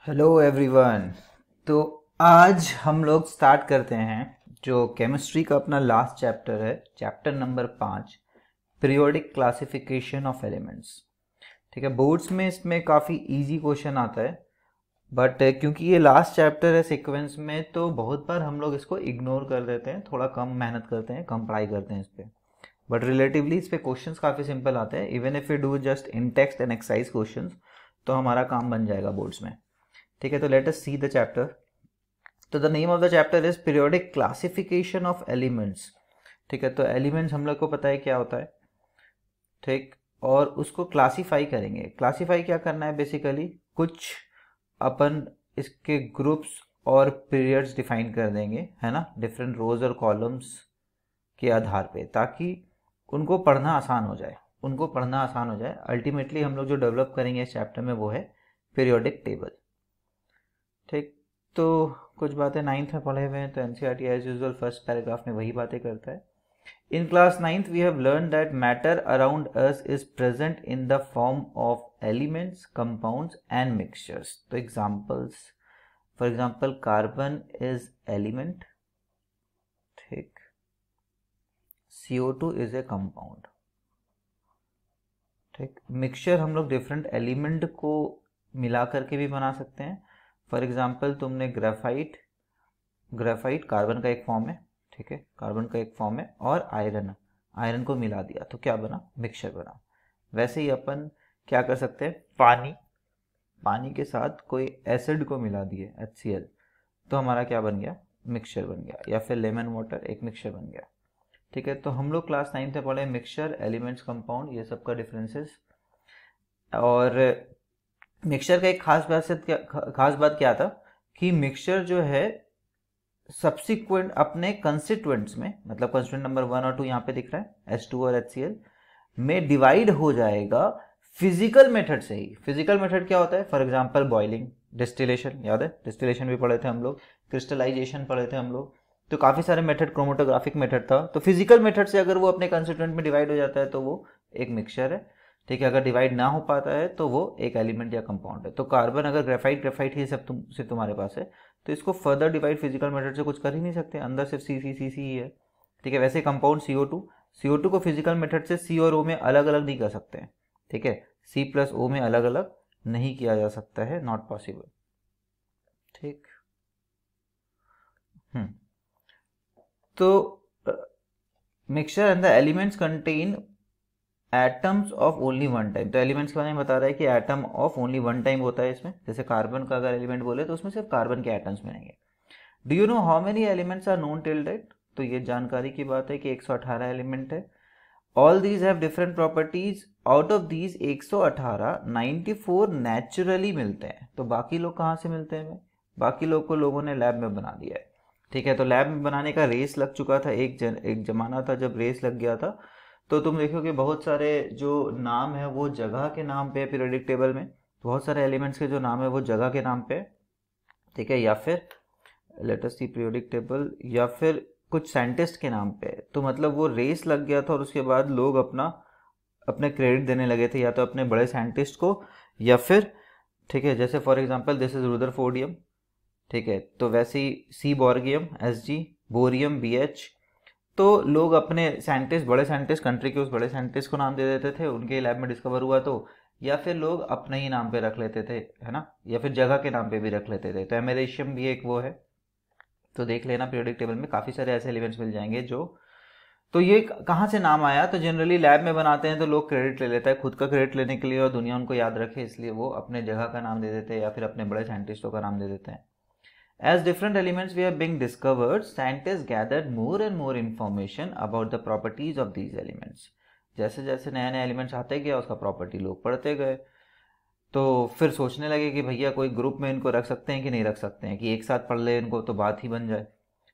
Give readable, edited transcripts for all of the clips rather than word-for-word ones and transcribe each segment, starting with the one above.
Hello everyone. तो आज हम लोग स्टार्ट करते हैं जो केमिस्ट्री का अपना लास्ट चैप्टर है, chapter number 5, periodic classification of elements. ठीक है, बोर्ड्स में इसमें काफ़ी इजी क्वेश्चन आता है, बट क्योंकि ये लास्ट चैप्टर है सीक्वेंस में तो बहुत बार हम लोग इसको इग्नोर कर देते हैं, थोड़ा कम मेहनत करते हैं, कम पढ़ाई करते हैं इस पर। बट रिलेटिवली इस पे क्वेश्चंस काफ़ी सिंपल आते हैं। Even if you do just in text and exercise questions तो हमारा काम बन जाएगा बोर्ड्स में। ठीक है, तो let us see the chapter. तो the name of the chapter is periodic classification of elements. ठीक है, तो एलिमेंट्स हम लोग को पता है क्या होता है, ठीक, और उसको क्लासीफाई करेंगे। क्लासीफाई क्या करना है, बेसिकली कुछ अपन इसके ग्रुप्स और पीरियड्स डिफाइन कर देंगे, है ना, डिफरेंट रोज और कॉलम्स के आधार पे, ताकि उनको पढ़ना आसान हो जाए, अल्टीमेटली हम लोग जो डेवलप करेंगे इस चैप्टर में वो है पीरियोडिक टेबल। ठीक, तो कुछ बातें नाइन्थ में पढ़े हुए हैं, तो NCERT as usual first paragraph में वही बातें करता है। In class ninth we have learn that matter around us is present in the form of elements, compounds and mixtures. तो examples, for example carbon is element, ठीक, CO2 is a compound. ठीक, mixture हम लोग different element को मिला करके भी बना सकते हैं। फॉर एग्जांपल तुमने ग्रेफाइट कार्बन का एक फॉर्म है, ठीक है, कार्बन का एक फॉर्म है, और आयरन को मिला दिया तो क्या बना, मिक्सचर बना। वैसे ही अपन क्या कर सकते हैं, पानी के साथ कोई एसिड को मिला दिए HCl तो हमारा क्या बन गया, मिक्सचर बन गया। या फिर लेमन वाटर एक मिक्सचर बन गया। ठीक है, तो हम लोग क्लास 9 में पढ़े मिक्सचर, एलिमेंट्स, कंपाउंड, ये सब का डिफरेंसेस। और मिक्सचर का एक खास बात क्या था कि मिक्सचर जो है सब्सिक्वेंट अपने कंस्टिट्यूएंट्स में, मतलब कंस्टिट्यूएंट नंबर 1 और 2 यहाँ पे दिख रहा है H2 और HCl में डिवाइड हो जाएगा फिजिकल मेथड से ही। फिजिकल मेथड क्या होता है, फॉर एग्जांपल बॉइलिंग, डिस्टिलेशन, याद है डिस्टिलेशन भी पढ़े थे हम लोग, क्रिस्टलाइजेशन पढ़े थे हम लोग। तो काफी सारे मेथड, क्रोमेटोग्राफिक मेथड था। तो फिजिकल मेथड से अगर वो अपने कंस्टिट्यूएंट में डिवाइड हो जाता है तो वो एक मिक्सचर है। ठीक है, अगर डिवाइड ना हो पाता है तो वो एक एलिमेंट या कंपाउंड है। तो कार्बन अगर ग्रेफाइट ही सब सिर्फ तुम्हारे पास है तो इसको फर्दर डिवाइड फिजिकल मेथड से कुछ कर ही नहीं सकते, अंदर सिर्फ सी ही है। ठीक है, वैसे कंपाउंड CO2 को फिजिकल मेथड से C और O में अलग अलग नहीं कर सकते हैं। ठीक है, C+O में अलग अलग नहीं किया जा सकता है, नॉट पॉसिबल। ठीक, तो mixture and the elements contain atoms of only one time. तो एलिमेंट्स के बारे में बता रहा है कि atom of only one time होता है इसमें। जैसे कार्बन का अगर एलिमेंट बोले तो उसमें सिर्फ कार्बन के एटम्स मिलेंगे। Do you know how many elements are known till date? तो ये जानकारी की बात है कि 118 एलिमेंट है। All these have different properties. Out of these 118 94 naturally मिलते हैं। तो बाकी लोग कहाँ से मिलते हैं? बाकी लोग को लोगों ने लैब में बना दिया है। ठीक है, तो लैब में बनाने का रेस लग चुका था, एक जमाना था जब रेस लग गया था। तो तुम देखोगे बहुत सारे जो नाम है वो जगह के नाम पे है पीरियोडिक टेबल में। बहुत सारे एलिमेंट्स के जो नाम है वो जगह के नाम पे। ठीक है, या फिर लेट अस सी पीरियोडिक टेबल, या फिर कुछ साइंटिस्ट के नाम पे। तो मतलब वो रेस लग गया था और उसके बाद लोग अपने क्रेडिट देने लगे थे या तो अपने बड़े साइंटिस्ट को या फिर, ठीक है, जैसे फॉर एग्जांपल दिस इज रुदरफोर्डियम। ठीक है, तो वैसे ही सी बॉर्गियम SG, बोरियम BH। तो लोग अपने साइंटिस्ट, बड़े साइंटिस्ट, कंट्री के उस बड़े साइंटिस्ट को नाम दे देते थे, उनके लैब में डिस्कवर हुआ तो, या फिर लोग अपने ही नाम पे रख लेते थे, है ना, या फिर जगह के नाम पे भी रख लेते थे। तो एमेरेशियम भी एक वो है। तो देख लेना पीरियोडिक टेबल में काफ़ी सारे ऐसे एलिमेंट्स मिल जाएंगे जो, तो ये कहाँ से नाम आया? तो जनरली लैब में बनाते हैं तो लोग क्रेडिट ले लेता है खुद का क्रेडिट लेने के लिए, और दुनिया उनको याद रखे इसलिए वो अपने जगह का नाम दे देते हैं या फिर अपने बड़े साइंटिस्टों का नाम दे देते हैं। As different elements were being discovered, scientists gathered more and more information about the properties of these elements. जैसे जैसे नए नए एलिमेंट्स आते गए उसका प्रॉपर्टी लोग पढ़ते गए, तो फिर सोचने लगे कि भैया कोई ग्रुप में इनको रख सकते हैं कि नहीं रख सकते हैं, कि एक साथ पढ़ ले इनको तो बात ही बन जाए,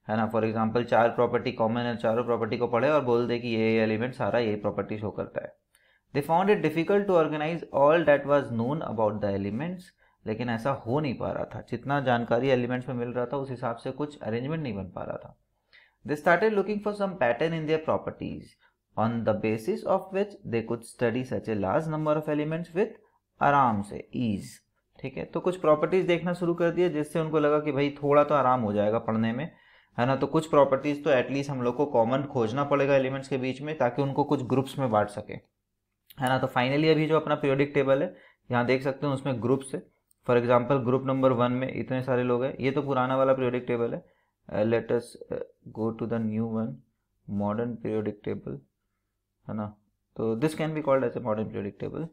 है ना। फॉर एग्जांपल 4 प्रॉपर्टी कॉमन है, चारों प्रॉपर्टी को पढ़े और बोल दे कि ये एलिमेंट सारा यही प्रॉपर्टी शो करता है। They found it difficult to organise all that was known about the elements. लेकिन ऐसा हो नहीं पा रहा था, जितना जानकारी एलिमेंट्स में मिल रहा था उस हिसाब से कुछ अरेंजमेंट नहीं बन पा रहा था। They started looking for some pattern in their properties on the basis of which they could study such a large number of elements with आराम से ईज। ठीक है। तो कुछ प्रॉपर्टीज़ देखना शुरू कर दिया जिससे उनको लगा कि भाई थोड़ा तो आराम हो जाएगा पढ़ने में, है ना। तो कुछ प्रॉपर्टीज़ तो एटलीस्ट हम लोग को कॉमन खोजना पड़ेगा एलिमेंट्स के बीच में, ताकि उनको कुछ ग्रुप्स में बांट सके, है ना। तो फाइनली अभी जो अपना पीरियोडिक टेबल है यहाँ देख सकते हैं, उसमें ग्रुप्स है। फॉर एग्जांपल ग्रुप नंबर 1 में इतने सारे लोग हैं। ये तो पुराना वाला पीरियोडिक टेबल है। Let us go to the new one, modern periodic table, है ना। तो this can be called as a modern periodic table.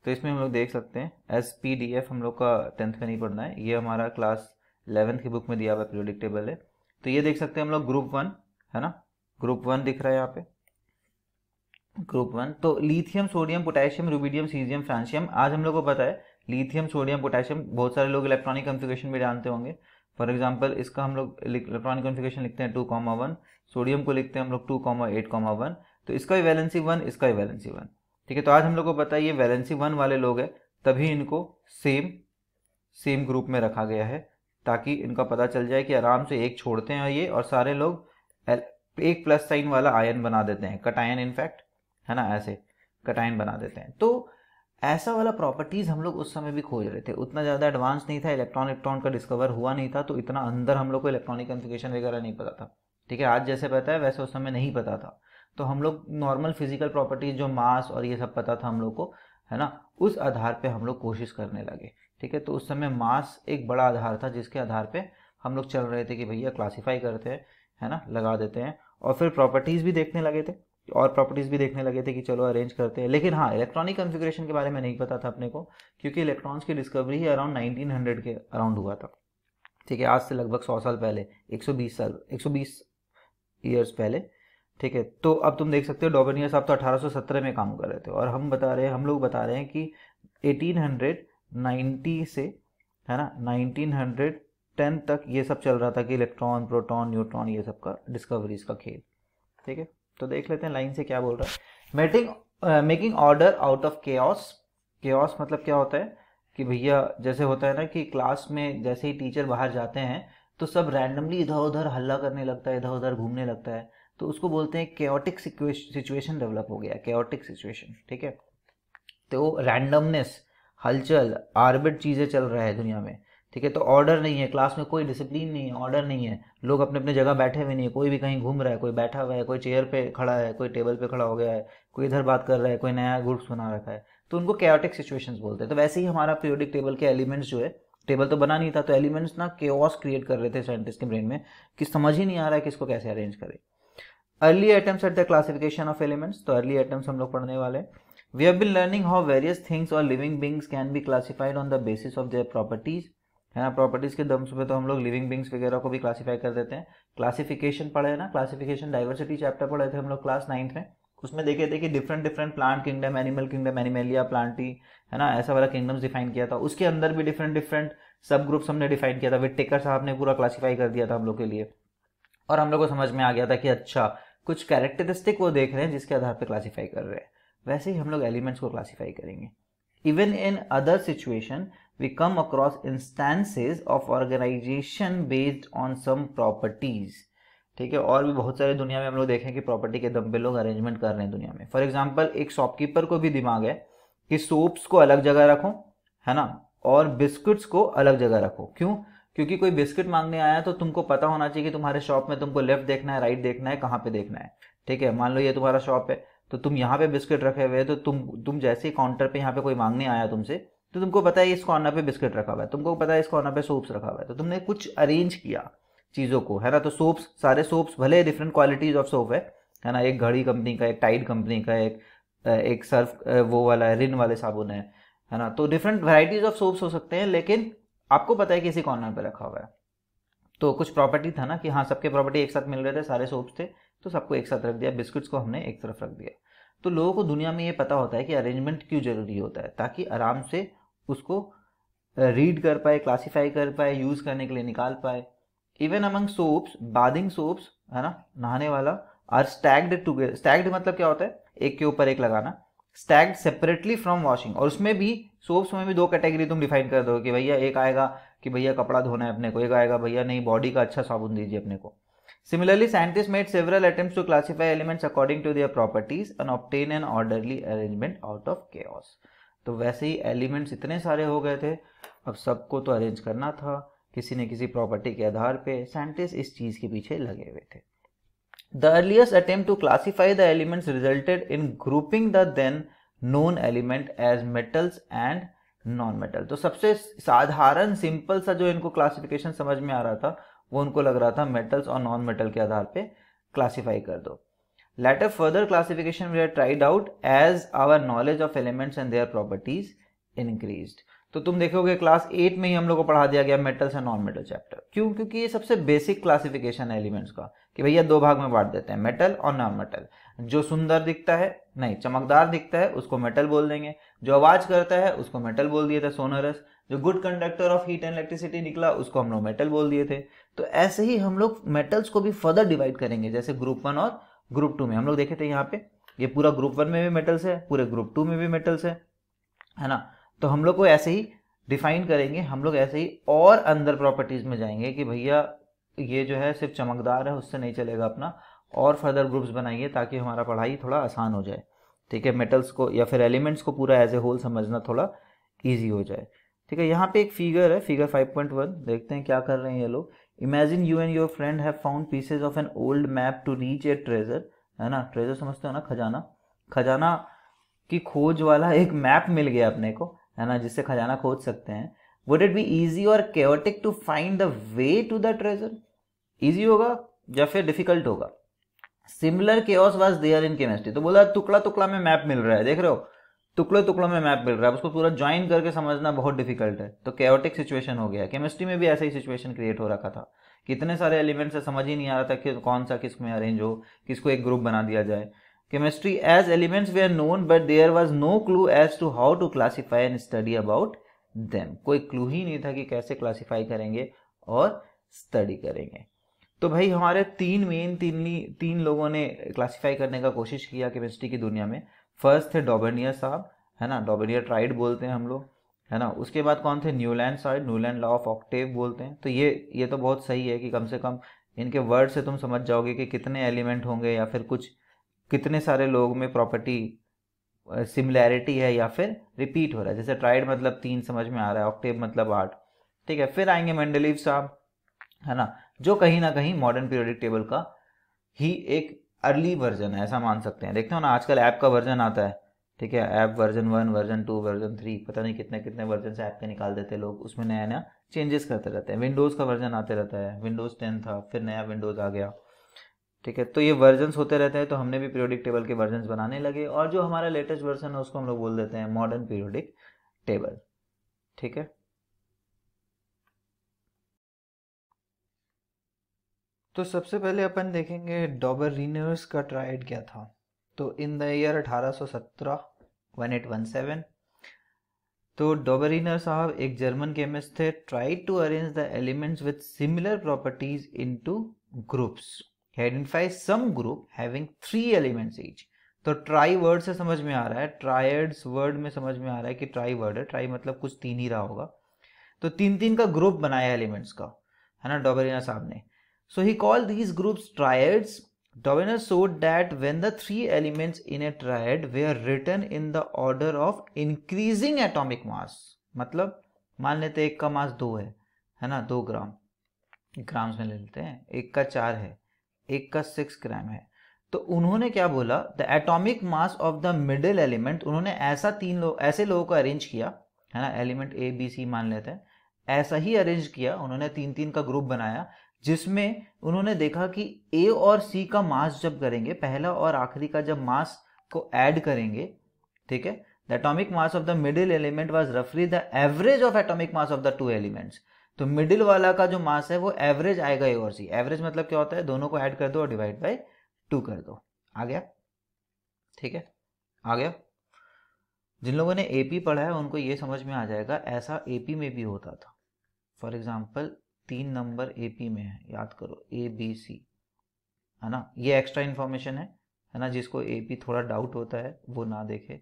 तो इसमें हम लोग देख सकते हैं SPDF हम लोग का 10th में नहीं पढ़ना है, ये हमारा क्लास 11th की बुक में दिया हुआ पीरियोडिक टेबल है। तो ये देख सकते हैं हम लोग ग्रुप 1, है ना, ग्रुप 1 दिख रहा है यहाँ पे, ग्रुप 1। तो lithium, sodium, potassium, rubidium, caesium, francium. आज हम लोग को पता है लिथियम, सोडियम, पोटेशियम, बहुत सारे लोग इलेक्ट्रॉनिक कॉन्फ़िगरेशन भी जानते होंगे। फॉर एग्जांपल इसका हम लोग इलेक्ट्रॉनिक कॉन्फ़िगरेशन लिखते हैं 2,1, सोडियम को लिखते हैं हम लोग 2,8,1। तो इसका भी वैलेंसी 1, इसका भी वैलेंसी 1, ठीक है। तो आज हम लोग को पता है ये वैलेंसी 1 वाले लोग हैं, तभी इनको सेम ग्रुप में रखा गया है, ताकि इनका पता चल जाए कि आराम से एक छोड़ते हैं ये, और सारे लोग एक प्लस साइन वाला आयन बना देते हैं, कटायन इनफैक्ट, है ना, ऐसे कटायन बना देते हैं। तो ऐसा वाला प्रॉपर्टीज़ हम लोग उस समय भी खोज रहे थे। उतना ज़्यादा एडवांस नहीं था, इलेक्ट्रॉन का डिस्कवर हुआ नहीं था, तो इतना अंदर हम लोग को इलेक्ट्रॉनिक कॉन्फ़िगरेशन वगैरह नहीं पता था, ठीक है। आज जैसे पता है वैसे उस समय नहीं पता था। तो हम लोग नॉर्मल फिजिकल प्रॉपर्टीज जो मास और ये सब पता था हम लोग को, है ना, उस आधार पे हम लोग कोशिश करने लगे, ठीक है। तो उस समय मास एक बड़ा आधार था जिसके आधार पे हम लोग चल रहे थे कि भैया क्लासीफाई करते हैं, है ना, लगा देते हैं। और फिर प्रॉपर्टीज़ भी देखने लगे थे, और प्रॉपर्टीज़ भी देखने लगे थे कि चलो अरेंज करते हैं। लेकिन हाँ, इलेक्ट्रॉनिक कॉन्फ़िगरेशन के बारे में नहीं पता था अपने को, क्योंकि इलेक्ट्रॉन्स की डिस्कवरी ही अराउंड 1900 के अराउंड हुआ था, ठीक है। आज से लगभग 100 साल पहले, 120 ईयर्स पहले, ठीक है। तो अब तुम देख सकते हो डॉबनियर साहब तो 1817 में काम कर रहे थे, और हम लोग बता रहे हैं कि 1890 से, है ना, 1910 तक ये सब चल रहा था कि इलेक्ट्रॉन, प्रोटॉन, न्यूट्रॉन, ये सब का डिस्कवरीज का खेल, ठीक है। तो देख लेते हैं लाइन से क्या बोल रहा है। Making order out of chaos. Chaos मतलब क्या होता है कि भैया जैसे होता है ना कि क्लास में जैसे ही टीचर बाहर जाते हैं तो सब रैंडमली इधर उधर हल्ला करने लगता है, इधर उधर घूमने लगता है, तो उसको बोलते हैं केओटिक सिचुएशन डेवलप हो गया, केओटिक सिचुएशन, ठीक है। तो रैंडमनेस, हलचल, आर्बिट चीज़ें चल रहा है दुनिया में, ठीक है। तो ऑर्डर नहीं है, क्लास में कोई डिसिप्लिन नहीं है, ऑर्डर नहीं है, लोग अपने अपने जगह बैठे हुए नहीं है, कोई भी कहीं घूम रहा है, कोई बैठा हुआ है, कोई चेयर पे खड़ा है, कोई टेबल पे खड़ा हो गया है, कोई इधर बात कर रहा है, कोई नया ग्रुप्स बना रखा है, तो उनको केओटिक सिचुएशंस बोलते हैं। तो वैसे ही हमारा पीरियोडिक टेबल के एलिमेंट्स जो है, टेबल तो बना नहीं था, तो एलिमेंट्स ना केओस क्रिएट कर रहे थे साइंटिस्ट के ब्रेन में, कि समझ ही नहीं आ रहा है कि इसको कैसे अरेंज करें। Early attempts at the classification of elements. तो अर्ली अटेम्प्ट्स हम लोग पढ़ने वाले हैं। We have been learning how various things और living beings can be classified on the basis of their properties, है ना। प्रॉपर्टीज के दम पे तो हम लोग लिविंग बींग्स वगैरह को भी क्लासीफाई कर देते हैं। क्लासिफिकेशन पढ़े है ना, क्लासिफिकेशन डाइवर्सिटी चैप्टर पढ़े थे हम लोग क्लास 9th में। उसमें देखे थे कि different plant kingdom, animal kingdom, animalia, Plantae, है ना, ऐसा वाला किंगडम्स डिफाइन किया था। उसके अंदर भी डिफरेंट सब ग्रुप्स हमने डिफाइन किया था। विटेकर साहब ने पूरा क्लासीफाई कर दिया था हम लोग के लिए, और हम लोग को समझ में आ गया था कि अच्छा कुछ कैरेक्टरिस्टिक वो देख रहे हैं जिसके आधार पर क्लासीफाई कर रहे हैं। वैसे ही हम लोग एलिमेंट्स को क्लासीफाई करेंगे। Even in other situation we come across instances of organisation based on some properties, ठीक है। और भी बहुत सारे दुनिया में हम लोग देखें कि प्रॉपर्टी के दम पे लोग अरेंजमेंट कर रहे हैं दुनिया में। फॉर एग्जाम्पल एक शॉपकीपर को भी दिमाग है कि सोप्स को अलग जगह रखो, है ना, और बिस्कुट्स को अलग जगह रखो। क्यों? क्योंकि कोई बिस्किट मांगने आया तो तुमको पता होना चाहिए कि तुम्हारे शॉप में तुमको लेफ्ट देखना है, राइट देखना है, कहाँ पे देखना है, ठीक है। मान लो ये तुम्हारा शॉप है, तो तुम यहाँ पे बिस्किट रखे हुए हैं, तो तुम जैसे ही काउंटर पे यहाँ पे कोई मांगने आया तुमसे, तो तुमको पता है इस कॉर्नर पे बिस्किट रखा हुआ है, तुमको पता है इस कॉर्नर पे सोप्स रखा हुआ है, तो तुमने कुछ अरेंज किया चीज़ों को, है ना। तो सोप्स, सारे सोप्स भले डिफरेंट क्वालिटीज ऑफ सोप है ना, एक घड़ी कंपनी का, एक टाइड कंपनी का, एक सर्फ वो वाला है, रिन वाले साबुन है ना। तो डिफरेंट वैराइटीज ऑफ सोप्स हो सकते हैं, लेकिन आपको पता है कि इसी कॉर्नर पे रखा हुआ है। तो कुछ प्रॉपर्टी था ना कि हाँ सबके प्रॉपर्टी एक साथ मिल रहे थे, सारे सोप्स थे, तो सबको एक साथ रख दिया, बिस्किट्स को हमने एक तरफ रख दिया। तो लोगों को दुनिया में ये पता होता है कि अरेंजमेंट क्यों जरूरी होता है, ताकि आराम से उसको रीड कर पाए, क्लासीफाई कर पाए, यूज करने के लिए निकाल पाए। Even among soaps, bathing soaps, है ना, नहाने वाला, आर स्टैग्ड टुगेदर। स्टैग्ड मतलब क्या होता है? एक के ऊपर एक लगाना। स्टैग्ड सेपरेटली फ्रॉम वॉशिंग, और उसमें भी सोप्स में भी दो कैटेगरी तुम डिफाइन कर दो कि भैया एक आएगा कि भैया कपड़ा धोना है अपने को, एक आएगा भैया नहीं बॉडी का अच्छा साबुन दीजिए अपने को। Similarly, scientists made several attempts to classify elements according to their properties and obtain an orderly arrangement out of chaos. तो वैसे ही एलिमेंट्स इतने सारे हो गए थे अब सबको तो अरेंज करना था, किसी न किसी प्रॉपर्टी के आधार पे साइंटिस्ट इस चीज़ के पीछे लगे हुए थे। The earliest attempt to classify the elements resulted in grouping the then known element as metals and non-metal। तो सबसे साधारण सिंपल सा जो इनको क्लासिफिकेशन समझ में आ रहा था वो उनको लग रहा था मेटल्स और नॉन मेटल के आधार पे क्लासिफाई कर दो। Later further classification were tried out as our knowledge of elements and their properties increased। तो तुम देखोगे क्लास 8 में ही हम लोग को पढ़ा दिया गया metals and non metal chapter. क्यों? क्योंकि ये सबसे बेसिक क्लासिफिकेशन है एलिमेंट्स का कि भैया दो भाग में बांट देते हैं, मेटल और नॉन मेटल। जो सुंदर दिखता है, नहीं चमकदार दिखता है, उसको मेटल बोल देंगे। जो आवाज करता है उसको मेटल बोल दिए थे, सोनरस। जो good conductor of heat and electricity निकला उसको हम लोग मेटल बोल दिए थे। तो ऐसे ही हम लोग मेटल्स को भी फर्दर डिवाइड करेंगे, जैसे ग्रुप 1 और ग्रुप 2 में हम लोग देखे थे। यहाँ पे ये पूरा ग्रुप 1 में भी मेटल्स है, पूरे ग्रुप 2 में भी मेटल्स है ना। तो हम लोग को ऐसे ही डिफाइन करेंगे, हम लोग ऐसे ही और अंदर प्रॉपर्टीज में जाएंगे कि भैया ये जो है सिर्फ चमकदार है उससे नहीं चलेगा अपना, और फर्दर ग्रुप्स बनाइए ताकि हमारा पढ़ाई थोड़ा आसान हो जाए। ठीक है, मेटल्स को या फिर एलिमेंट्स को पूरा एज ए होल समझना थोड़ा ईजी हो जाए। ठीक है, यहाँ पे एक फिगर है, फिगर 5.1, देखते हैं क्या कर रहे हैं ये लोग। Imagine you and your friend have found pieces of an old map to reach a treasure, है ना। ट्रेजर समझते हो ना, खजाना। खजाना की खोज वाला एक मैप मिल गया अपने को, है ना, जिससे खजाना खोज सकते हैं। वुड इट बी इजी और chaotic to find the way to the treasure? Easy होगा या फिर डिफिकल्ट होगा? Similar chaos was there in chemistry. तो बोला टुकड़ा टुकड़ा में मैप मिल रहा है, देख रहे हो, टुकड़े टुकड़ों में मैप मिल रहा है, उसको पूरा ज्वाइन करके समझना बहुत डिफिकल्ट है। तो केओटिक सिचुएशन हो गया। केमिस्ट्री में भी ऐसा ही सिचुएशन क्रिएट हो रखा था, कितने सारे एलिमेंट्स है, समझ ही नहीं आ रहा था कि कौन सा किस में अरेंज हो, किसको एक ग्रुप बना दिया जाए। Chemistry as elements were known but there was no clue as to how to classify and study about them। कोई क्लू ही नहीं था कि कैसे क्लासिफाई करेंगे और स्टडी करेंगे। तो भाई हमारे तीन लोगों ने क्लासिफाई करने का कोशिश किया केमिस्ट्री की दुनिया में। फर्स्ट थे डॉबर्नियर साहब, है ना, डॉबर्नियर ट्राइड बोलते हैं हम लोग, है ना। उसके बाद कौन थे? Newland side, Newland law of octave बोलते हैं। तो ये तो बहुत सही है कि कम से कम इनके वर्ड से तुम समझ जाओगे कि कितने एलिमेंट होंगे या फिर कुछ कितने सारे लोग में प्रॉपर्टी सिमिलैरिटी है या फिर रिपीट हो रहा है। जैसे ट्राइड मतलब 3 समझ में आ रहा है, ऑक्टेव मतलब 8। ठीक है, फिर आएंगे मेंडलीव साहब, है ना, जो कहीं ना कहीं मॉडर्न पीरियोडिक टेबल का ही एक अर्ली वर्जन है, ऐसा मान सकते हैं। देखते हो ना आजकल ऐप का वर्जन आता है, ठीक है, ऐप वर्जन 1, वर्जन 2, वर्जन 3, पता नहीं कितने कितने वर्जन से ऐप के निकाल देते हैं लोग, उसमें नया नया चेंजेस करते रहते हैं। विंडोज़ का वर्जन आते रहता है, विंडोज़ 10 था, फिर नया विंडोज़ आ गया। ठीक है, तो ये वर्जन्स होते रहते हैं। तो हमने भी पीरियोडिक टेबल के वर्जन्स बनाने लगे, और जो हमारा लेटेस्ट वर्जन है उसको हम लोग बोल देते हैं मॉडर्न पीरियोडिक टेबल। ठीक है, तो सबसे पहले अपन देखेंगे डॉबर्नियर्स का ट्राइड क्या था। तो इन द ईयर 1817 1817 तो डॉबर्नियर साहब एक जर्मन केमिस्ट थे। Tried to arrange the elements with similar properties into groups. Identify some group having 3 elements each. तो ट्राई वर्ड से समझ में आ रहा है, ट्रायड्स वर्ड में समझ में आ रहा है कि ट्राई वर्ड है, ट्राई मतलब कुछ 3 ही रहा होगा। तो 3 का ग्रुप बनाया एलिमेंट्स का, है ना, डॉबर्नियर साहब ने। So he called these groups triads. Dobiner showed that when the 3 elements in a triad were written in the order of increasing atomic mass, मतलब मान लेते एक का मास 2 है ना, 2 ग्राम, ग्राम्स में ले लेते हैं, एक का 4 है, एक का 6 ग्राम है। तो उन्होंने क्या बोला, the atomic mass of the middle element, उन्होंने ऐसे लोगों को अरेंज किया, है ना, एलिमेंट ए बी सी मान लेते हैं, ऐसा ही अरेंज किया उन्होंने, 3 का ग्रुप बनाया, जिसमें उन्होंने देखा कि ए और सी का मास जब करेंगे, पहला और आखिरी का जब मास को ऐड करेंगे, ठीक है, the atomic mass of the middle element was रफली the average of atomic mass of the 2 elements. तो मिडिल वाला का जो मास है वो एवरेज आएगा ए और सी। एवरेज मतलब क्या होता है, दोनों को ऐड कर दो और डिवाइड बाय 2 कर दो। आ गया? ठीक है, आ गया। जिन लोगों ने एपी पढ़ा है उनको ये समझ में आ जाएगा, ऐसा एपी में भी होता था। फॉर एग्जाम्पल 3 नंबर एपी में है, याद करो, ए बी सी, है ना। ये एक्स्ट्रा इन्फॉर्मेशन है ना, जिसको एपी थोड़ा डाउट होता है वो ना देखे।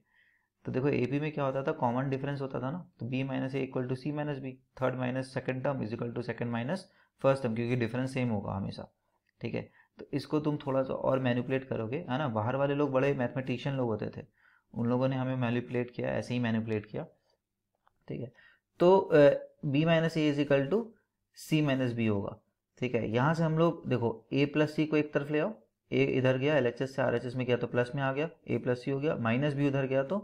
तो देखो एपी में क्या होता था, कॉमन डिफरेंस होता था ना, तो B minus A equal to C minus B, third minus second term is equal to second minus first term, क्योंकि डिफरेंस सेम होगा हमेशा। ठीक है, तो इसको तुम थोड़ा सा और मैनिपुलेट करोगे, है ना। बाहर वाले लोग बड़े मैथमेटिशियन लोग होते थे, उन लोगों ने हमें मैनिपुलेट किया, ऐसे ही मैनिपुलेट किया। ठीक है, तो B minus A is equal to C minus B होगा। ठीक है, यहाँ से हम लोग देखो ए प्लस सी को एक तरफ ले आओ, ए इधर गया एलएचएस से आरएचएस में गया तो प्लस में आ गया, ए प्लस सी हो गया, माइनस बी उधर गया तो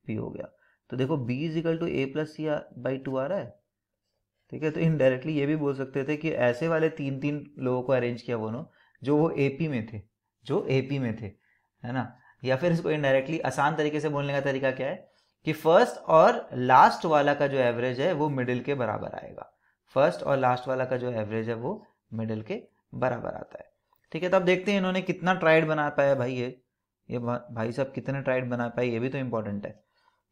बी हो गया। तो देखो B is equal to A plus C by 2 आ रहा है। ठीक है, तो इनडायरेक्टली ये भी बोल सकते थे कि ऐसे वाले तीन तीन लोगों को अरेंज किया वो जो वो एपी में थे, जो एपी में थे, है ना। या फिर इसको इनडायरेक्टली आसान तरीके से बोलने का तरीका क्या है कि फर्स्ट और लास्ट वाला का जो एवरेज है वो मिडिल के बराबर आएगा। फर्स्ट और लास्ट वाला का जो एवरेज है वो मिडिल के बराबर आता है। ठीक है, तो अब देखते हैं इन्होंने कितना ट्राइड बना पाया भाई, ये भाई साहब कितने ट्राइड बना पाए, ये भी तो इंपॉर्टेंट है।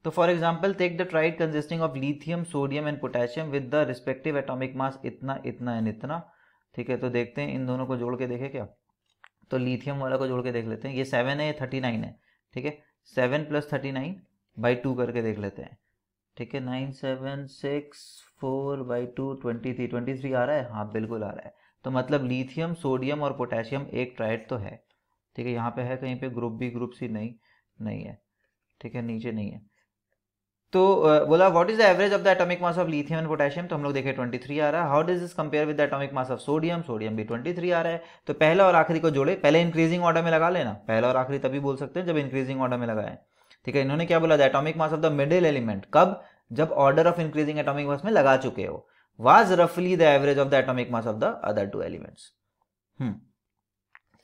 तो for example take the triad consisting of lithium, sodium and potassium with the respective atomic mass इतना इतना एंड इतना। ठीक है, तो देखते हैं इन दोनों को जोड़ के देखे क्या। तो लिथियम वाला को जोड़ के देख लेते हैं, ये 7 है ये 39 है। ठीक है, 7 + 39 बाई 2 करके देख लेते हैं। ठीक है, 9764 बाई 2 23 आ रहा है, हाँ बिल्कुल आ रहा है। तो मतलब लिथियम, सोडियम और पोटेशियम एक ट्राइड तो है। ठीक है, यहाँ पे है कहीं पे ग्रुप बी ग्रुप सी, नहीं है। ठीक है, नीचे नहीं है। तो बोला what is the average of the atomic mass of lithium and potassium, तो हम लोग देखे 23 आ रहा है। How does this compare with the atomic mass of sodium, sodium भी 23 आ रहा है। तो पहला और आखिरी को जोड़े, पहले इंक्रीजिंग ऑर्डर में लगा लेना, पहला और आखिरी तभी बोल सकते हैं जब इंक्रीजिंग ऑर्डर में लगाए। ठीक है, इन्होंने क्या बोला, the atomic mass of the middle element, कब, जब ऑर्डर ऑफ इंक्रीजिंग एटॉमिक मास में लगा चुके हो, वाज रफली the average of the atomic mass of the other two elements.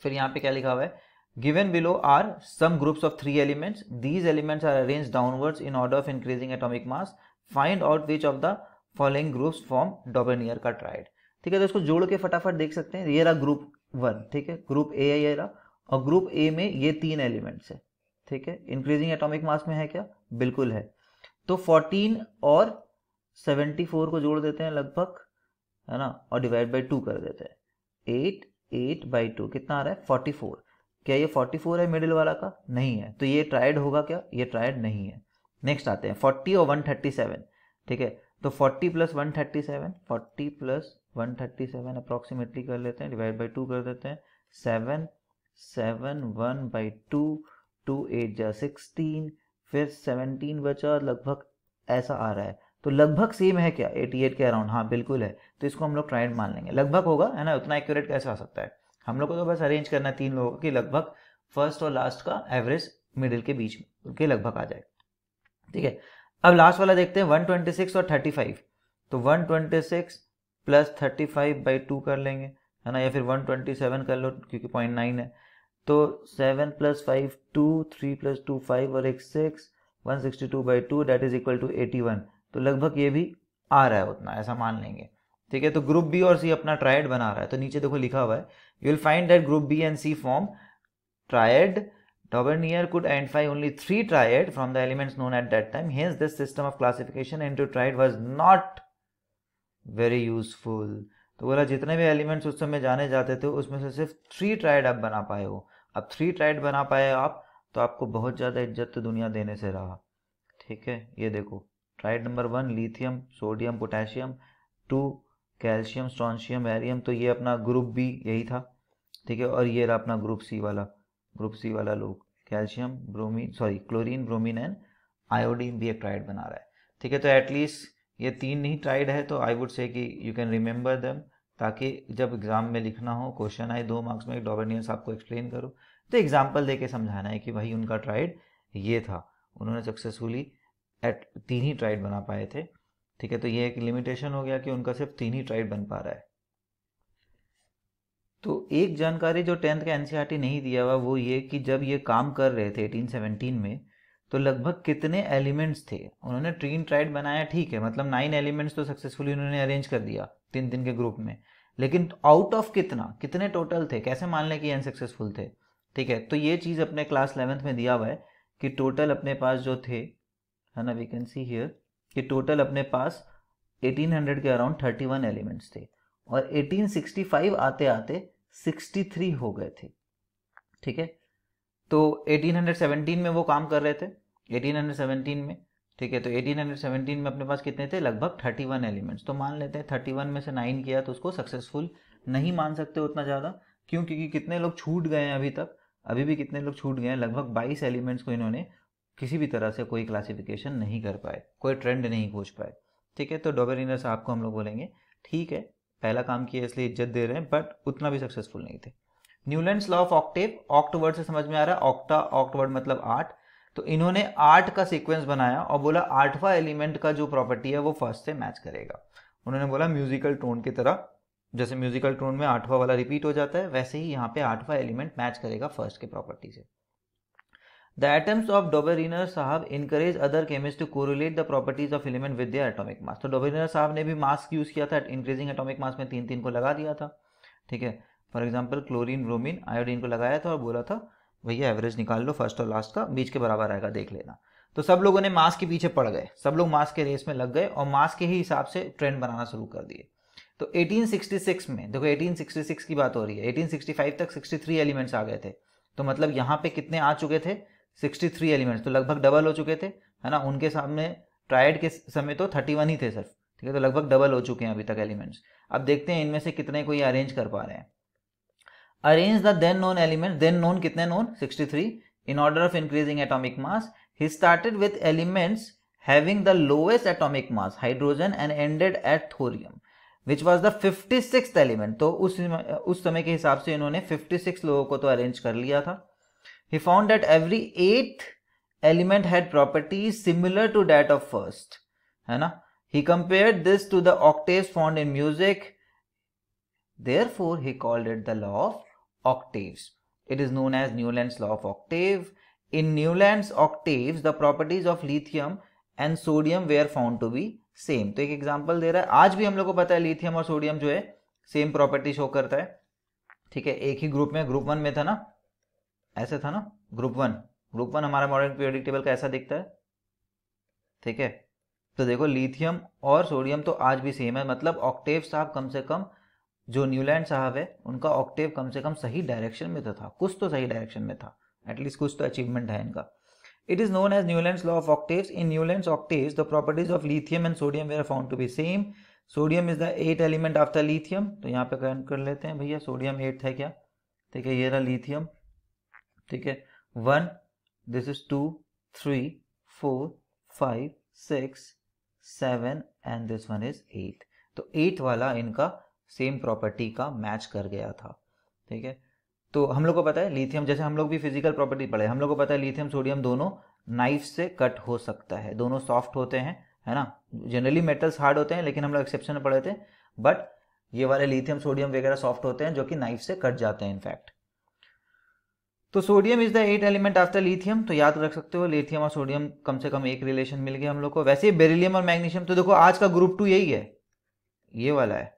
फिर यहाँ पे क्या लिखा हुआ है, given below are some groups of 3 elements, these elements are arranged downwards in order of increasing atomic mass, find out which of the following groups form Daubeney का tried. ठीक है, तो इसको जोड़ के फटाफट देख सकते हैं, ये रहा ग्रुप 1, ठीक है, ग्रुप ए है ये रहा, और ग्रुप ए में ये 3 एलिमेंट्स है। ठीक है, इंक्रीजिंग एटॉमिक मास में है क्या, बिल्कुल है। तो 14 और 74 को जोड़ देते हैं लगभग, है ना, और डिवाइड बाई 2 कर देते हैं, 8 बाई 2 कितना आ रहा है 44। क्या ये 44 है मिडिल वाला का, नहीं है, तो ये ट्राइड होगा क्या, ये ट्राइड नहीं है। नेक्स्ट आते हैं 40 और 137। ठीक है, तो 40 + 137, 40 + 137 अप्रॉक्सीमेटली कर लेते हैं, डिवाइड बाई 2 कर देते हैं, 7 7 1 बाई 2, 2 8 जा 16, फिर 17 बचा, लगभग ऐसा आ रहा है। तो लगभग सेम है क्या, 88 के अराउंड, हाँ बिल्कुल है। तो इसको हम लोग ट्राइड मान लेंगे, लगभग होगा, है ना, उतना एक्यूरेट कैसे आ सकता है। हम लोग को तो बस अरेंज करना है 3 लोगों की, लगभग फर्स्ट और लास्ट का एवरेज मिडिल के बीच में के लगभग आ जाए। ठीक है, अब लास्ट वाला देखते हैं 126 और 35। तो 126 + 35 बाई 2 कर लेंगे, है ना, या फिर 127 कर लो क्योंकि 0.9 है। तो 7 + 5 2, 3 + 2 5 और 1 6, 162 by 2 that is equal to 81। तो लगभग ये भी आ रहा है उतना, ऐसा मान लेंगे। ठीक है, तो ग्रुप बी और सी अपना ट्रायड बना रहा है। तो नीचे देखो लिखा हुआ है, you will find that group B and C form triad. Daubeney could identify only 3 triad from the elements known at that time. Hence, this system of classification into triad was not very useful. तो बोला जितने भी elements उस समय जाने जाते थे उसमें से सिर्फ 3 ट्राइड आप बना पाए हो। अब 3 ट्राइड बना पाए आप तो आपको बहुत ज़्यादा इज्जत तो दुनिया देने से रहा। ठीक है, ये देखो tried number 1 lithium, sodium, potassium, 2 calcium, strontium, barium, तो ये अपना ग्रुप बी यही था। ठीक है, और ये रहा अपना ग्रुप सी वाला लोग, calcium, bromine, sorry chlorine, bromine and iodine भी एक ट्राइड बना रहा है। ठीक है, तो एटलीस्ट ये 3 ही ट्राइड है, तो आई वुड से कि यू कैन रिमेंबर देम, ताकि जब एग्जाम में लिखना हो, क्वेश्चन आए 2 मार्क्स में, डॉबेनियस आपको एक्सप्लेन करो, तो एग्जाम्पल दे के समझाना है कि भाई उनका ट्राइड ये था, उन्होंने सक्सेसफुली 3 ही ट्राइड बना पाए थे। ठीक है, तो ये एक लिमिटेशन हो गया कि उनका सिर्फ 3 ही ट्राइड बन पा रहा है। तो एक जानकारी जो 10th का एनसीईआरटी नहीं दिया हुआ वो ये कि जब ये काम कर रहे थे 1817 में, तो लगभग कितने एलिमेंट्स थे। उन्होंने 3 ट्राइड बनाया, ठीक है, मतलब 9 एलिमेंट्स तो सक्सेसफुली उन्होंने अरेंज कर दिया 3 के ग्रुप में, लेकिन आउट ऑफ कितने टोटल थे, कैसे मान लें कि अनसक्सेसफुल थे। ठीक है, तो ये चीज़ अपने क्लास 11th में दिया हुआ है कि टोटल अपने पास जो थे, है ना, वी कैन सी हियर कि टोटल अपने पास 1800 के अराउंड 31 एलिमेंट्स थे, और 1865 आते आते 63 हो गए थे। ठीक है, तो 1817 में वो काम कर रहे थे, 1817 में। ठीक है, तो 1817 में अपने पास कितने थे, लगभग 31 एलिमेंट्स। तो मान लेते हैं 31 में से 9 किया तो उसको सक्सेसफुल नहीं मान सकते उतना ज़्यादा, क्यों, क्योंकि कितने लोग छूट गए हैं अभी तक, अभी भी कितने लोग छूट गए हैं, लगभग 22 एलिमेंट्स को इन्होंने किसी भी तरह से कोई क्लासिफिकेशन नहीं कर पाए, कोई ट्रेंड नहीं खोज पाए। ठीक है, तो डॉबेरिनर साहब को हम लोग बोलेंगे ठीक है, पहला काम किया इसलिए इज्जत दे रहे हैं, बट उतना भी सक्सेसफुल नहीं थे। Newlands law of Octave, oct word से समझ में आ रहा है, ऑक्टा, ऑक्ट वर्ड मतलब 8, तो इन्होंने 8 का सीक्वेंस बनाया और बोला 8वां एलिमेंट का जो प्रॉपर्टी है वो फर्स्ट से मैच करेगा। उन्होंने बोला म्यूजिकल टोन की तरह, जैसे म्यूजिकल टोन में 8वां वाला रिपीट हो जाता है, वैसे ही यहाँ पे 8वां एलिमेंट मैच करेगा फर्स्ट के प्रॉपर्टी से। The atoms of Dobereiner साहब encourage other chemists to correlate the properties of element with their atomic mass। तो Dobereiner साहब ने भी मास यूज किया था, इंक्रीजिंग एटॉमिक मास में 3 को लगा दिया था। ठीक है, for example chlorine, bromine, iodine को लगाया था और बोला था भैया एवरेज निकाल लो फर्स्ट और लास्ट का, बीच के बराबर आएगा देख लेना। तो सब लोगों ने मास के पीछे पड़ गए, सब लोग मास के रेस में लग गए और मास के ही हिसाब से ट्रेंड बनाना शुरू कर दिए। तो 1866 में देखो, 1866 की बात हो रही है, 1865 तक 63 एलिमेंट्स आ गए थे, तो मतलब यहाँ पे कितने आ चुके थे, 63 एलिमेंट्स, तो लगभग डबल हो चुके थे, है ना। उनके सामने ट्रायड के समय तो 31 ही थे सिर्फ, ठीक है, तो लगभग डबल हो चुके हैं अभी तक एलिमेंट्स। अब देखते हैं इनमें से कितने को ये अरेंज कर पा रहे हैं। Arrange the then known element, then known कितने known, 63, in order of increasing atomic mass. He started with elements having the lowest atomic mass, hydrogen, and ended at thorium which was the 56th element. तो उस समय के हिसाब से इन्होंने 56 लोगों को तो अरेंज कर लिया था। He found that every 8th element had properties similar to that of first, है ना। He compared this to the octaves found in music. Therefore, he called it the law of octaves. It is known as Newland's law of octave. In Newland's octaves, the properties of lithium and sodium were found to be same. तो एक example दे रहा है, आज भी हम लोग को पता है लिथियम और सोडियम जो है सेम प्रॉपर्टी शो करता है। ठीक है, एक ही ग्रुप में, ग्रुप 1 में था ना, ऐसे था ना, ग्रुप वन हमारा मॉडर्न पीरियोडिक टेबल का ऐसा दिखता है। ठीक है, तो देखो लिथियम और सोडियम तो आज भी सेम है, मतलब ऑक्टेव साहब कम से कम, जो न्यूलैंड साहब है उनका ऑक्टेव कम से कम सही डायरेक्शन में तो था, कुछ तो सही डायरेक्शन में था, एटलीस्ट कुछ तो अचीवमेंट है इनका। It is known as Newlands law of octaves. In Newlands octaves the properties of lithium and sodium were found to be same. Sodium is the 8th element after lithium, तो यहाँ पे count कर लेते हैं भैया, sodium 8th है क्या, ठीक है, ये रहा लिथियम, ठीक है, 1, this is 2, 3, 4, 5, 6, 7 and this one is 8। तो 8th वाला इनका सेम प्रॉपर्टी का मैच कर गया था। ठीक है, तो हम लोग को पता है लिथियम, जैसे हम लोग भी फिजिकल प्रॉपर्टी पढ़े, हम लोग को पता है लिथियम सोडियम दोनों नाइफ से कट हो सकता है, दोनों सॉफ्ट होते हैं, है ना। जनरली मेटल्स हार्ड होते हैं, लेकिन हम लोग एक्सेप्शन पढ़े थे, बट ये वाले लिथियम सोडियम वगैरह सॉफ्ट होते हैं जो कि नाइफ से कट जाते हैं इनफैक्ट। तो sodium is the 8th element after lithium, तो याद रख सकते हो लिथियम और सोडियम कम से कम एक रिलेशन मिल गया हम लोग को। वैसे बेरिलियम और मैग्नीशियम, तो देखो आज का ग्रुप 2 यही है, ये वाला है।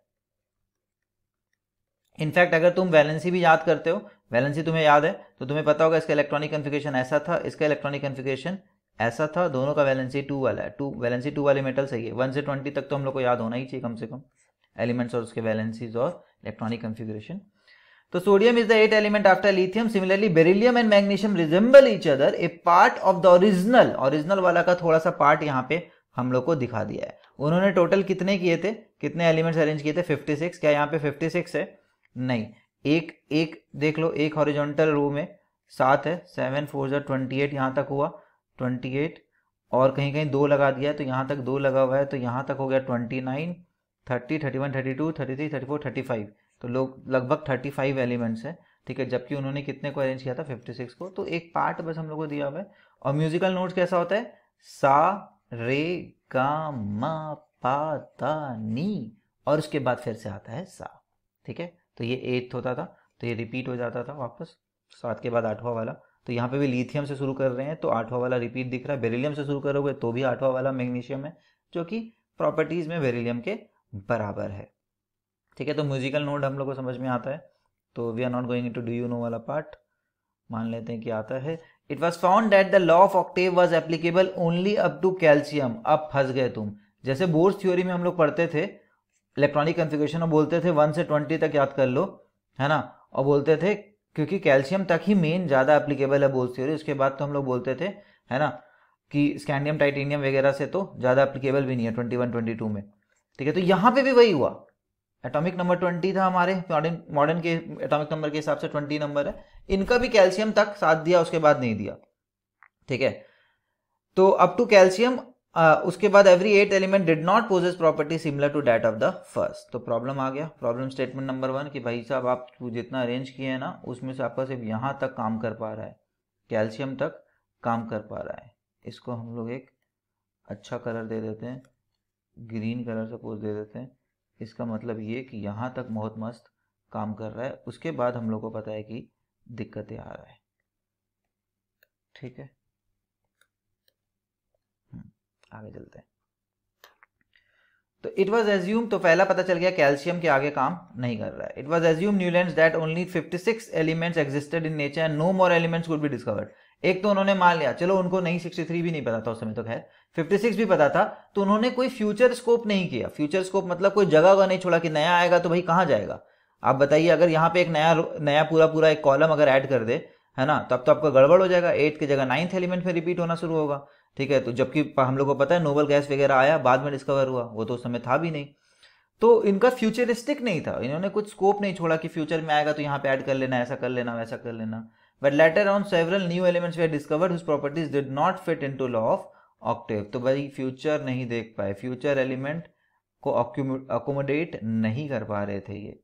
इनफैक्ट अगर तुम वैलेंसी भी याद करते हो, वैलेंसी तुम्हें याद है तो तुम्हें पता होगा इसका इलेक्ट्रॉनिक कॉन्फ़िगरेशन ऐसा था, इसका इलेक्ट्रॉनिक कॉन्फ़िगरेशन ऐसा था, दोनों का वैलेंसी 2 वाला है। वैलेंसी 2 वाले मेटल सही है। 1 से 20 तक तो हम लोग को याद होना ही चाहिए कम से कम, एलिमेंट्स और उसके वैलेंसीज और इलेक्ट्रॉनिक कॉन्फ़िगरेशन। तो sodium is the 8th element after lithium. Similarly beryllium and magnesium resemble each other, A part of the original वाला का थोड़ा सा पार्ट यहाँ पे हम लोग को दिखा दिया है। उन्होंने टोटल कितने किए थे, कितने एलिमेंट्स अरेंज किए थे, 56। क्या यहाँ पे 56 है, नहीं, एक देख लो, एक हॉरिजॉन्टल रो में 7 है, 7 4 28, यहाँ तक हुआ 28, और कहीं कहीं 2 लगा दिया है तो यहाँ तक 2 लगा हुआ है, तो यहाँ तक हो गया 29, 30, 31, 32, 33, 34, 35, तो लोग लगभग 35 एलिमेंट्स है। ठीक है, जबकि उन्होंने कितने को अरेंज किया था, 56 को। तो एक पार्ट बस हम लोग को दिया हुआ है। और म्यूजिकल नोट्स कैसा होता है, सा रे गा मा पा दा नी, और उसके बाद फिर से आता है सा। ठीक है, तो ये 8th होता था, तो ये रिपीट हो जाता था वापस 7 के बाद 8वां वाला। तो यहाँ पे भी लिथियम से शुरू कर रहे हैं तो 8वां वाला रिपीट दिख रहा है, बेरिलियम से शुरू करोगे तो भी 8वां वाला मैग्नीशियम है, जो कि प्रॉपर्टीज में बेरिलियम के बराबर है। ठीक है, तो म्यूजिकल नोट हम लोग को समझ में आता है, तो we are not going into do you know वाला पार्ट, मान लेते हैं कि आता है। It was found that the law of octave was applicable only up to calcium. अब फंस गए तुम, जैसे बोर्स थ्योरी में हम लोग पढ़ते थे इलेक्ट्रॉनिक कॉन्फ़िगरेशन और बोलते थे 1 से 20 तक याद कर लो, है ना, और बोलते थे क्योंकि कैल्शियम तक ही मेन ज़्यादा एप्लीकेबल है बोर्स थ्योरी, उसके बाद तो हम लोग बोलते थे, है ना, कि स्कैंडियम टाइटेनियम वगैरह से तो ज़्यादा एप्लीकेबल भी नहीं है 21 22 में। ठीक है, तो यहाँ पे भी वही हुआ, एटॉमिक नंबर 20 था हमारे मॉडर्न के एटॉमिक नंबर के हिसाब से 20 नंबर है, इनका भी कैल्शियम तक साथ दिया, उसके बाद नहीं दिया। ठीक है, तो अप टू कैल्शियम उसके बाद every 8 element did not possess property similar to that of the first. तो प्रॉब्लम आ गया, प्रॉब्लम स्टेटमेंट नंबर 1 कि भाई साहब आप जितना अरेंज किए हैं ना उसमें से आपका सिर्फ यहाँ तक काम कर पा रहा है, कैल्शियम तक काम कर पा रहा है। इसको हम लोग एक अच्छा कलर दे देते हैं, ग्रीन कलर सपोज दे देते हैं। इसका मतलब ये कि यहाँ तक बहुत मस्त काम कर रहा है। उसके बाद हम लोग को पता है कि दिक्कतें आ रहा है। ठीक है, आगे चलते हैं। तो इट वॉज एज्यूम, तो पहला पता चल गया कैल्शियम के आगे काम नहीं कर रहा है। It was assume Newlands that only 56 elements existed in nature and no more elements could be discovered. एक तो उन्होंने मान लिया, चलो उनको नहीं 63 भी नहीं पता था उस समय, तो खैर 56 भी पता था, तो उन्होंने कोई फ्यूचर स्कोप नहीं किया। फ्यूचर स्कोप मतलब कोई जगह का नहीं छोड़ा कि नया आएगा तो भाई कहाँ जाएगा। आप बताइए, अगर यहाँ पे एक नया पूरा एक कॉलम अगर ऐड कर दे, है ना, तब तो आपका गड़बड़ हो जाएगा। 8 की जगह 9th एलिमेंट में रिपीट होना शुरू होगा। ठीक है, तो जबकि हम लोग को पता है नोबल गैस वगैरह आया बाद में डिस्कवर हुआ, वो तो उस समय था भी नहीं। तो इनका फ्यूचरिस्टिक नहीं था, इन्होंने कुछ स्कोप नहीं छोड़ा कि फ्यूचर में आएगा तो यहाँ पे ऐड कर लेना, ऐसा कर लेना, वैसा कर लेना। But later on several new elements were discovered whose properties did not fit into law of octave. तो भाई फ्यूचर नहीं देख पाए, फ्यूचर एलिमेंट को अकोमोडेट नहीं कर पा रहे थे ये।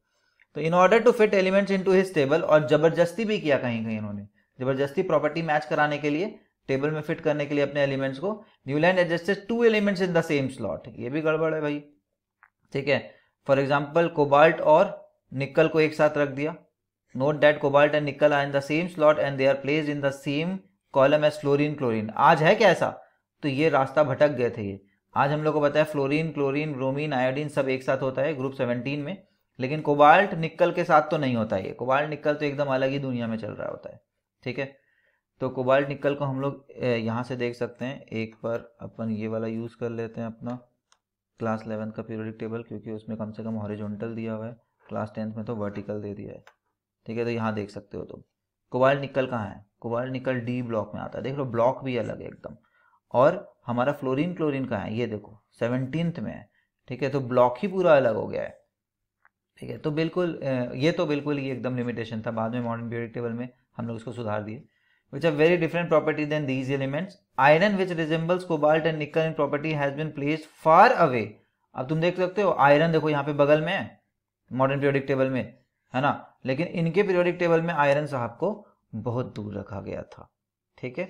तो in order to fit elements into his table, और जबरदस्ती भी किया कहीं कहीं इन्होंने, जबरदस्ती प्रॉपर्टी मैच कराने के लिए, टेबल में फिट करने के लिए अपने एलिमेंट्स को, Newland adjusted 2 elements in the same slot. ये भी गड़बड़ है भाई। ठीक है, फॉर एग्जाम्पल कोबाल्ट और निकल को एक साथ रख दिया। Note that cobalt and nickel are in the same slot and they are placed in the same column as fluorine chlorine. आज है क्या ऐसा? तो ये रास्ता भटक गए थे ये। आज हम लोग को पता है फ्लोरीन, क्लोरीन, ब्रोमीन, आयोडीन सब एक साथ होता है ग्रुप 17 में, लेकिन कोबाल्ट निकल के साथ तो नहीं होता है। कोबाल्ट निकल तो एकदम अलग ही दुनिया में चल रहा होता है। ठीक है, तो कोबाल्ट निकल को हम लोग यहाँ से देख सकते हैं। एक बार अपन ये वाला यूज़ कर लेते हैं अपना क्लास 11 का पीरियोडिक टेबल, क्योंकि उसमें कम से कम हॉरिजॉन्टल दिया हुआ है, क्लास 10th में तो वर्टिकल दे दिया है। ठीक है, तो यहाँ देख सकते हो। तो कोबाल्ट निकल कहाँ है? कोबाल्ट निकल डी ब्लॉक में आता है, देख लो ब्लॉक भी अलग है एकदम। और हमारा फ्लोरीन क्लोरीन कहाँ है? ये देखो 17th में है। ठीक है, तो ब्लॉक ही पूरा अलग हो गया है। ठीक है, तो बिल्कुल ये तो बिल्कुल ही एकदम लिमिटेशन था। बाद में मॉडर्न पीरियोडिक टेबल में हम लोग इसको सुधार दिए। which are very different property than these elements. Iron which resembles cobalt and nickel in property has been placed far away. अब तुम देख सकते हो आयरन देखो यहाँ पे बगल में है मॉडर्न पीरियोडिक टेबल में, है ना, लेकिन इनके पीरियोडिक टेबल में आयरन साहब को बहुत दूर रखा गया था। ठीक है,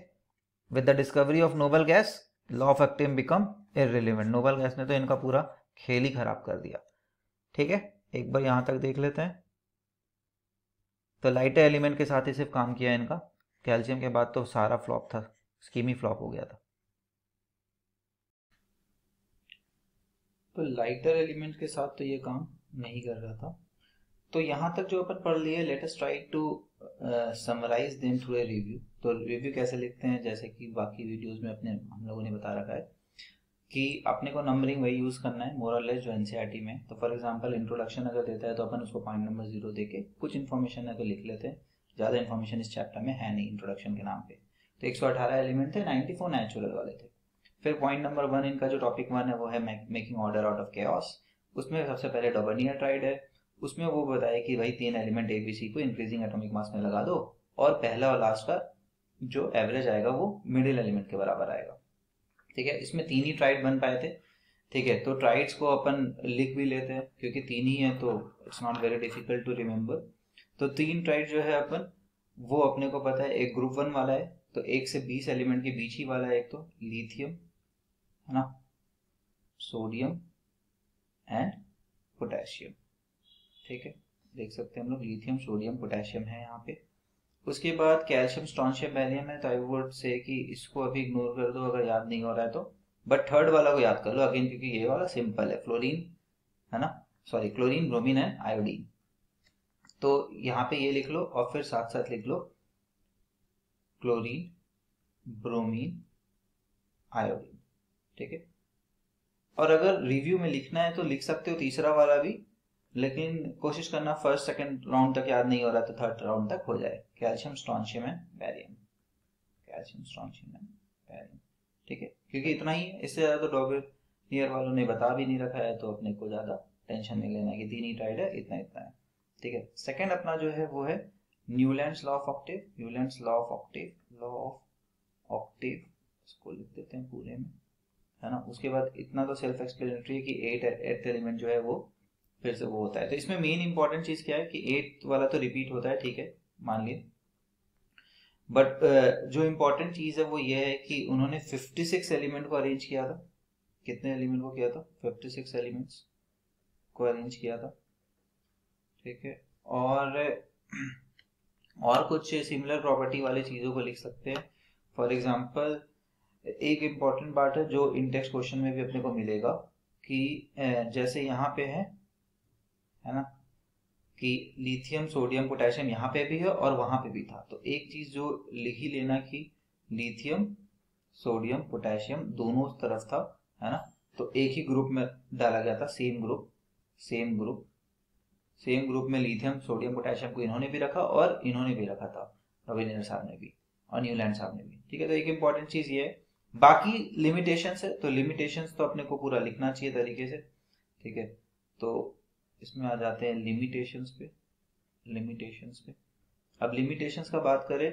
with the discovery of noble gas law of active become irrelevant. Noble gas ने तो इनका पूरा खेल ही खराब कर दिया। ठीक है, एक बार यहाँ तक देख लेते हैं। तो लाइटर एलिमेंट के साथ ही सिर्फ काम किया इनका, कैल्शियम के बाद तो सारा फ्लॉप था, स्कीम ही फ्लॉप हो गया था। तो लाइटर एलिमेंट के साथ तो ये काम नहीं कर रहा था। तो यहाँ तक जो अपन पढ़ लिए, let us try to summarise them through a review. तो रिव्यू कैसे लिखते हैं, जैसे कि बाकी वीडियोस में अपने हम लोगों ने बता रखा है कि अपने को नंबरिंग वही यूज़ करना है मोर और लेस जो एनसीईआरटी में। तो फॉर एग्जांपल इंट्रोडक्शन अगर देता है तो अपन उसको पॉइंट नंबर 0 देके कुछ इन्फॉर्मेशन है तो लिख लेते हैं। ज़्यादा इन्फॉर्मेशन इस चैप्टर में है नहीं इंट्रोडक्शन के नाम पे। तो 118 एलिमेंट थे, 94 नेचुरल वाले थे। फिर पॉइंट नंबर 1 इनका जो टॉपिक 1 है वो है making order out of chaos. उसमें सबसे पहले डबर्नियर ट्राइड है। उसमें वो बताया कि भाई 3 एलिमेंट ए बी सी को इंक्रीजिंग एटॉमिक मास में लगा दो और पहला और लास्ट का जो एवरेज आएगा वो मिडिल एलिमेंट के बराबर आएगा। ठीक है, इसमें 3 ही ट्राइड बन पाए थे। ठीक है, तो ट्राइड्स को अपन लिख भी लेते हैं क्योंकि 3 ही है तो it's not very difficult to remember. तो 3 ट्राइड जो है अपन वो अपने को पता है, एक ग्रुप 1 वाला है, तो 1 से 20 एलिमेंट के बीच ही वाला है। एक तो लिथियम, है ना, सोडियम एंड पोटेशियम। ठीक है, देख सकते हैं हम लोग लिथियम, सोडियम, पोटेशियम है यहाँ पे। उसके बाद कैल्शियम, स्ट्रोंशियम, बैरियम है। तो आई वुड से कि इसको अभी इग्नोर कर दो अगर याद नहीं हो रहा है तो, बट थर्ड वाला को याद कर लो अगेन क्योंकि ये वाला सिंपल है, फ्लोरीन, है ना, sorry chlorine, bromine and iodine. तो यहाँ पे ये लिख लो और फिर साथ साथ लिख लो क्लोरीन, ब्रोमीन, आयोडीन। ठीक है, और अगर रिव्यू में लिखना है तो लिख सकते हो तीसरा वाला भी, लेकिन कोशिश करना फर्स्ट सेकंड राउंड तक याद नहीं हो रहा तो थर्ड राउंड तक हो जाए। Calcium, strontium and barium, calcium, strontium and barium. ठीक है, क्योंकि इतना ही है, इससे ज्यादा तो डॉबर्नियर वालों ने बता भी नहीं रखा है तो अपने को ज्यादा टेंशन नहीं लेना कि 3 ही ट्राइड है, इतना इतना है। ठीक है, सेकंड अपना जो है वो है Newlands law of Octave. Newlands law of Octave, law of Octave इसको लिख देते हैं पूरे में, है ना। उसके बाद इतना तो सेल्फ एक्सप्लेनेटरी है कि एट एलिमेंट जो है वो फिर से वो होता है। तो इसमें मेन इंपॉर्टेंट चीज क्या है कि 8 वाला तो रिपीट होता है, ठीक है, मान लिए, बट जो इम्पोर्टेंट चीज है वो ये है कि उन्होंने 56 एलिमेंट को अरेंज किया था। कितने एलिमेंट को किया था? 56 एलिमेंट्स को अरेंज किया था, ठीक है। और कुछ सिमिलर प्रॉपर्टी वाली चीजों को लिख सकते हैं। फॉर एग्जांपल एक इम्पॉर्टेंट पार्ट है जो इन टेक्स्ट क्वेश्चन में भी अपने को मिलेगा कि जैसे यहाँ पे है ना, कि लिथियम सोडियम पोटेशियम यहाँ पे भी है और वहां पे भी था। तो एक चीज जो लिख ही लेना कि लिथियम सोडियम पोटेशियम दोनों तरफ था, है ना। तो एक ही ग्रुप में डाला गया था, सेम ग्रुप में लिथियम सोडियम पोटेशियम को इन्होंने भी रखा और इन्होंने भी रखा था, रविंद्र साहब ने भी और न्यूलैंड साहब ने भी, ठीक है। तो एक इंपॉर्टेंट चीज ये है। बाकी लिमिटेशंस है, तो लिमिटेशंस तो अपने को पूरा लिखना चाहिए तरीके से, ठीक है। तो इसमें आ जाते हैं लिमिटेशंस पे। अब लिमिटेशंस का बात करें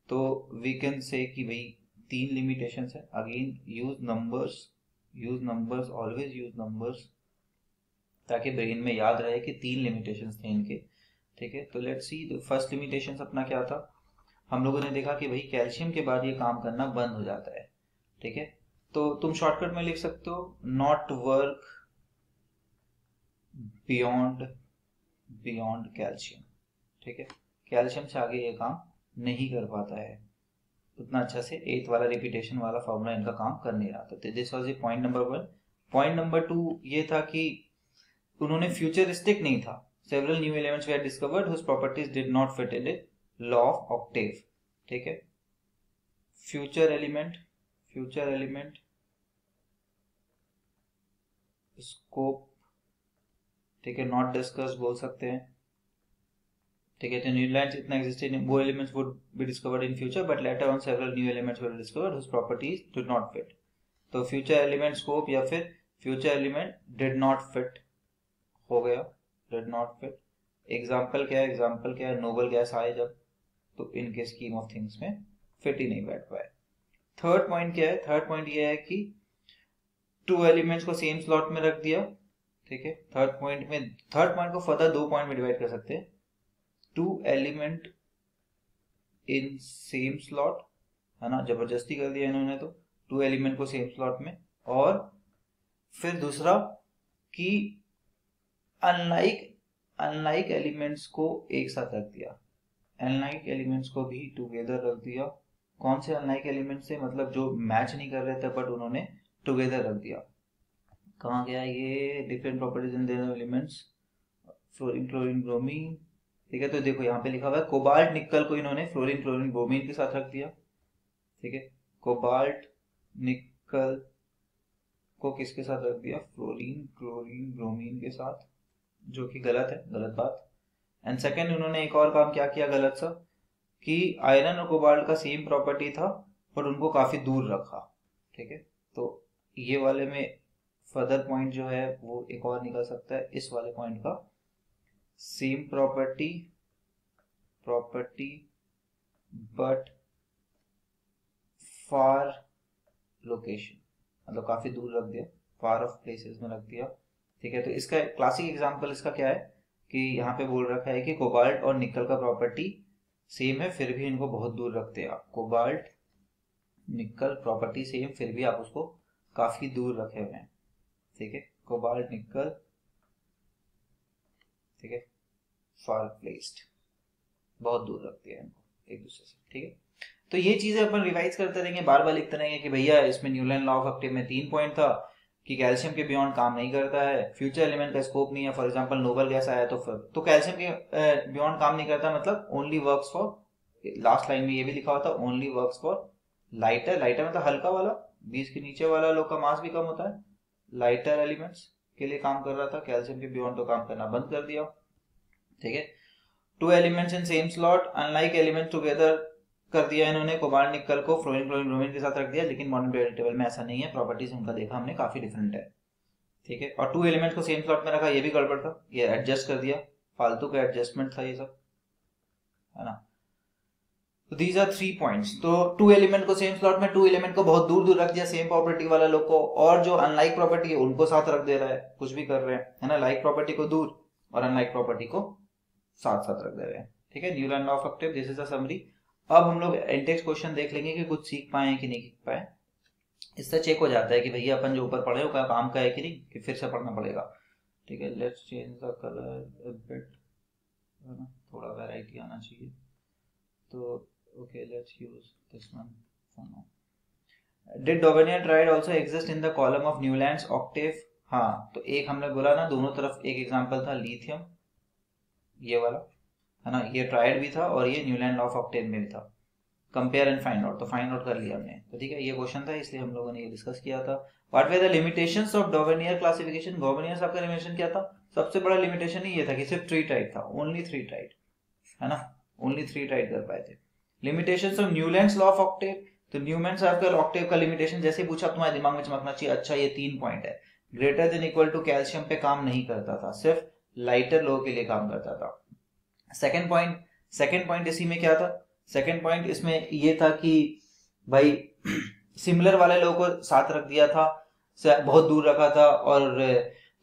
तो वी कैन से कि भाई 3 लिमिटेशंस है। Again use numbers, always use numbers, ताकि ब्रेन में याद रहे कि 3 लिमिटेशंस थे इनके, ठीक है। तो लेट्स सी फर्स्ट लिमिटेशन अपना क्या था। हम लोगों ने देखा कि भाई कैल्शियम के बाद ये काम करना बंद हो जाता है, ठीक है। तो तुम शॉर्टकट में लिख सकते हो नॉट वर्क बियॉन्ड कैल्शियम, ठीक है। कैल्शियम से आगे ये काम नहीं कर पाता है उतना अच्छा से। 8 वाला रिपीटेशन वाला फॉर्मूला इनका काम कर नहीं रहा था। This was point number 1। Point number 2 ये था कि उन्होंने फ्यूचरिस्टिक नहीं था। Several new elements were discovered whose properties did not fit in the law of octave, ठीक है। फ्यूचर एलिमेंट स्कोप, ठीक है, नॉट डिस्कस बोल सकते हैं, ठीक है। तो न्यूलैंड इतना एग्जिस्टेड, वो elements would be discovered in future but later on several new elements were discovered whose properties did not fit. तो फ्यूचर एलिमेंट स्कोप या फिर future element did not fit हो गया, डिड नॉट फिट। एग्जाम्पल क्या है, noble gas आए जब, तो इनके स्कीम ऑफ थिंग्स में फिट ही नहीं बैठ पाए। थर्ड पॉइंट क्या है? थर्ड पॉइंट ये है कि 2 एलिमेंट्स को सेम स्लॉट में रख दिया, ठीक है। थर्ड पॉइंट को फर्दर 2 पॉइंट में डिवाइड कर सकते हैं। 2 एलिमेंट इन सेम स्लॉट, है ना, जबरदस्ती कर दिया इन्होंने, तो 2 एलिमेंट को सेम स्लॉट में। और फिर दूसरा कि अनलाइक एलिमेंट्स को एक साथ रख दिया, अनलाइक एलिमेंट्स को भी टुगेदर रख दिया। कौन से अनलाइक एलिमेंट्स से? मतलब जो मैच नहीं कर रहे थे बट उन्होंने टुगेदर रख दिया। कहाँ गया ये? Different properties in their elements, fluorine chlorine bromine, ठीक है। तो देखो यहाँ पे लिखा हुआ है कोबाल्ट निकल को इन्होंने फ्लोरीन क्लोरीन ब्रोमीन के साथ रख दिया, ठीक है। कोबाल्ट निकल को किसके साथ रख दिया? फ्लोरीन क्लोरीन ब्रोमीन के साथ, जो कि गलत है, गलत बात। एंड सेकेंड उन्होंने एक और काम क्या किया गलत सा, कि आयरन और कोबाल्ट का सेम प्रॉपर्टी था पर उनको काफी दूर रखा, ठीक है। तो ये वाले में फर्दर पॉइंट जो है वो एक और निकल सकता है इस वाले पॉइंट का, same property but far location, मतलब काफी दूर रख दिया, फार ऑफ प्लेसेस में रख दिया, ठीक है। तो इसका क्लासिक एग्जांपल इसका क्या है कि यहाँ पे बोल रखा है कि कोबाल्ट और निकल का प्रॉपर्टी सेम है फिर भी इनको बहुत दूर रखते हैं आप। कोबाल्ट निकल प्रॉपर्टी सेम फिर भी आप उसको काफी दूर रखे हुए हैं, ठीक है। कोबाल्ट निकल, ठीक है, फार प्लेस्ड, बहुत दूर रखते हैं इनको एक दूसरे से, ठीक है। तो ये चीजें अपन रिवाइज करते रहेंगे, बार बार लिखते रहेंगे कि भैया इसमें न्यूलैंड लॉ ऑफ ऑक्टेव में 3 पॉइंट था कि कैल्शियम के बियॉन्ड काम नहीं करता है, फ्यूचर एलिमेंट का स्कोप नहीं है। फॉर एग्जांपल नोबल गैस आया तो कैल्शियम के बियॉन्ड काम नहीं करता, मतलब only works for, last line में ये भी लिखा हुआ था ओनली वर्क्स फॉर लाइटर मतलब हल्का वाला, 20 के नीचे वाला लोग का मास भी कम होता है, लाइटर एलिमेंट्स के लिए काम कर रहा था। कैल्शियम के बियॉन्ड तो काम करना बंद कर दिया, ठीक है। 2 elements in same slot, unlike element together कर दिया इन्होंने, कोबाल्ट निकल को फ्लोरीन क्लोरीन ब्रोमीन के साथ रख दिया। लेकिन मॉडर्न पीरियोडिक टेबल में ऐसा नहीं है, प्रॉपर्टीज उनका देखा हमने काफी डिफरेंट है, ठीक है। और 2 एलिमेंट्स को सेम स्लॉट में रखा, ये भी गड़बड़ था, ये एडजस्ट कर दिया, फालतू का एडजस्टमेंट था ये सब, है ना। तो दीज आर 3 पॉइंट्स। तो 2 एलिमेंट को सेम स्लॉट में, 2 एलिमेंट को बहुत दूर दूर रख दिया सेम प्रॉपर्टी वाला लोग को, और जो अनलाइक प्रॉपर्टी है उनको साथ रख दे रहा है, कुछ भी कर रहे हैं, है ना, लाइक प्रॉपर्टी को दूर और अनलाइक प्रॉपर्टी को साथ साथ रख दे रहे हैं। ठीक है, Newland law of octave, this is a summary. अब हम लोग इंडेक्स क्वेश्चन देख लेंगे कि कुछ सीख पाए कि नहीं सीख पाए। इससे चेक हो जाता है कि भैया अपन जो ऊपर पढ़े हो काम का है कि नहीं, कि फिर से पढ़ना पड़ेगा। ठीक है, let's change the colour bit, है ना, थोड़ा वैरायटी आना चाहिए। तो okay, let's use this one for now. Did Dovenier triad also exist in the column of Newland's octave? हाँ, तो एक हमने बोला ना, दोनों तरफ एक एग्जांपल था लिथियम, ये वाला, है ना, ये ट्रायड भी था और ये न्यूलैंड लॉ ऑफ ऑक्टेव में भी था। कंपेयर एंड फाइंड आउट, तो फाइंड आउट कर लिया हमने। तो ठीक है, ये क्वेश्चन था इसलिए हम लोगों ने ये डिस्कस किया था। What were the limitations of Dobereiner classification? Dobereiner का लिमिटेशन क्या था? सबसे बड़ा लिमिटेशन ही ये था कि सिर्फ 3 टाइप था, ओनली 3 टाइप, है ना, ओनली 3 टाइप कर पाए थे। Limitations of Newlands law of octave, तो न्यूलैंड्स ऑक्टेव का लिमिटेशन जैसे पूछा तुम्हारे दिमाग में चमकना चाहिए, अच्छा ये 3 पॉइंट है, greater than equal to calcium पे काम नहीं करता था, सिर्फ लाइटर लोगों के लिए काम करता था। सेकंड पॉइंट इसी में क्या था? सेकंड पॉइंट इसमें ये था कि भाई सिमिलर वाले लोगों को साथ रख दिया था, बहुत दूर रखा था, और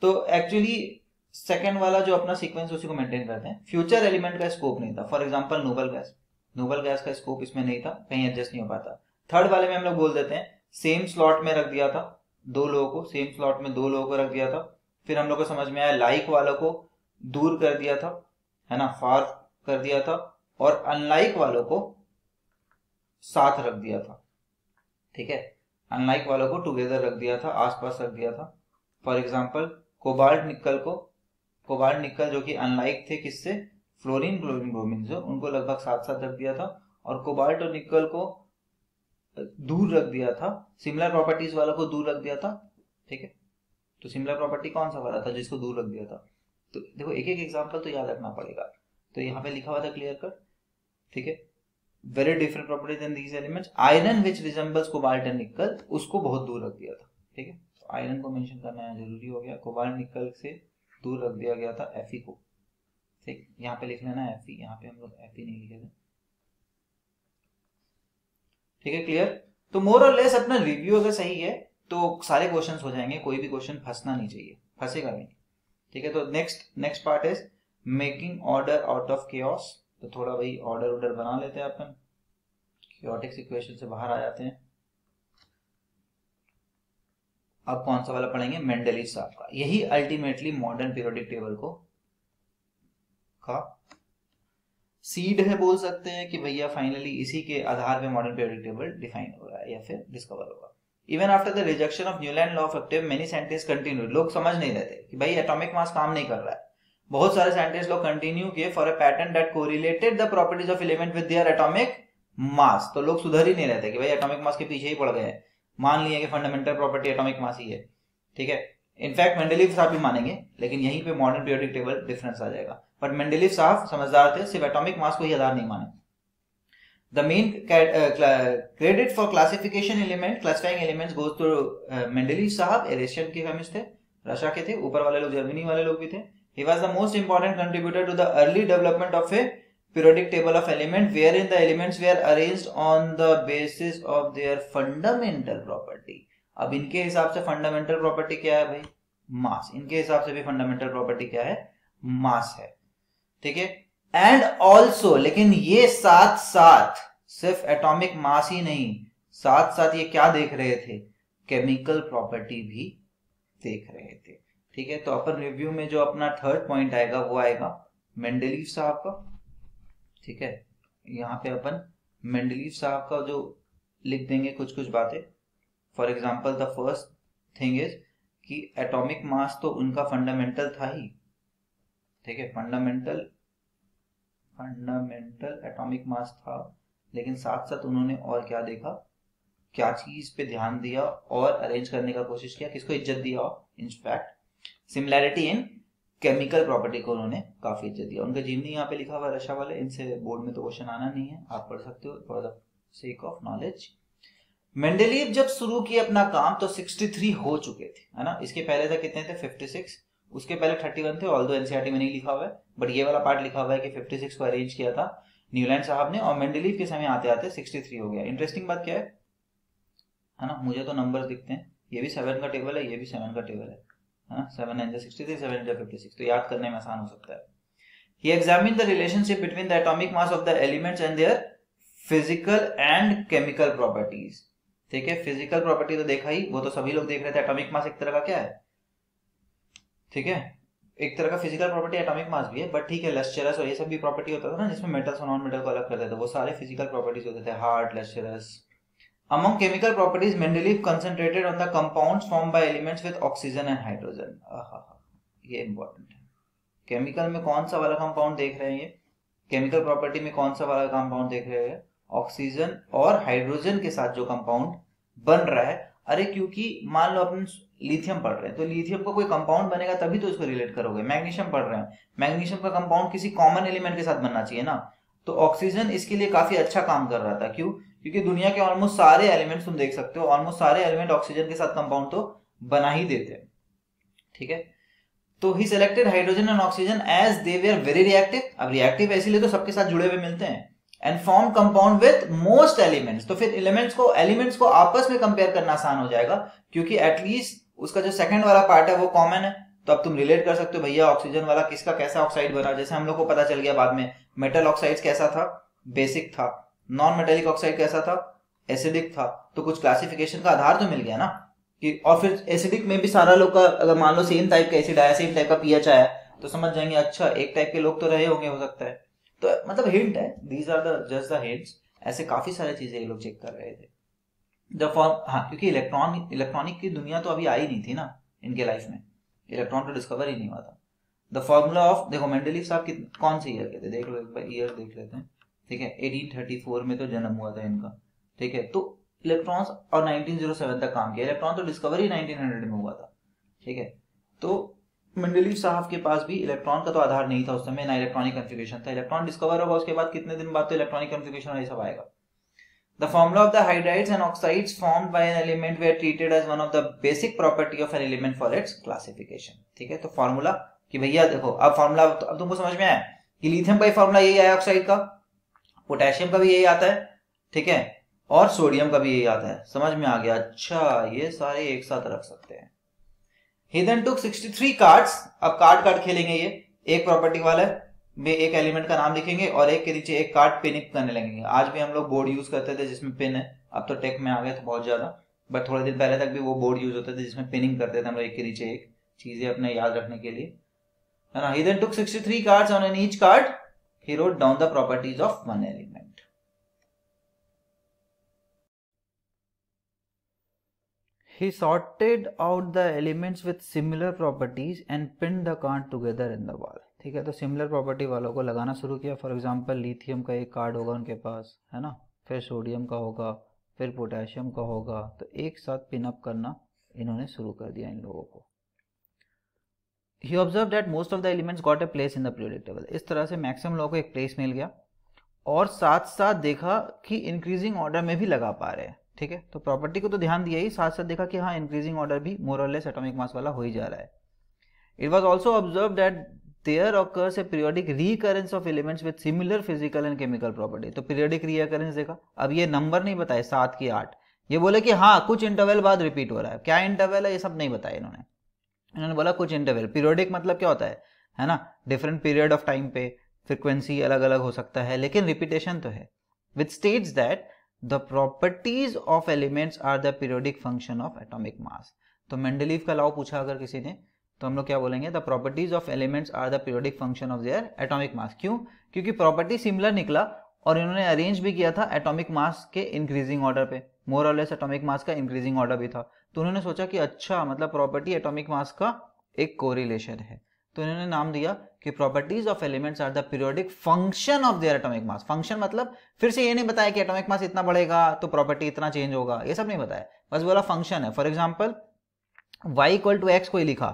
तो एक्चुअली सेकंड वाला जो अपना सीक्वेंस उसी को मेंटेन करते हैं। फ्यूचर एलिमेंट का स्कोप नहीं था, फॉर एग्जांपल नोबल गैस का स्कोप इसमें नहीं था, कहीं एडजस्ट नहीं हो पाता। थर्ड वाले में हम लोग बोल देते हैं सेम स्लॉट में रख दिया था, 2 लोगों को सेम स्लॉट में 2 लोगों को रख दिया था। फिर हम लोग को समझ में आया लाइक वालों को दूर कर दिया था, है ना, फार कर दिया था, और अनलाइक वालों को साथ रख दिया था। ठीक है, अनलाइक वालों को टुगेदर रख दिया था, आसपास रख दिया था। फॉर एग्जांपल कोबाल्ट निकल जो कि अनलाइक थे किससे, फ्लोरीन क्लोरीन ब्रोमीन से, उनको लगभग साथ साथ रख दिया था, और कोबाल्ट और निकल को दूर रख दिया था, सिमिलर प्रॉपर्टीज वालों को दूर रख दिया था। ठीक है, तो सिमिलर प्रॉपर्टी कौन सा वाला था जिसको दूर रख दिया था? तो देखो एक एक एग्जांपल तो याद रखना पड़ेगा। तो यहाँ पे लिखा हुआ था क्लियर कट, ठीक है, very different property than these elements. Iron which resembles cobalt and nickel, उसको बहुत दूर रख दिया था। ठीक है, तो आयरन को मेंशन करना जरूरी हो गया, कोबाल्ट निकल से दूर रख दिया गया था Fe को। ठीक, यहाँ पे लिख लेना Fe, यहाँ पे हम लोग Fe नहीं लिखे थे। ठीक है, क्लियर। तो मोर और लेस अपना रिव्यू अगर सही है तो सारे क्वेश्चंस हो जाएंगे, कोई भी क्वेश्चन फंसना नहीं चाहिए, फंसेगा नहीं। ठीक है, तो next part is making order out of chaos. तो थोड़ा भाई ऑर्डर बना लेते हैं अपन, क्योटिक इक्वेशन से बाहर आ जाते हैं। अब कौन सा वाला पढ़ेंगे? मेंडलीव साहब का, यही अल्टीमेटली मॉडर्न पीरियोडिक टेबल को का सीड है, बोल सकते हैं कि भैया फाइनली इसी के आधार पे मॉडर्न पीरियोडिक टेबल डिफाइन हो रहा है या फिर डिस्कवर होगा। Even after the rejection of Newland law of octave many scientist continue, लोग समझ नहीं रहे थे कि भाई एटॉमिक मास काम नहीं कर रहा है। बहुत सारे साइंटिस्ट लोग कंटिन्यू किए for a pattern that correlated the properties of element with their atomic mass. तो लोग सुधर ही नहीं रहते कि भाई एटॉमिक मास के पीछे ही पड़ गए, मान लिए कि फंडामेंटल प्रॉपर्टी एटॉमिक मास ही है। ठीक है, इनफैक्ट मेंडलीव साहब भी मानेंगे, लेकिन यहीं पे मॉडर्न पीरियोडिक टेबल डिफरेंस आ जाएगा। बट मेंडलीव साहब समझदार थे, सिर्फ एटॉमिक मास को ही आधार नहीं माने। The main credit for classification element, classifying elements goes to Mendeleev साहब, रशियन के केमिस्ट थे, रशिया के थे, ऊपर वाले लोग जर्मनी वाले लोग भी थे। He was the most important contributor to the early development of a periodic table of elements, wherein the elements were arranged on the basis of their fundamental property. अब इनके हिसाब से फंडामेंटल प्रॉपर्टी क्या है भाई? मास। इनके हिसाब से भी फंडामेंटल प्रॉपर्टी क्या है? मास है। ठीक है, एंड ऑल्सो, लेकिन ये साथ साथ सिर्फ एटॉमिक मास ही नहीं, साथ साथ ये क्या देख रहे थे? केमिकल प्रॉपर्टी भी देख रहे थे। ठीक है, तो अपन रिव्यू में जो अपना थर्ड पॉइंट आएगा वो आएगा मेंडलीव साहब का। ठीक है, यहाँ पे अपन मेंडलीव साहब का जो लिख देंगे कुछ बातें। For example the first thing is कि एटॉमिक मास तो उनका फंडामेंटल था ही। ठीक है, फंडामेंटल एटॉमिक मास था, लेकिन साथ साथ उन्होंने और क्या देखा, क्या चीज पे ध्यान दिया और अरेंज करने का कोशिश किया, किसको इज्जत दिया? इनफैक्ट सिमिलैरिटी इन केमिकल प्रॉपर्टी को उन्होंने काफी इज्जत दिया। उनका जीवनी यहाँ पे लिखा हुआ है रशिया वाले, इनसे बोर्ड में तो क्वेश्चन आना नहीं है, आप पढ़ सकते हो for the sake of knowledge. Mendeleev जब शुरू किया अपना काम तो 63 हो चुके थे, है ना। इसके पहले तक कितने थे? 56। उसके पहले 31 थे, ऑल्दो एनसीईआरटी में नहीं लिखा हुआ है, बट ये वाला पार्ट लिखा हुआ है कि 56 को अरेंज किया था। न्यूलैंड साहब ने, और मेंडलीव के समय आते आते 63 हो गया। इंटरेस्टिंग बात क्या है ना, मुझे तो नंबर्स दिखते हैं, ये भी 7 का टेबल है, ये भी 7 का टेबल है ना, 7 9 63, 7 56, तो याद करने में आसान हो सकता है। He examined the relationship between the atomic mass of the elements and their physical and chemical properties। ठीक है, फिजिकल प्रॉपर्टी तो देखा ही, वो तो सभी लोग देख रहे थे। एटॉमिक मास एक तरह का क्या है, ठीक है, एक तरह का फिजिकल प्रॉपर्टी एटॉमिक मास भी है, बट ठीक है, लस्चरस और ये सब भी प्रॉपर्टी होता था ना, जिसमें मेटल्स और नॉन मेटल को अलग करते थे, वो सारे फिजिकल प्रॉपर्टीज होते थे, hard, lustrous. Among chemical properties, Mendeleev concentrated on the compounds formed by elements with oxygen and hydrogen। ये इंपॉर्टेंट है। केमिकल में कौन सा वाला कंपाउंड देख रहे हैं, ये केमिकल प्रॉपर्टी में कौन सा वाला कंपाउंड देख रहे हैं, ऑक्सीजन और हाइड्रोजन के साथ जो कंपाउंड बन रहा है। अरे क्योंकि मान लो अपन लिथियम पढ़ रहे हैं, तो लिथियम का कोई कंपाउंड बनेगा तभी तो इसको रिलेट करोगे। मैग्नीशियम पढ़ रहे हैं, मैग्नीशियम का कंपाउंड किसी कॉमन एलिमेंट के साथ बनना चाहिए ना, तो ऑक्सीजन इसके लिए काफी अच्छा काम कर रहा था। क्यों? क्योंकि दुनिया के ऑलमोस्ट सारे एलिमेंट्स तुम देख सकते हो, ऑलमोस्ट सारे एलिमेंट ऑक्सीजन के साथ कंपाउंड तो बना ही देते हैं, ठीक है। तो he selected hydrogen and oxygen as they were very reactive. अब रिएक्टिव इसीलिए तो सबके साथ जुड़े हुए मिलते हैं। And form compound with most elements, तो फिर एलिमेंट्स को आपस में कंपेयर करना आसान हो जाएगा, क्योंकि एटलीस्ट उसका जो सेकंड वाला पार्ट है वो कॉमन है। तो अब तुम रिलेट कर सकते हो, भैया ऑक्सीजन वाला किसका कैसा ऑक्साइड बना। जैसे हम लोग को पता चल गया बाद में, मेटल ऑक्साइड कैसा था, बेसिक था। नॉन मेटेलिक ऑक्साइड कैसा था, एसिडिक था। तो कुछ क्लासिफिकेशन का आधार तो मिल गया ना कि, और फिर एसिडिक में भी सारा लोग का, अगर मान लो सेम टाइप का एसिड आया, सेम टाइप का पीएच आया, तो समझ जाएंगे अच्छा एक टाइप के लोग तो रहे होंगे, हो सकता है। तो मतलब हिंट है, these are the just the hints. ऐसे काफी सारी चीजें ये लोग चेक कर रहे थे। द फॉर्म, हाँ, क्योंकि इलेक्ट्रॉनिक की दुनिया तो अभी आई नहीं थी ना इनके लाइफ में, इलेक्ट्रॉन तो डिस्कवर ही नहीं हुआ था। द फॉर्मूला ऑफ, देखो मेंडलीव साहब कौन से ईयर के थे, देख लो एक बार ईयर देख लेते हैं, ठीक है। 1834 में तो जन्म हुआ था इनका, ठीक है। तो इलेक्ट्रॉन्स, और 1907 तक काम किया। इलेक्ट्रॉन तो डिस्कवरी 1900 में हुआ था, ठीक है। तो मेंडलीव साहब के पास भी इलेक्ट्रॉन का तो आधार नहीं था उस समय, ना इलेक्ट्रॉनिक कन्फिगरेशन था। इलेक्ट्रॉन डिस्कवर होगा उसके बाद कितने दिन बाद तो इलेक्ट्रॉनिक कन्फिगरेशन और ये सब आएगा। The formula of the hydrides and oxides formed by an element were treated as one of the basic property of an element for its classification। ठीक है, तो फॉर्मूला कि भैया देखो, अब फॉर्मूला अब तुमको समझ में आया कि लिथियम का ही फॉर्मूला यही आया ऑक्साइड का, पोटेशियम का भी यही आता है, ठीक है, और सोडियम का भी यही आता है। समझ में आ गया, अच्छा ये सारे एक साथ रख सकते हैं। He then took 63 cards. अब कार्ड खेलेंगे, ये एक प्रॉपर्टी वाला में एक एलिमेंट का नाम लिखेंगे और एक के नीचे एक कार्ड पिनिंग करने लगेंगे। आज भी हम लोग बोर्ड यूज करते थे जिसमें पिन है, अब तो टेक में आ गए थे बहुत ज्यादा, बट थोड़े दिन पहले तक भी वो बोर्ड यूज होते थे जिसमें पिनिंग करते थे हम लोग एक के नीचे एक, चीजें अपने याद रखने के लिए, है ना। He then took 63 cards, on in each card he wrote down the properties of one element। He sorted out the elements with similar properties and pinned the card together in the wall। ठीक है, तो similar property वालों को लगाना शुरू किया। For example lithium का एक कार्ड होगा उनके पास, है ना, फिर सोडियम का होगा, फिर पोटेशियम का होगा, तो एक साथ पिन अप करना इन्होंने शुरू कर दिया इन लोगों को। He observed that most of the elements got a place in the periodic table। इस तरह से मैक्सिमम लोगों को एक प्लेस मिल गया, और साथ साथ देखा कि इंक्रीजिंग ऑर्डर में भी लगा पा रहे हैं। ठीक है, तो प्रॉपर्टी को तो ध्यान दिया ही, साथ साथ देखा कि हाँ इंक्रीजिंग ऑर्डर भी मोर और लेस एटॉमिक मास वाला हो ही जा रहा है। It was also observed that there occurs a periodic recurrence of elements with similar physical and chemical property। तो periodic recurrence देखा। अब ये नंबर नहीं बताए 7 की 8, ये बोले कि हाँ कुछ इंटरवल बाद रिपीट हो रहा है। क्या इंटरवल है ये सब नहीं बताया इन्होंने बोला कुछ इंटरवल। पीरियोडिक मतलब क्या होता है ना, डिफरेंट पीरियड ऑफ टाइम पे फ्रीक्वेंसी अलग अलग हो सकता है, लेकिन रिपीटेशन तो है। Which states that the properties of elements are the periodic function of atomic mass. तो मेंडलीव का लॉ पूछा अगर किसी ने, तो हम लोग क्या बोलेंगे, the properties of elements are the periodic function of their atomic mass. क्यों? क्योंकि प्रॉपर्टी सिमिलर निकला और इन्होंने अरेंज भी किया था एटॉमिक मास के इंक्रीजिंग ऑर्डर पे, मोर और लेस एटॉमिक मास का इंक्रीजिंग ऑर्डर भी था। तो उन्होंने सोचा कि अच्छा मतलब प्रॉपर्टी एटॉमिक मास का एक कोरिलेशन है, तो इन्होंने नाम दिया कि properties of elements are the periodic function of their atomic mass. Function मतलब फिर से ये नहीं बताया कि एटॉमिक मास इतना बढ़ेगा तो प्रॉपर्टी इतना चेंज होगा, ये सब नहीं बताया, बस बोला फंक्शन है। For example y equal to x कोई लिखा,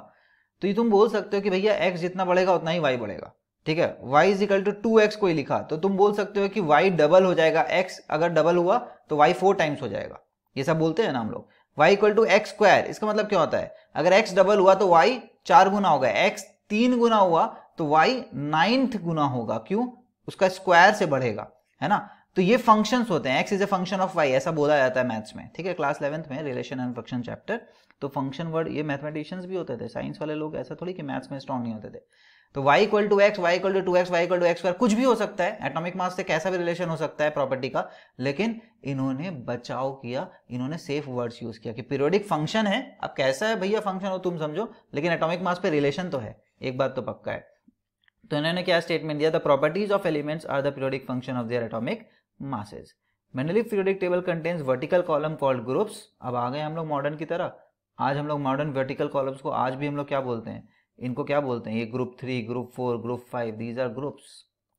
तो ये तुम बोल सकते हो कि भैया x जितना बढ़ेगा उतना ही y बढ़ेगा। ठीक है, y is equal to 2x कोई लिखा, तो तुम बोल सकते हो कि y डबल हो जाएगा, x अगर डबल हुआ तो y 4 टाइम्स हो जाएगा, ये सब बोलते हैं ना हम लोग। y equal to x square, इसका मतलब क्या होता है, अगर x डबल हुआ तो y 4 गुना होगा, x 3 गुना हुआ तो y 9th गुना होगा। क्यों? उसका स्क्वायर से बढ़ेगा, है ना। तो ये फंक्शंस होते हैं, x is a function of y, ऐसा बोला जाता है मैथ्स में, ठीक है, क्लास 11th में रिलेशन एंड फंक्शन चैप्टर। तो फंक्शन वर्ड ये मैथमेटिशियंस भी होते थे, साइंस वाले लोग ऐसा थोड़ी कि मैथ्स में स्ट्रॉन्ग नहीं होते थे। तो y equal to x, y equal to 2x, y equal to x square, कुछ भी हो सकता है, एटॉमिक मास से कैसा भी रिलेशन हो सकता है प्रॉपर्टी का, लेकिन इन्होंने बचाव किया, इन्होंने सेफ वर्ड्स यूज किया कि पीरियोडिक फंक्शन है, अब कैसा है भैया फंक्शन हो तुम समझो, लेकिन एटॉमिक मास पे रिलेशन तो है, एक बात तो पक्का है। तो इन्होंने क्या स्टेटमेंट दिया, the properties of elements are the periodic function of their atomic masses. Mendeleev periodic table contains vertical column called groups. अब आ गए हम लोग मॉडर्न की तरह, आज हम लोग मॉडर्न वर्टिकल कॉलम्स को आज भी हम लोग क्या बोलते हैं, इनको क्या बोलते हैं, ये group 3, group 4, group 5, these are groups.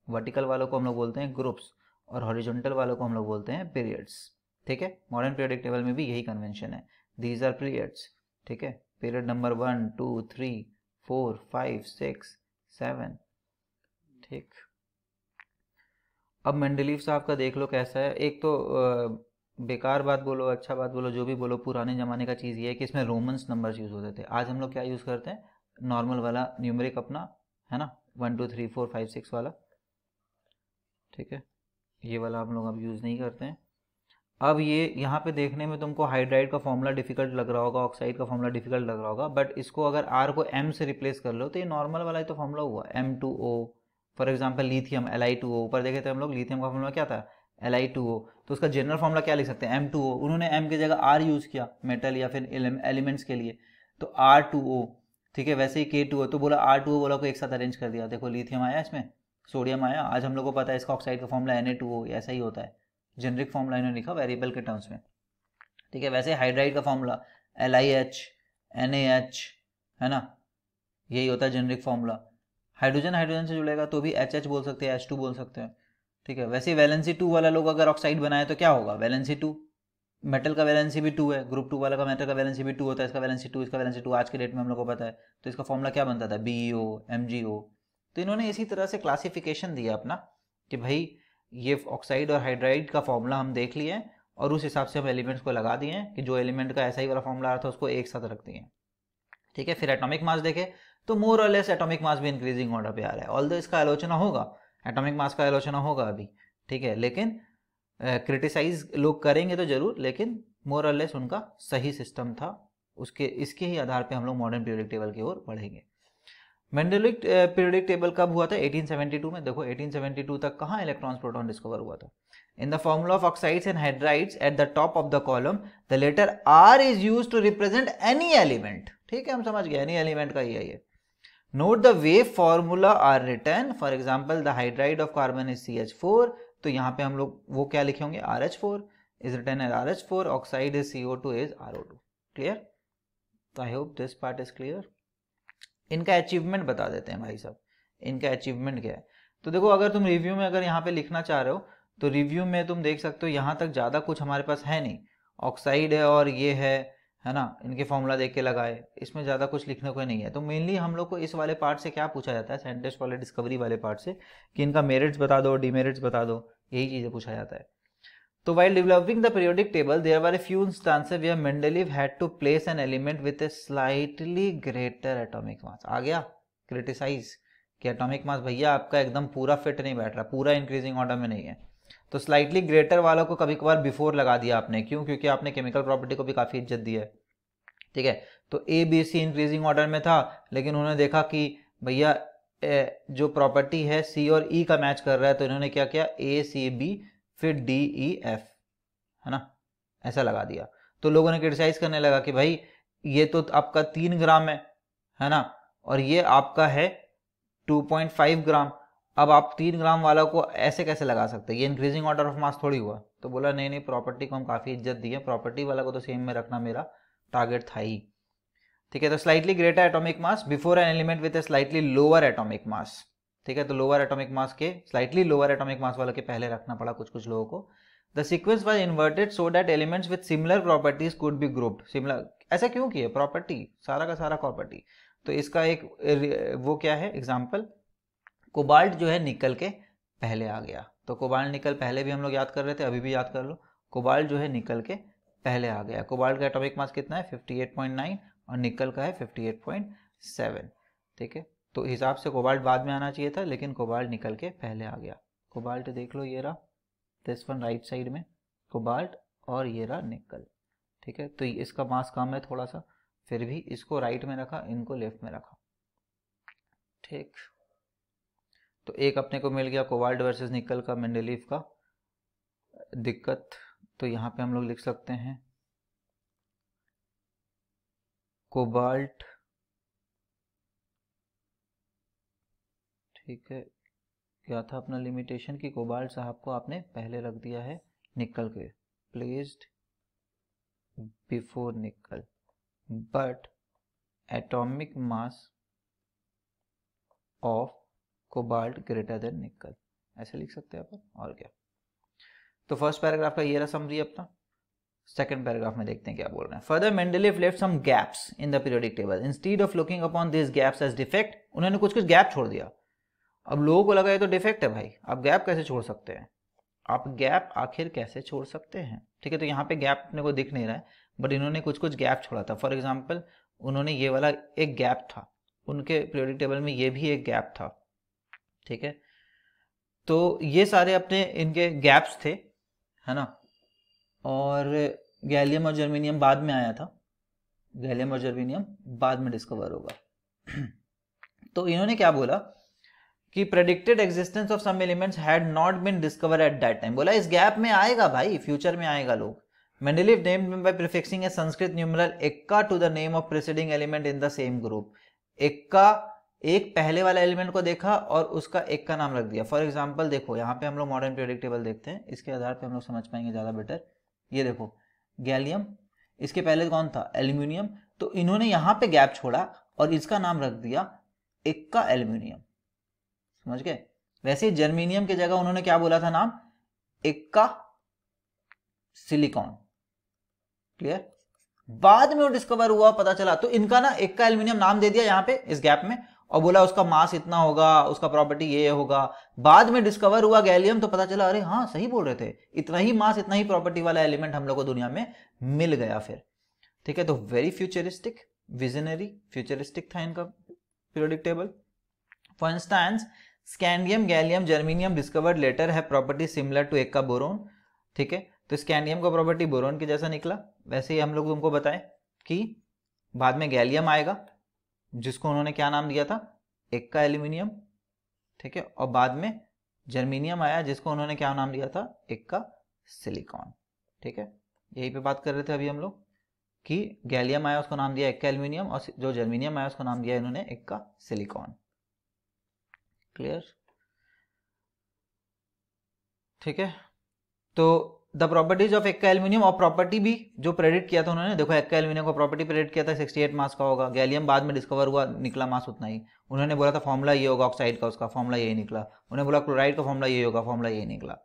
Vertical वालों को हम लोग बोलते हैं ग्रुप्स और हॉरिजॉन्टल वालों को हम लोग बोलते हैं पीरियड्स, ठीक है। मॉडर्न पीरियोडिक टेबल में भी यही कन्वेंशन है, दीज आर पीरियड्स, ठीक है। पीरियड नंबर 1, 2, 3, 4, 5, 6, 7, ठीक। अब मेंडलीव साहब का देख लो कैसा है, एक तो बेकार बात बोलो, अच्छा बात बोलो, जो भी बोलो, पुराने ज़माने का चीज़ ये है कि इसमें रोमन्स नंबर्स यूज़ होते थे। आज हम लोग क्या यूज़ करते हैं, नॉर्मल वाला न्यूमेरिक अपना, है ना, 1 2 3 4 5 6 वाला, ठीक है, ये वाला हम लोग अब यूज़ नहीं करते हैं। अब ये यहाँ पे देखने में तुमको हाइड्राइड का फॉर्मूला डिफिकल्ट लग रहा होगा, ऑक्साइड का फॉर्मूला डिफिकल्ट लग रहा होगा, बट इसको अगर R को M से रिप्लेस कर लो तो ये नॉर्मल वाला ही तो फॉर्मूला हुआ, M2O। For example lithium Li2O, ऊपर देखे थे हम लोग, लिथियम का फॉर्मूला क्या था, Li2O। तो उसका जनरल फॉर्मूला क्या लिख सकते हैं, M2O। उन्होंने M की जगह R यूज़ किया मेटल या फिर एलिमेंट्स के लिए, तो R2O, ठीक है। वैसे ही K2O, तो बोला R2O बोला को एक साथ अरेंज कर दिया, देखो लिथियम आया इसमें, सोडियम आया। आज हम लोग को पता है इसका ऑक्साइड का फॉर्मूला Na2O, ऐसा ही होता है, जेनरिक फॉर्मूला इन्होंने लिखा वेरिएबल के टर्म्स में, ठीक है। वैसे हाइड्राइड का फॉर्मूला LiH NaH, है ना, यही होता है जेनरिक फॉर्मूला। हाइड्रोजन हाइड्रोजन से जुड़ेगा तो भी HH बोल सकते हैं, H2 बोल सकते हैं, ठीक है। वैसे वैलेंसी 2 वाला लोग अगर ऑक्साइड बनाए तो क्या होगा, वैलेंसी 2, मेटल का वैलेंसी भी 2 है, ग्रुप 2 वाला का मेटल का वैलेंसी भी 2 होता है, इसका वैलेंसी 2, इसका वैलेंसी 2, आज के डेट में हम लोग को पता है। तो इसका फॉर्मूला क्या बनता था, BeO MgO। तो इन्होंने इसी तरह से क्लासिफिकेशन दिया अपना कि भाई ये ऑक्साइड और हाइड्राइड का फॉर्मूला हम देख लिए हैं और उस हिसाब से हम एलिमेंट्स को लगा दिए हैं कि जो एलिमेंट का ऐसा ही वाला फॉर्मूला आ रहा था उसको एक साथ रख दिए, ठीक है। फिर एटॉमिक मास देखे तो मोर और लेस एटॉमिक मास भी इंक्रीजिंग ऑर्डर पे आ रहा है, ऑल्दो इसका आलोचना होगा, एटॉमिक मास का आलोचना होगा अभी, ठीक है, लेकिन क्रिटिसाइज लोग करेंगे तो जरूर, लेकिन मोर और लेस उनका सही सिस्टम था, उसके इसके ही आधार पे हम लोग मॉडर्न पीरियोडिक टेबल की ओर बढ़ेंगे। मेंडलिव पीरियोडिक टेबल कब हुआ था, 1872 में। देखो 1872 तक कहाँ इलेक्ट्रॉन्स प्रोटॉन डिस्कवर हुआ था। In the formula of oxides and hydrides at the top of the column the letter R is used to represent any element, ठीक है, हम समझ गए, एनी एलिमेंट का ही है ये। Note the way formula are written, for example the hydride of carbon is CH4, तो यहाँ पे हम लोग वो क्या लिखे होंगे, RH4 is written as RH4, oxide is CO2 is RO2, clear. तो I hope this part is clear. इनका अचीवमेंट बता देते हैं भाई साहब, इनका अचीवमेंट क्या है। तो देखो अगर तुम रिव्यू में अगर यहाँ पे लिखना चाह रहे हो तो रिव्यू में तुम देख सकते हो यहाँ तक ज़्यादा कुछ हमारे पास है नहीं, ऑक्साइड है और ये है ना, इनके फॉर्मूला देख के लगाए, इसमें ज़्यादा कुछ लिखने को नहीं है। तो मेनली हम लोग को इस वाले पार्ट से क्या पूछा जाता है, साइंटिस्ट वाले डिस्कवरी वाले पार्ट से, कि इनका मेरिट्स बता दो, डिमेरिट्स बता दो, यही चीज़ें पूछा जाता है। So while developing the periodic table, there were a few instances where Mendeleev had to place an element with a slightly greater atomic mass. आ गया क्रिटिसाइज कि एटॉमिक मास भैया आपका एकदम पूरा फिट नहीं बैठ रहा, पूरा इंक्रीजिंग ऑर्डर में नहीं है। तो स्लाइटली ग्रेटर वालों को कभी कभार बिफोर लगा दिया आपने, क्यों, क्योंकि आपने केमिकल प्रॉपर्टी को भी काफ़ी इज्जत दी है, ठीक है। तो ABC इंक्रीजिंग ऑर्डर में था, लेकिन उन्होंने देखा कि भैया जो प्रॉपर्टी है C और E का मैच कर रहा है, तो इन्होंने क्या किया, ACB फिर DEF, है ना, ऐसा लगा दिया। तो लोगों ने क्रिटिसाइज करने लगा कि भाई ये तो आपका 3 ग्राम है ना, और ये आपका है 2.5 ग्राम, अब आप 3 ग्राम वाला को ऐसे कैसे लगा सकते हैं, ये इंक्रीजिंग ऑर्डर ऑफ मास थोड़ी हुआ। तो बोला नहीं नहीं, प्रॉपर्टी को हम काफ़ी इज्जत दी है, प्रॉपर्टी वाला को तो सेम में रखना मेरा टारगेट था ही, ठीक है। तो slightly greater atomic mass before N element with A slightly lower atomic mass, ठीक है। तो लोअर एटॉमिक मास के, स्लाइटली लोअर एटॉमिक मास वाला के पहले रखना पड़ा कुछ लोगों को। The sequence was inverted so that elements with similar properties could be grouped. Similar ऐसा क्यों किया, प्रॉपर्टी सारा का सारा प्रॉपर्टी। तो इसका एक वो क्या है एग्जाम्पल, कोबाल्ट जो है निकल के पहले आ गया। तो कोबाल्ट निकल पहले भी हम लोग याद कर रहे थे, अभी भी याद कर लो, कोबाल्ट जो है निकल के पहले आ गया। कोबाल्ट का एटॉमिक मास कितना है, 58.9 और निकल का है 58.7, ठीक है। तो हिसाब से कोबाल्ट बाद में आना चाहिए था, लेकिन कोबाल्ट निकल के पहले आ गया, कोबाल्ट देख लो, ये रहा दिस वन राइट साइड में कोबाल्ट, और ये रहा निकल, ठीक है। तो इसका मास कम है थोड़ा सा, फिर भी इसको राइट में रखा, इनको लेफ्ट में रखा, ठीक। तो एक अपने को मिल गया कोबाल्ट वर्सेस निकल का मेंडलीव का दिक्कत। तो यहाँ पे हम लोग लिख सकते हैं कोबाल्ट, ठीक है। क्या था अपना लिमिटेशन कि कोबाल्ट साहब को आपने पहले रख दिया है निकल के, प्लेस्ड बिफोर निकल, but atomic mass of cobalt greater than निकल, ऐसे लिख सकते हैं अपन, और क्या। तो फर्स्ट पैराग्राफ का ये रहा समरी अपना। सेकंड पैराग्राफ में देखते हैं क्या बोल रहे हैं। Further Mendeleev left some gaps in the periodic table, instead of looking upon this gaps as defect, उन्होंने कुछ कुछ गैप छोड़ दिया। अब लोगों को लगा ये तो डिफेक्ट है भाई, आप गैप कैसे छोड़ सकते हैं, आप गैप आखिर कैसे छोड़ सकते हैं, ठीक है। तो यहाँ पे गैप अपने को दिख नहीं रहा है, बट इन्होंने कुछ कुछ गैप छोड़ा था। फॉर एग्जाम्पल उन्होंने ये वाला एक गैप था, उनके पीरियोडिक टेबल में ये भी एक गैप था, ठीक है। तो ये सारे अपने इनके गैप्स थे, है ना। और गैलियम और जर्मेनियम बाद में आया था, गैलियम और जर्मेनियम बाद में डिस्कवर होगा। तो इन्होंने क्या बोला कि predicted existence of some elements had not been discover at that time, बोला इस गैप में आएगा भाई, फ्यूचर में आएगा लोग। Mendeleev named by prefixing a Sanskrit numeral eka to the name of preceding element in the same group. Eka, एक पहले वाला एलिमेंट को देखा और उसका एक का नाम रख दिया। फॉर एग्जांपल देखो यहाँ पे हम लोग मॉडर्न पीरियोडिक टेबल देखते हैं, इसके आधार पे हम लोग समझ पाएंगे ज़्यादा बेटर। ये देखो गैलियम, इसके पहले कौन था, एल्यूमिनियम, तो इन्होंने यहाँ पे गैप छोड़ा और इसका नाम रख दिया एक्का एल्यूमिनियम, समझ गए। वैसे जर्मेनियम की जगह उन्होंने क्या बोला था नाम, एक्का सिलिकॉन, क्लियर। बाद में वो डिस्कवर हुआ, पता चला, तो इनका ना एक्का एल्यूमिनियम नाम दे दिया यहाँ पे इस गैप में, और बोला उसका मास इतना होगा, उसका प्रॉपर्टी ये होगा। बाद में डिस्कवर हुआ गैलियम, तो पता चला अरे हाँ सही बोल रहे थे, इतना ही मास इतना ही प्रॉपर्टी वाला एलिमेंट हम लोग को दुनिया में मिल गया फिर, ठीक है। तो वेरी फ्यूचरिस्टिक, विजनरी, फ्यूचरिस्टिक था इनका periodic table. For instance scandium, gallium, germanium discovered later है property similar to eka boron, ठीक है। तो स्कैंडियम का प्रॉपर्टी बोरोन के जैसा निकला। वैसे ही हम लोग तुमको बताएं कि बाद में गैलियम आएगा जिसको उन्होंने क्या नाम दिया था, एक्का एल्यूमिनियम, ठीक है। और बाद में जर्मेनियम आया जिसको उन्होंने क्या नाम दिया था, एक्का सिलिकॉन, ठीक है। यही पे बात कर रहे थे अभी हम लोग कि गैलियम आया उसको नाम दिया एक्का एल्यूमिनियम, और जो जर्मेनियम आया उसको नाम दिया इन्होंने एक्का सिलिकॉन, क्लियर, ठीक है। तो the properties of Ekka aluminium, और प्रॉपर्टी भी जो प्रेडिक्ट किया था उन्होंने, देखो एक्का एल्यूमिनियम का प्रॉपर्टी प्रेडिक्ट किया था 68 मास का होगा, गैलियम बाद में डिस्कवर हुआ, निकला मास उतना ही। उन्होंने बोला था फॉर्मूला ये होगा ऑक्साइड का, उसका फॉर्मूला यही निकला। उन्होंने बोला क्लोराइड का फॉर्मूला ये होगा, फॉर्मूला यही निकला,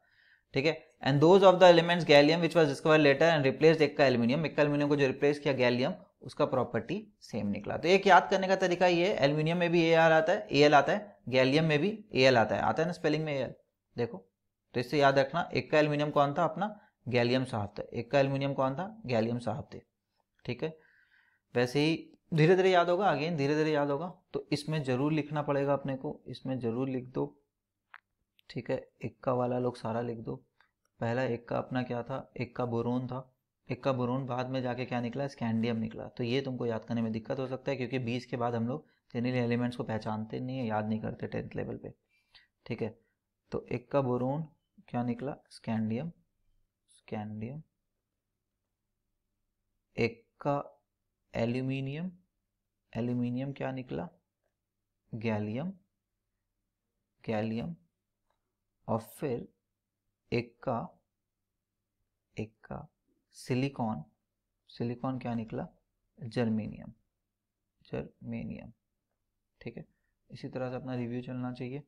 ठीक है। And those of the elements gallium which was discovered letter and replaced Ekka aluminium, Ekka aluminium को जो रिप्लेस किया गैलियम, उसका प्रॉपर्टी सेम निकला। तो एक याद करने का तरीका ये, एल्यूमिनियम में भी AR आता है, AL आता है, गैलियम में भी AL आता है ना स्पेलिंग में AL, देखो। तो इससे याद रखना एक्का एल्यूमिनियम कौन था अपना, गैलियम साहब थे। एक्का एल्यूमिनियम कौन था, गैलियम साहब थे, ठीक है। वैसे ही धीरे धीरे याद होगा, अगेन धीरे धीरे याद होगा। तो इसमें जरूर लिखना पड़ेगा अपने को, इसमें जरूर लिख दो, ठीक है। एक्का वाला लोग सारा लिख दो। पहला एक्का अपना क्या था, एक्का बोरोन था, एक्का बोरोन बाद में जाके क्या निकला, स्कैंडियम निकला। तो ये तुमको याद करने में दिक्कत हो सकता है क्योंकि 20 के बाद हम लोग जनरली एलिमेंट्स को पहचानते नहीं है, याद नहीं करते 10th लेवल पे, ठीक है। तो एक्का बोरोन क्या निकला, scandium, scandium, Ekka aluminium, aluminium क्या निकला, गैलियम, गैलियम, और फिर एक्का सिलिकॉन, सिलिकॉन क्या निकला, जर्मेनियम, जर्मेनियम, ठीक है। इसी तरह से अपना रिव्यू चलना चाहिए।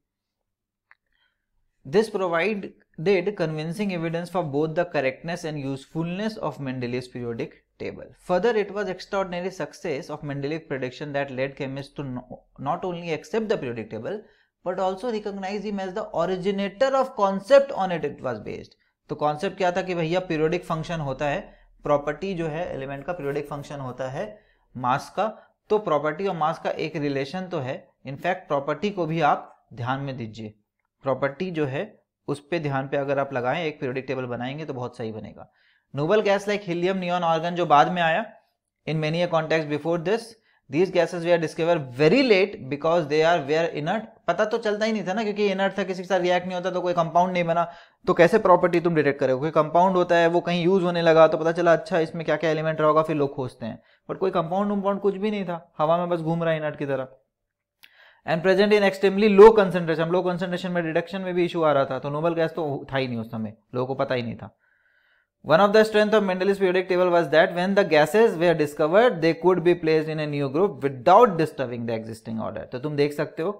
This provided convincing evidence for both the correctness and usefulness of Mendeleev's periodic table. Further, it was extraordinary success of Mendeleev's prediction that led chemists to not only accept the periodic table but also recognize him as the originator of concept on it was based. तो concept क्या था कि भैया periodic function होता है, property जो है element का पीरियोडिक फंक्शन होता है मास का, तो प्रॉपर्टी और मास का एक रिलेशन तो है। इनफैक्ट प्रॉपर्टी को भी आप ध्यान में दीजिए, प्रॉपर्टी जो है उस पे ध्यान पे अगर आप लगाएं, एक पीरियोडिक टेबल बनाएंगे तो बहुत सही बनेगा। Noble gas like helium, neon, argon जो बाद में आया, in many context before this, these gases were discovered very late because they are were inert। पता तो चलता ही नहीं था ना, क्योंकि इनर्ट था, किसी के साथ रिएक्ट नहीं होता, तो कोई कंपाउंड नहीं बना, तो कैसे प्रॉपर्टी तुम डिटेक्ट करोगे? कोई कंपाउंड होता है, वो कहीं यूज होने लगा तो पता चला अच्छा इसमें क्या क्या एलिमेंट रहा होगा, फिर लोग खोजते हैं, बट कोई कंपाउंड वंपाउंड कुछ भी नहीं था, हवा में बस घूम रहा है इनर्ट की तरह। And present in extremely low concentration, low concentration में डिटेक्शन में भी इशू आ रहा था, तो नोबल गैस तो था ही नहीं उस समय, लोगों को पता ही नहीं था। One of the strength of Mendel's periodic table was that when the gases were discovered, they could be placed in a new group without disturbing the existing order। तो तुम देख सकते हो,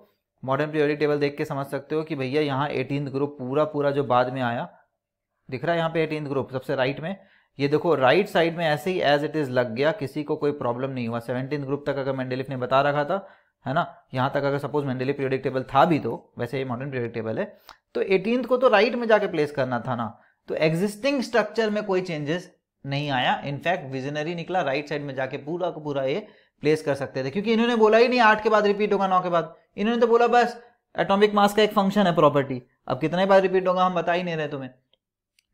मॉडर्न पीरियोडिक टेबल देख के समझ सकते हो कि भैया यहाँ 18th ग्रुप पूरा जो बाद में आया, दिख रहा है यहाँ पे 18th ग्रुप सबसे राइट में, ये देखो राइट साइड में ऐसे ही एज इट इज लग गया, किसी को कोई प्रॉब्लम नहीं हुआ। 17th ग्रुप तक अगर मेंडेलिफ ने बता रखा था, है ना, यहाँ तक अगर सपोज मेंडेलिफ पीरियोडिक टेबल था भी, तो वैसे ये मॉडर्न पीरियोडिक टेबल है, तो 18th को तो राइट में जाके प्लेस करना था ना, तो एग्जिस्टिंग स्ट्रक्चर में कोई चेंजेस नहीं आया। इनफैक्ट विजनरी निकला, राइट साइड में जाके पूरा का पूरा ये प्लेस कर सकते थे, क्योंकि इन्होंने बोला ही नहीं 8 के बाद रिपीट होगा 9 के बाद, इन्होंने तो बोला बस एटॉमिक मास का एक फंक्शन है प्रॉपर्टी, अब कितने बार रिपीट होगा हम बता ही नहीं रहे तुम्हें,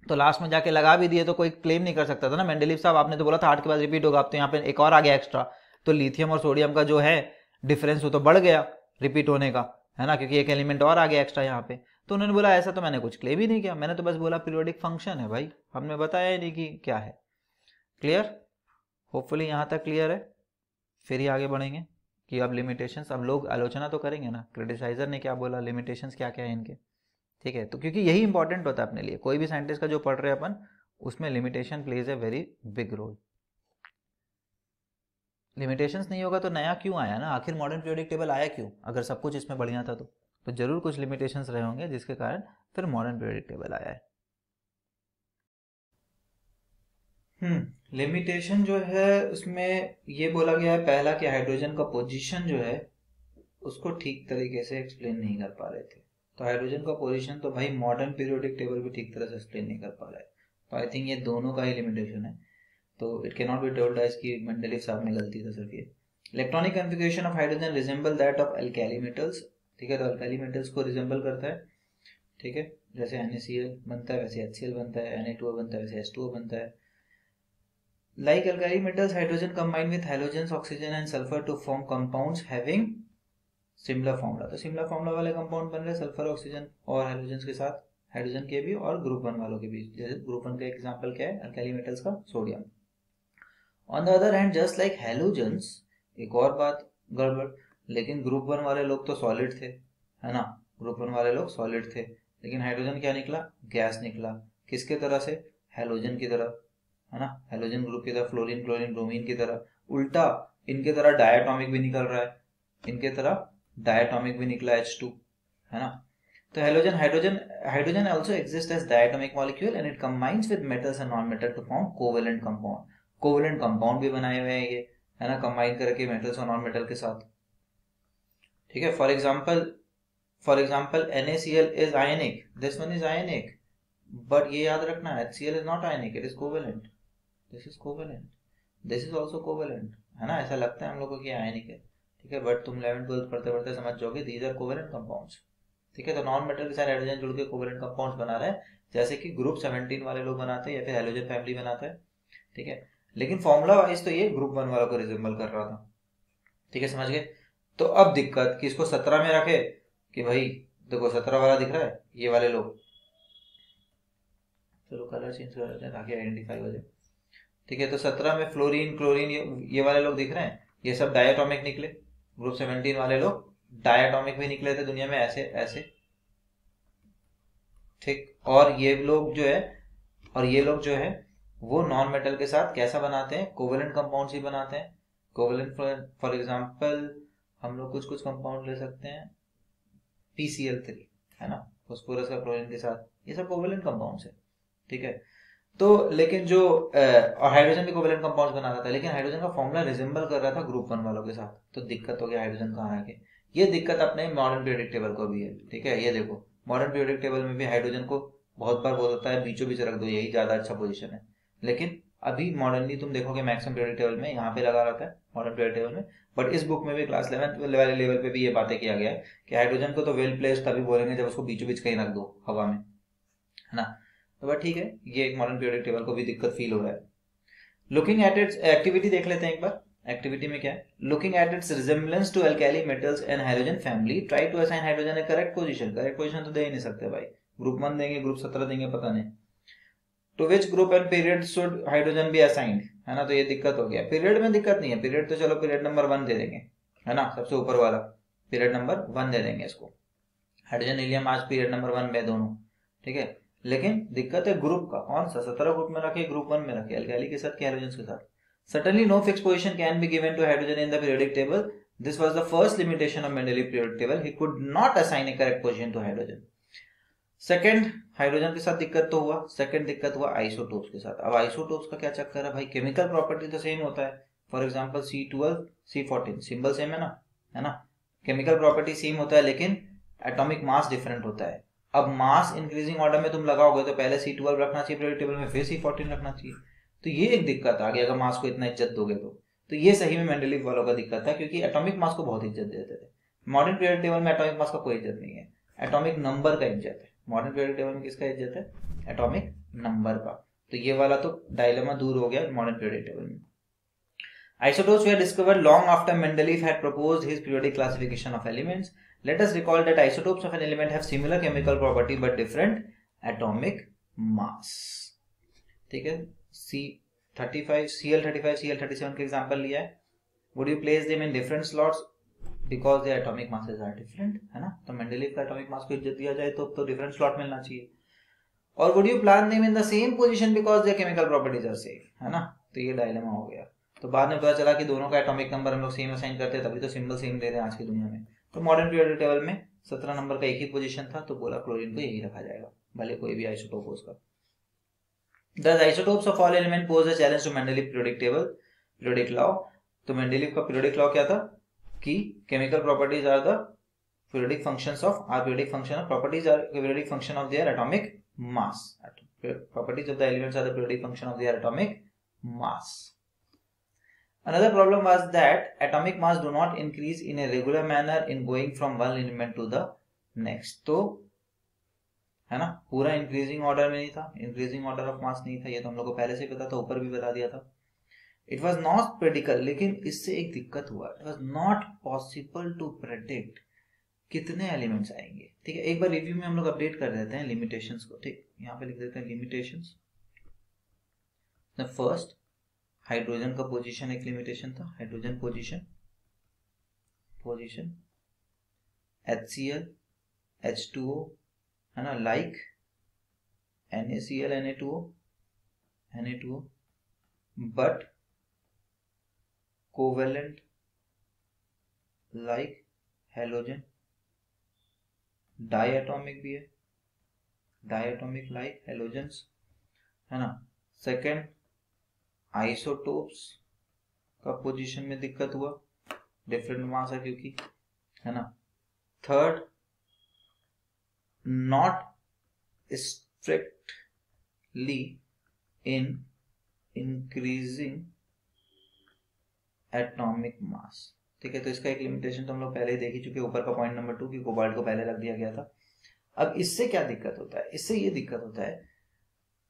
तो लास्ट में जाके लगा भी दिए तो कोई क्लेम नहीं कर सकता था ना। मेंडेलीव साहब आपने तो बोला था 8 के बाद रिपीट होगा, अब तो यहाँ पे एक और आ गया एक्स्ट्रा, तो लिथियम और सोडियम का जो है डिफरेंस वो तो बढ़ गया रिपीट होने का, है ना, क्योंकि एक एलिमेंट और आ गया एक्स्ट्रा यहाँ पे। तो उन्होंने बोला ऐसा तो मैंने कुछ क्लेम ही नहीं किया, मैंने तो बस बोला पीरियोडिक फंक्शन है भाई, हमने बताया ही नहीं कि क्या है। क्लियर? होपफुली यहाँ तक क्लियर है। फिर ही आगे बढ़ेंगे कि अब लिमिटेशंस, अब लोग आलोचना तो करेंगे ना, क्रिटिसाइजर ने क्या बोला, लिमिटेशंस क्या क्या है इनके, ठीक है। तो क्योंकि यही इंपॉर्टेंट होता है अपने लिए, कोई भी साइंटिस्ट का जो पढ़ रहे हैं अपन, उसमें limitation plays a very big role. Limitations नहीं होगा तो नया क्यों आया ना, आखिर मॉडर्न पीरियोडिक टेबल आया क्यों, अगर सब कुछ इसमें बढ़िया था तो जरूर कुछ लिमिटेशंस रहे होंगे जिसके कारण फिर मॉडर्न पीरियोडिक टेबल आया है। लिमिटेशन जो है उसमें ये बोला गया है पहला कि हाइड्रोजन का पोजीशन जो है उसको ठीक तरीके से एक्सप्लेन नहीं कर पा रहे थे। तो हाइड्रोजन का पोजीशन तो भाई मॉडर्न पीरियोडिक टेबल भी ठीक तरह से एक्सप्लेन नहीं कर पा रहा है, तो आई थिंक ये दोनों का ही लिमिटेशन है, तो it can not be told as कि मेंडेलीव साहब में गलती था सिर्फ ये। Electronic configuration of hydrogen resemble that of alkali metals, ठीक है, तो अल्काली मेटल्स को रिजेंबल करता है, ठीक है, जैसे NaCl बनता है वैसे HCl बनता है, Na2O बनता है वैसे H2O बनता है। Like alkali metals, hydrogen combine with halogens, oxygen and sulfur to form compounds having similar formula। तो similar formula वाले कंपाउंड बन रहे सल्फर ऑक्सीजन और हेलोजेंस के साथ, हाइड्रोजन के भी और ग्रुप 1 वालों के बीच। जैसे ग्रुप 1 का एग्जांपल क्या है, अल्काली मेटल्स का sodium. On the other hand just like halogens, एक और बात गड़बड़, लेकिन ग्रुप 1 वाले लोग तो सॉलिड थे, है ना, ग्रुप 1 वाले लोग सॉलिड थे, लेकिन हाइड्रोजन क्या निकला, गैस निकला, किसके तरह से, हेलोजन की तरह, है ना, हेलोजन ग्रुप की तरह, फ्लोरीन क्लोरीन ब्रोमीन की तरह। उल्टा इनके तरह डायटोमिक भी निकल रहा है, इनके तरह डायटोमिक भी निकला H2, है ना। तो hydrogen also exists as diatomic molecule and it combines with metals and non-metal to form covalent compound। Covalent compound भी बनाए हुए हैं ये, है ना, कंबाइन करके मेटल्स और नॉन मेटल के साथ, ठीक है। For example NaCl is ionic, this one is ionic, but ये याद रखना HCl is not ionic, it is covalent, this is covalent, this is also covalent, है ना। ऐसा लगता है हम लोग को कि आयनिक है, ठीक है, बट तुम 11th 12th पढ़ते पढ़ते समझ जाओगे दीज आर कोवेलेंट कंपाउंड्स, ठीक है। तो नॉन मेटल के साथ हाइड्रोजन जुड़ के कोवेलेंट कंपाउंड्स बना रहा है, जैसे कि ग्रुप 17 वाले लोग बनाते हैं या फिर हेलोजन फैमिली बनाता है, ठीक है। लेकिन फॉर्मूला वाइज तो ये ग्रुप 1 वालों को रिजेंबल कर रहा था, ठीक है, समझ गए। तो अब दिक्कत कि इसको 17 में रखे कि भाई देखो 17 वाला दिख रहा है, ये वाले लोग, चलो कलर चेंज कर देते हैं ताकि आइडेंटिफाई हो जाए, ठीक है। तो 17 में फ्लोरीन क्लोरीन ये वाले लोग दिख रहे हैं, ये सब डायटोमिक निकले, ग्रुप 17 वाले लोग डायटोमिक भी निकले थे दुनिया में ऐसे ऐसे, ठीक। और ये लोग जो है वो नॉन मेटल के साथ कैसा बनाते हैं, कोवेलेंट कंपाउंड्स ही बनाते हैं। कोवेलेंट फॉर एग्जांपल हम लोग कुछ कंपाउंड ले सकते हैं PCl3, है ना, फास्फोरस का क्लोरीन के साथ, ये सब कोवेलेंट कंपाउंड्स है, ठीक है। तो लेकिन जो और हाइड्रोजन भी कोवेलेंट कंपाउंड्स बना रहा था, लेकिन हाइड्रोजन का फॉर्मूला रिजेंबल कर रहा था ग्रुप 1 वालों के साथ, तो दिक्कत हो गया हाइड्रोजन कहाँ आके। ये दिक्कत अपने मॉडर्न पीरियोडिक टेबल को भी है, ठीक है। ये देखो मॉडर्न पीरियोडिक टेबल में भी हाइड्रोजन को बहुत बार बोल होता है बीचों बीच रख दो, यही ज्यादा अच्छा पोजीशन है, लेकिन अभी मॉडर्नली तुम देखोगे मैक्सिमम पीरियोडिक टेबल में यहाँ पे लगा रहता है मॉडर्न पीरियोडिक टेबल में, बट इस बुक में भी क्लास 11th लेवल पे भी ये बातें किया गया है कि हाइड्रोजन को तो वेल प्लेस्ड तभी बोलेंगे जब उसको बीचों बीच कहीं रख दो हवा में, है ना। तो बट ठीक है, ये एक मॉडर्न पीरियोडिक टेबल को भी दिक्कत फील हो रहा है। लुकिंग एट इट्स एक्टिविटी देख लेते हैं एक बार। एक्टिविटी में क्या है, looking at its resemblance to alkali metals and hydrogen family, try to assign hydrogen a correct position. Correct position तो दे ही नहीं सकते भाई, ग्रुप 1 देंगे, ग्रुप 17 देंगे, पता नहीं। To which group and period should hydrogen be assigned, है ना। तो ये दिक्कत हो गया। पीरियड में दिक्कत नहीं है, पीरियड तो चलो पीरियड नंबर 1 दे देंगे, है ना, सबसे ऊपर वाला पीरियड नंबर 1 दे देंगे इसको। हाइड्रोजन हीलियम आज पीरियड नंबर 1 में दोनों, ठीक है। लेकिन दिक्कत है ग्रुप का, कौन सा 17 ग्रुप में रखे, ग्रुप 1 में रखे, अल्काइली के साथ, हाइड्रोजन के साथ। Certainly no fixed position can be given to hydrogen in the periodic table. This was the first limitation of Mendeleev periodic table. He could not assign a correct position to hydrogen. Second, hydrogen के साथ दिक्कत तो हुआ, second दिक्कत हुआ isotopes के साथ। अब आइसोटोप्स का क्या चक्कर है भाई, केमिकल प्रॉपर्टी तो सेम होता है। For example C12 C14 symbol same है ना, केमिकल प्रॉपर्टी सेम होता है, लेकिन एटॉमिक मास डिफरेंट होता है। अब मास इंक्रीजिंग ऑर्डर में तुम लगाओगे तो पहले C12 रखना चाहिए पीरियोडिक टेबल में, फिर C14 रखना चाहिए। तो ये एक दिक्कत आ गई अगर मास को इतना इज्जत दोगे तो ये सही में मेंडलीव वालों का दिक्कत था, क्योंकि एटॉमिक मास को बहुत इज्जत देते थे। मॉडर्न पीरियोडिक टेबल में एटॉमिक मास का कोई इज्जत नहीं है, एटॉमिक नंबर का इज्जत है। मॉडर्न पीरियोडिक टेबल में किसका इज्जत है, एटॉमिक नंबर का। तो ये वाला तो डायलेमा दूर हो गया मॉडर्न पीरियोडिक टेबल में। Isotopes were discovered long after Mendeleev had proposed his periodic classification of elements. Let us recall that isotopes of an element have similar chemical property but different atomic mass. ठीक है, C35 Cl35 Cl37 के example लिया है। Would you place them in different slots because their atomic masses are different, है ना। तो Mendeleev का atomic mass को इज्जत दिया जाए तो डिफरेंट स्लॉट मिलना चाहिए। और would you plant them in the same position because their chemical properties are same, है ना। तो ये डायलेमा हो गया। तो बाद में पता चला कि दोनों का एटॉमिक नंबर हम लोग सेम असाइन करते हैं, तभी तो सिंबल सेम दे रहे हैं आज की दुनिया में। तो मॉडर्न पीरियोडिक टेबल में 17 नंबर का एक ही पोजीशन था, तो बोला क्लोरीन को यही रखा जाएगा, भले कोई भी आइसोटोप हो उसका। The isotopes of all elements pose a challenge to Mendeleev periodic table, periodic law. तो मेंडलीव का पीरियोडिक लॉ क्या था कि chemical properties are the periodic functions of periodic function of properties are periodic function of their atomic mass. Properties of the elements are the periodic function of their atomic mass. Another problem was that atomic mass do not increase in a regular manner in going from one element to the next. तो है ना, पूरा increasing order में नहीं था, increasing order of mass नहीं था, ये तो हम लोग को पहले से पता था, ऊपर भी बता दिया था। इट वॉज नॉट प्रेडिकल, लेकिन इससे एक दिक्कत हुआ, it was not possible to predict कितने एलिमेंट्स आएंगे। ठीक है, एक बार रिव्यू में हम लोग अपडेट कर देते हैं लिमिटेशंस को। ठीक, यहाँ पे लिख देते हैं लिमिटेशंस। द फर्स्ट, हाइड्रोजन का पोजीशन एक लिमिटेशन था, हाइड्रोजन पोजीशन HCl H2O, है ना, like NaCl Na2O but covalent like halogen, diatomic भी है, डायटोमिक लाइक हेलोजेंस, है ना। सेकेंड, आइसोटोप्स का पोजीशन में दिक्कत हुआ, डिफरेंट मास है क्योंकि, है ना। Third, not strictly in increasing atomic मास। ठीक है, तो इसका एक लिमिटेशन तो हम लोग पहले ही देख ही चुके, ऊपर का पॉइंट नंबर 2 कि कोबाल्ट को पहले रख दिया गया था। अब इससे क्या दिक्कत होता है, इससे ये दिक्कत होता है,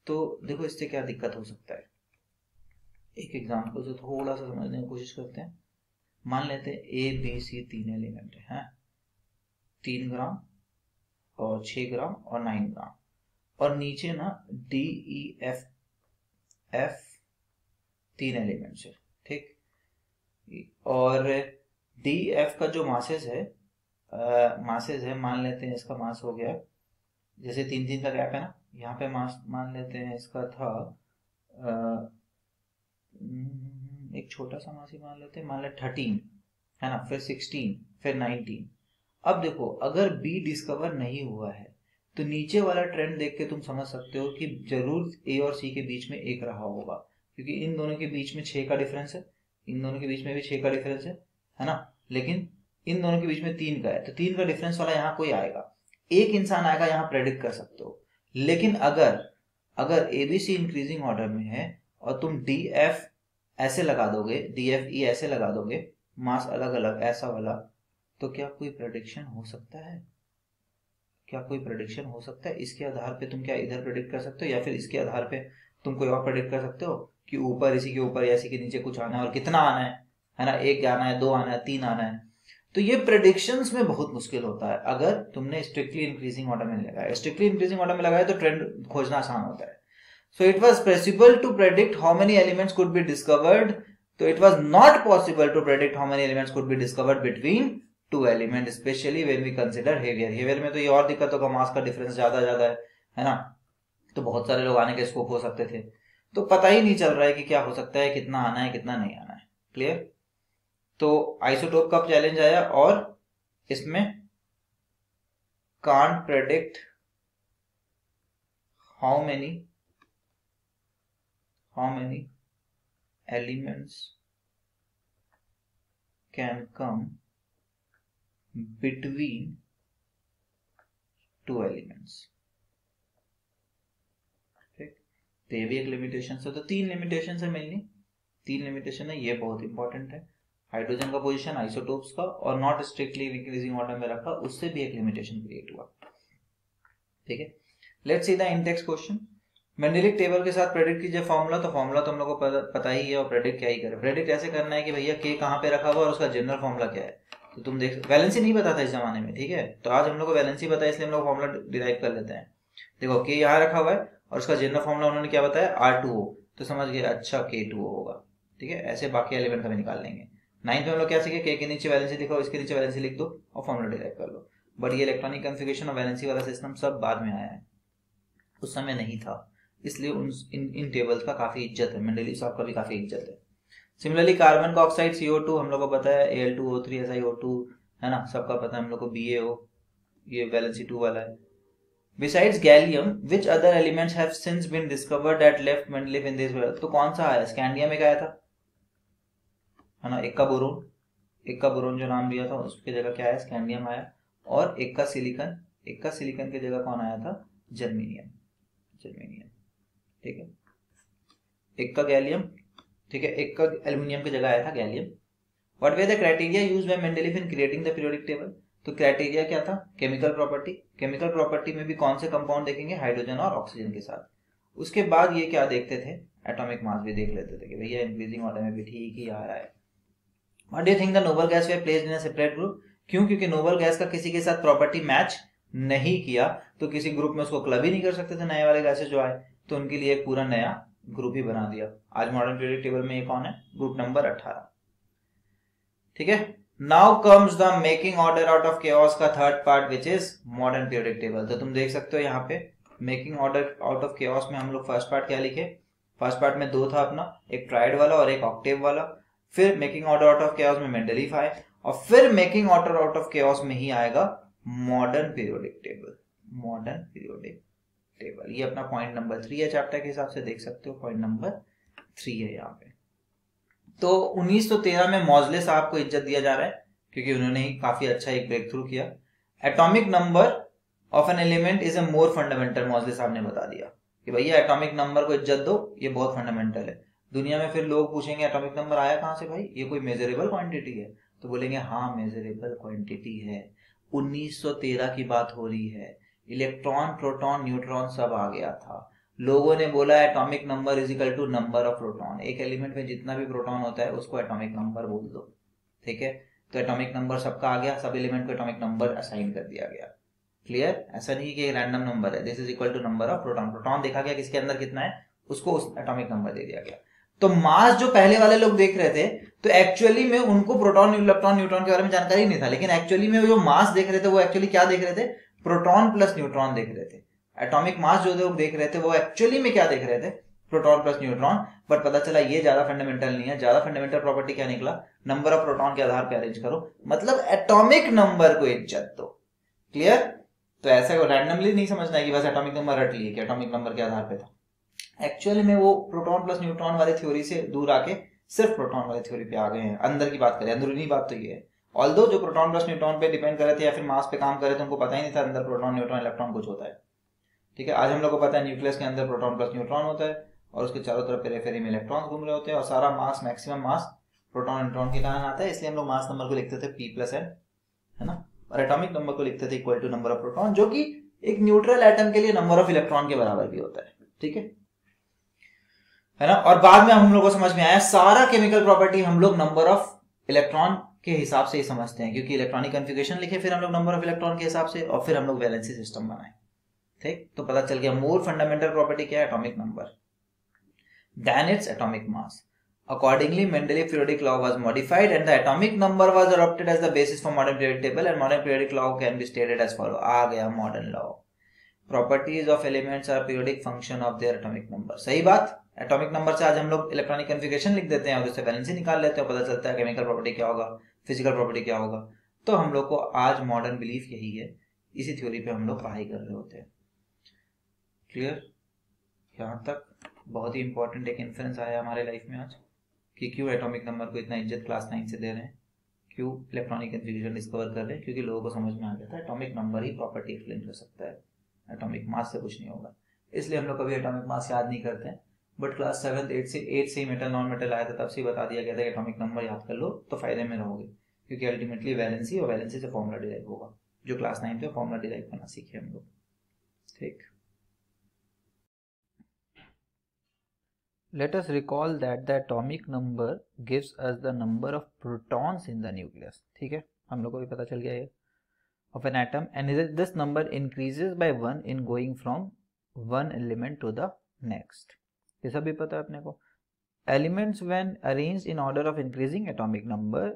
तो देखो इससे क्या दिक्कत हो सकता है, एक एग्जांपल से थोड़ा सा समझने की कोशिश करते हैं। मान लेते हैं ABC 3 एलिमेंट है, 3 ग्राम और 6 ग्राम और 9 ग्राम, और नीचे ना DEF 3 एलिमेंट्स है। ठीक, और DEF का जो मासेस है मान लेते हैं इसका मास हो गया, जैसे 3 का गैप है ना, यहाँ पे मास मान लेते हैं इसका था एक छोटा सा मास ही मान लेते हैं, मान ले 13, है ना, फिर 16, फिर 19। अब देखो अगर B डिस्कवर नहीं हुआ है तो नीचे वाला ट्रेंड देख के तुम समझ सकते हो कि जरूर A और C के बीच में एक रहा होगा, क्योंकि इन दोनों के बीच में 6 का डिफरेंस है, इन दोनों के बीच में भी 6 का डिफरेंस है ना, लेकिन इन दोनों के बीच में 3 का है, तो 3 का डिफरेंस वाला यहाँ कोई आएगा, एक इंसान आएगा, यहाँ प्रेडिक्ट कर सकते हो। लेकिन अगर ABC इंक्रीजिंग ऑर्डर में है और तुम DF ऐसे लगा दोगे, DFE ऐसे लगा दोगे, मास अलग अलग ऐसा वाला, तो क्या कोई प्रेडिक्शन हो सकता है? क्या कोई प्रेडिक्शन हो सकता है? इसके आधार पे तुम क्या इधर प्रेडिक्ट कर सकते हो, या फिर इसके आधार पे तुम कोई और प्रेडिक्ट कर सकते हो कि ऊपर, इसी के ऊपर या इसी के नीचे कुछ आना है, और कितना आना है ना, 1 आना है, 2 आना है, 3 आना है। तो ये प्रेडिक्शंस में बहुत मुश्किल होता है अगर तुमने स्ट्रिक्टली इंक्रीजिंग ऑर्डर में लगाया। स्ट्रिक्टली इंक्रीजिंग ऑर्डर में लगाया तो ट्रेंड खोजना आसान होता है। So it was possible to predict how many elements could be discovered, तो it was not possible to predict how many elements could be discovered between 2 element, especially when we consider heavier. Heavier में तो ये और दिक्कत होगा, मास का difference ज्यादा है ना, तो बहुत सारे लोग आने के स्कोप हो सकते थे, तो पता ही नहीं चल रहा है कि क्या हो सकता है, कितना आना है, कितना नहीं आना है। क्लियर? तो आइसोटोप का चैलेंज आया, और इसमें can't predict how many elements can come between 2 elements. तो ये भी एक लिमिटेशन है। तो 3 लिमिटेशन है मेनली, 3 लिमिटेशन है, ये बहुत इंपॉर्टेंट है। हाइड्रोजन का पोजीशन, आइसोटोप्स का, और नॉट स्ट्रिक्टली इंक्रीजिंग ऑर्डर में रखा, उससे भी एक लिमिटेशन क्रिएट हुआ। ठीक है, let's see the index question. Mendeleev's table के साथ प्रेडिक्ट कीजिए फॉर्मूला। तो फॉर्मूला तो हम लोग को पता ही है, और प्रेडिक्ट क्या ही करे। प्रेडिक्ट ऐसे करना है कि भैया के कहाँ पे रखा हुआ और उसका जनरल फॉर्मूला क्या है। तो तुम देख, वैलेंसी नहीं पता था इस जमाने में, ठीक है, तो आज हम लोग को वैलेंसी पता है, इसलिए हम लोग फॉर्मूला डिराइव कर लेते हैं। देखो के यहाँ रखा हुआ है और उसका जनरल फॉर्मूला उन्होंने क्या बताया, R2O, तो समझ गए अच्छा K2O होगा। ठीक है, ऐसे बाकी एलिमेंट का भी निकाल लेंगे। 9th में हम लोग क्या सीखे, के नीचे वैलेंसी लिखो, इसके नीचे वैलेंसी लिख दो और फॉर्मूला डिराइव कर लो। बट ये इलेक्ट्रॉनिक कन्फिगरेशन और वैलेंसी वाला सिस्टम सब बाद में आया है, उस समय नहीं था, इसलिए इन टेबल्स का काफी इज्जत है, मेंडलीव साहब का भी काफी इज्जत है। सिमिलरली कार्बन का ऑक्साइड CO2 हम लोग को पता है, Al2O3 SiO2 है ना, सबका पता है हम लोग को, BaO, ये वैलेंसी 2 वाला है। Besides gallium, which other elements have since been discovered that left Mendeleev in this world? तो कौन सा आया? स्कैंडियम एक आया था, है ना, एक का बोरोन जो नाम लिया था उसकी जगह क्या आया, स्कैंडियम आया, और एक का सिलिकन की जगह कौन आया था, जर्मेनियम। ठीक है, एक का गैलियम, ठीक है, एक का एल्यूमिनियम की जगह आया था gallium. What way the criteria used by Mendeleev in creating the periodic table? तो क्राइटेरिया क्या था, केमिकल प्रॉपर्टी में भी कौन से कंपाउंड देखेंगे, हाइड्रोजन और ऑक्सीजन के साथ। उसके बाद ये क्या देखते थे, एटॉमिक मास भी देख लेते थे कि भैया इंक्रीजिंग ऑर्डर में भी ठीक ही आ रहा है। What do you think the noble gas way placed in a separate group? क्यों? क्योंकि नोबल गैस का किसी के साथ प्रॉपर्टी मैच नहीं किया, तो किसी ग्रुप में उसको क्लब ही नहीं कर सकते थे नए वाले गैसेज जो आए, तो उनके लिए एक पूरा नया ग्रुप ही बना दिया। आज मॉडर्न पीरियोडिक टेबल में ये कौन है, ग्रुप नंबर 18। ठीक है, now comes the making order out of chaos का third part, which is modern periodic table. तो तुम देख सकते हो यहाँ पे making order out of chaos में हम लोग फर्स्ट पार्ट क्या लिखे, फर्स्ट पार्ट में 2 था अपना, एक ट्राइड वाला और एक ऑक्टेव वाला। फिर making order out of chaos में मेंडलीफ आए, और फिर making order out of chaos में ही आएगा मॉडर्न पीरियोडिक टेबल। ये अपना पॉइंट नंबर 3 है, चैप्टर के हिसाब से देख सकते हो, पॉइंट नंबर 3 है यहाँ पे। तो 1913 में मॉजले साहब को इज्जत दिया जा रहा है, क्योंकि उन्होंने ही काफी अच्छा एक ब्रेक थ्रू किया। Atomic number of an element is a more fundamental, Moseley साहब ने बता दिया कि भैया एटॉमिक नंबर को इज्जत दो, ये बहुत फंडामेंटल है। दुनिया में फिर लोग पूछेंगे एटॉमिक नंबर आया कहां से भाई, ये कोई मेजरेबल क्वांटिटी है? तो बोलेंगे हाँ मेजरेबल क्वांटिटी है, 1913 की बात हो रही है, इलेक्ट्रॉन प्रोटॉन न्यूट्रॉन सब आ गया था, लोगों ने बोला atomic number is equal to number of proton, एक एलिमेंट में जितना भी प्रोटॉन होता है उसको एटॉमिक नंबर बोल दो। ठीक है, तो एटॉमिक नंबर सबका आ गया, सब एलिमेंट को एटॉमिक नंबर असाइन कर दिया गया। क्लियर? ऐसा नहीं कि रैंडम नंबर है, this is equal to number of proton, proton देखा गया किसके अंदर कितना है, उसको उस एटॉमिक नंबर दे दिया गया। तो मास जो पहले वाले लोग देख रहे थे, तो एक्चुअली में उनको प्रोटॉन इलेक्ट्रॉन न्यूट्रॉन के बारे में जानकारी नहीं था, लेकिन एक्चुअली में जो मास देख रहे थे वो एक्चुअली क्या देख रहे थे, प्रोटॉन प्लस न्यूट्रॉन देख रहे थे। एटॉमिक मास जो लोग देख रहे थे वो एक्चुअली में क्या देख रहे थे, प्रोटॉन प्लस न्यूट्रॉन। बट पता चला ये ज्यादा फंडामेंटल नहीं है, ज्यादा फंडामेंटल प्रॉपर्टी क्या निकला, नंबर ऑफ प्रोटॉन के आधार पर अरेंज करो, मतलब एटॉमिक नंबर को इज्जत दो। क्लियर? तो ऐसा रैंडमली नहीं समझना है कि बस एटॉमिक नंबर रट लिए कि एटॉमिक नंबर के आधार पे था। एक्चुअली में वो प्रोटॉन प्लस न्यूट्रॉन वाले थ्योरी से दूर आके सिर्फ प्रोटॉन वाले थ्योरी पे आ गए हैं। अंदर की बात करें, अंदरूनी बात तो ये है, ऑल्दो जो प्रोटॉन प्लस न्यूट्रॉन पे डिपेंड कर रहे थे या फिर मास पे काम कर रहे थे उनको पता ही नहीं था अंदर प्रोटॉन न्यूट्रॉन इलेक्ट्रॉन कुछ होता है। ठीक है, आज हम लोग को पता है न्यूक्लियस के अंदर प्रोटॉन प्लस न्यूट्रॉन होता है और उसके चारों तरफ पेरिफेरी में इलेक्ट्रॉन्स घूम रहे होते हैं और सारा मास, मैक्सिमम मास प्रोटॉन न्यूट्रॉन के कारण आता है, इसलिए हम लोग मास नंबर को लिखते थे P+N, है ना। और एटॉमिक नंबर को लिखते थे equal to number of proton, जो कि एक न्यूट्रल एटम के लिए नंबर ऑफ इलेक्ट्रॉन के बराबर भी होता है। ठीक है ना। और बाद में हम लोग को समझ में आया सारा केमिकल प्रॉपर्टी हम लोग नंबर ऑफ इलेक्ट्रॉन के हिसाब से ही समझते हैं, क्योंकि इलेक्ट्रॉनिक कन्फिगरेशन लिखे फिर हम लोग नंबर ऑफ इलेक्ट्रॉन के हिसाब से, और फिर हम लोग वैलेंसी सिस्टम बनाए। ठीक, तो पता चल गया मोर फंडामेंटल प्रॉपर्टी क्या है, atomic number than its atomic mass. Accordingly, Mendeleev periodic law was modified and the atomic number was adopted as the basis for modern periodic table, and modern periodic law can be stated as follow. आ गया modern law. Properties of elements are periodic function of their atomic number. सही बात। Atomic number से आज हम लोग electronic configuration लिख देते हैं और उससे वैलेंसी निकाल लेते हैं, पता चलता है केमिकल प्रॉपर्टी क्या होगा, फिजिकल प्रॉपर्टी क्या होगा। तो हम लोग को आज मॉडर्न बिलीफ यही है, इसी थ्योरी पे हम लोग पढ़ाई कर रहे होते हैं। क्लियर? यहाँ तक बहुत ही इंपॉर्टेंट एक इन्फ्लुएंस आया हमारे लाइफ में आज कि क्यों एटॉमिक नंबर को इतना इज्जत क्लास 9 से दे रहे हैं, क्यों इलेक्ट्रॉनिक कन्फिगरेशन डिस्कवर कर रहे हैं, क्योंकि लोगों को समझ में आ गया था एटॉमिक नंबर ही प्रॉपर्टी एक्सप्लेन कर सकता है, एटॉमिक मास से कुछ नहीं होगा। इसलिए हम लोग कभी एटॉमिक मास याद नहीं करते हैं, बट क्लास 7 8 से ही मेटल नॉन मेटल आया था, तब से बता दिया गया था एटॉमिक नंबर याद कर लो तो फायदे में रहोगे, क्योंकि अल्टीमेटली वैलेंसी और वैलेंसी से फॉर्मूला डिराइव होगा, जो क्लास 9 पे फॉर्मूला डिराइव करना सीखे हम लोग। ठीक, let us recall that the atomic number gives us the number of protons in the nucleus। ठीक है, हम लोग को भी पता चल गया ये of an atom, and this number increases by 1 in going from one element to the next। ये सब भी पता है अपने को। Elements when arranged in order of increasing atomic number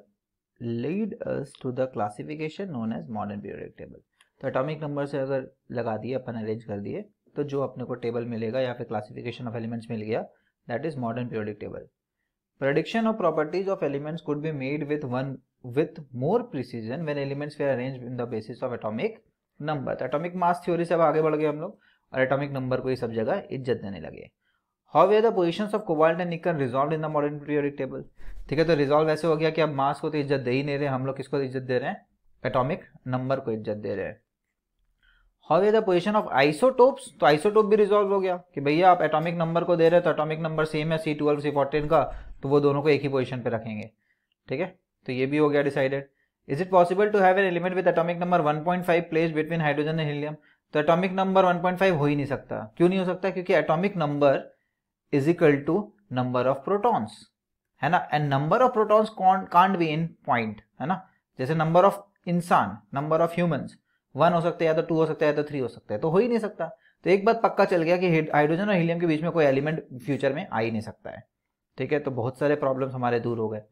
lead us to the classification known as modern periodic table। तो atomic number से अगर लगा दिए अपन, अरेंज कर दिए, तो जो अपने को टेबल मिलेगा या फिर क्लासिफिकेशन ऑफ एलिमेंट्स मिल गया, that is modern periodic table। Prediction of properties of elements could be made with more precision when elements were arranged in the basis of atomic number। तो एटॉमिक मास थ्योरी से अब आगे बढ़ गए हम लोग और एटॉमिक नंबर को ही सब जगह इज्जत देने लगे। How were the positions of cobalt and nickel resolved in the modern periodic table। ठीक है, तो रिजॉल्व ऐसे हो गया कि अब मास को तो इज्जत दे ही नहीं रहे हम लोग, किसको इज्जत दे रहे हैं, एटॉमिक नंबर को इज्जत दे रहे हैं। How is the position of isotopes, तो आइसोटोप भी रिजॉल्व हो गया कि भैया आप एटॉमिक नंबर को दे रहे हैं तो एटॉमिक नंबर सेम है C12 C14 का, तो वो दोनों को एक ही पोजीशन पे रखेंगे। ठीक है, तो ये भी हो गया decided. Is it possible to have an element with atomic number 1.5 place between hydrogen and helium. तो एटॉमिक नंबर 1.5 हो ही नहीं सकता। क्यों नहीं हो सकता? क्योंकि atomic number is equal to number of protons, है ना, and number of protons can't be in point, है ना। जैसे नंबर ऑफ इंसान, नंबर ऑफ ह्यूमंस 1 हो सकता है, या तो 2 हो सकता है, या तो 3 हो सकता है, तो हो ही नहीं सकता। तो एक बात पक्का चल गया कि हाइड्रोजन और हीलियम के बीच में कोई एलिमेंट फ्यूचर में आ ही नहीं सकता है। ठीक है, तो बहुत सारे प्रॉब्लम्स हमारे दूर हो गए।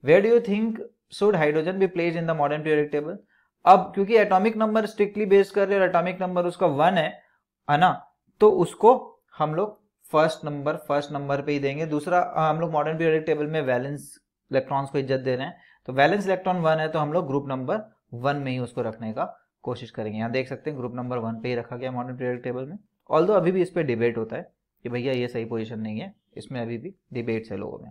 Where do you think should hydrogen be placed in the modern periodic table. अब क्योंकि एटॉमिक नंबर स्ट्रिक्टली बेस्ड कर रहे हैं और एटॉमिक नंबर उसका 1 है ना, तो उसको हम लोग फर्स्ट नंबर पे ही देंगे। दूसरा, हम लोग मॉडर्न पीरियोडिक टेबल में वैलेंस इलेक्ट्रॉन्स को इज्जत दे रहे हैं, तो वैलेंस इलेक्ट्रॉन 1 है तो हम लोग ग्रुप नंबर 1 में ही उसको रखने का कोशिश करेंगे। यहाँ देख सकते हैं ग्रुप नंबर 1 पे ही रखा गया मॉडर्न पीरियोडिक टेबल में। ऑल्दो अभी भी इस पे डिबेट होता है कि भैया ये सही पोजीशन नहीं है, इसमें अभी भी डिबेट्स है लोगों में।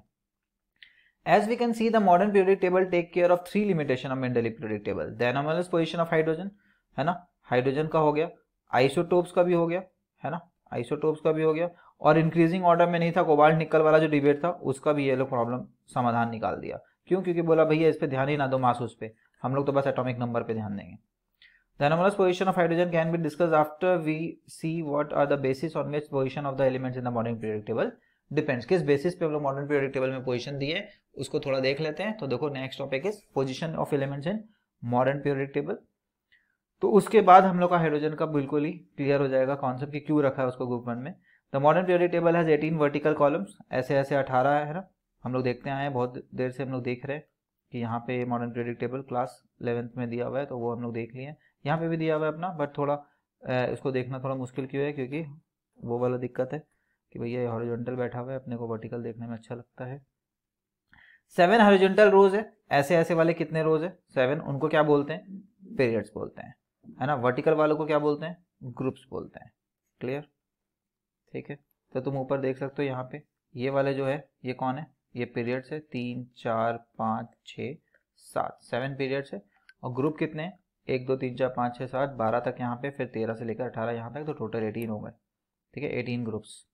As we can see, the modern periodic table take care of 3 limitation of Mendeleev periodic table। The anomalous position of hydrogen, है ना, हाइड्रोजन का हो गया, आइसोटोप्स का भी हो गया, है ना, आइसोटोप्स का भी हो गया, और इंक्रीजिंग ऑर्डर में नहीं था, कोबाल्ट निकल वाला जो डिबेट था उसका भी ये लोग प्रॉब्लम समाधान निकाल दिया। क्यों? क्योंकि बोला भैया इस पे ध्यान ही ना दो मासूस पे, हम लोग तो बस एटॉमिक नंबर पे ध्यान देंगे। The anomalous position of hydrogen can be discussed after we see what are the basis on which position of the elements in the modern periodic table depends। किस बेसिस पे हम लोग मॉडर्न पीरियोडिक टेबल में position दिए उसको थोड़ा देख लेते हैं। तो देखो, next topic is position of elements in modern periodic table. तो उसके बाद हम लोग का हाइड्रोजन का बिल्कुल ही क्लियर हो जाएगा कॉन्सेप्ट कि क्यों रखा है उसको ग्रुप 1 में। The modern periodic table has 18 vertical columns, ऐसे ऐसे 18 है ना, हम लोग देखते आए हैं, बहुत देर से हम लोग देख रहे हैं कि यहाँ पे modern periodic table class 11th में दिया हुआ है, तो वो हम लोग देख लिए। यहाँ पे भी दिया हुआ है अपना, बट थोड़ा इसको देखना थोड़ा मुश्किल क्यों है, क्योंकि वो वाला दिक्कत है कि भैया हॉरिजॉन्टल बैठा हुआ है, अपने को वर्टिकल देखने में अच्छा लगता है। 7 हॉरिजॉन्टल रोज है, ऐसे ऐसे वाले कितने रोज है 7, उनको क्या बोलते हैं, पीरियड्स बोलते हैं, है ना। वर्टिकल वालों को क्या बोलते हैं, ग्रुप्स बोलते हैं। क्लियर? ठीक है, तो तुम ऊपर देख सकते हो यहाँ पे ये वाले जो है ये कौन है, ये पीरियड्स है, 3 4 5 6 7, 7 पीरियड्स है। और ग्रुप कितने हैं, 1 2 3 4 5 6 7 12 तक यहाँ पे, फिर 13 से लेकर 18 यहाँ तक, तो टोटल 18 हो गए। ठीक है, 18 ग्रुप्स।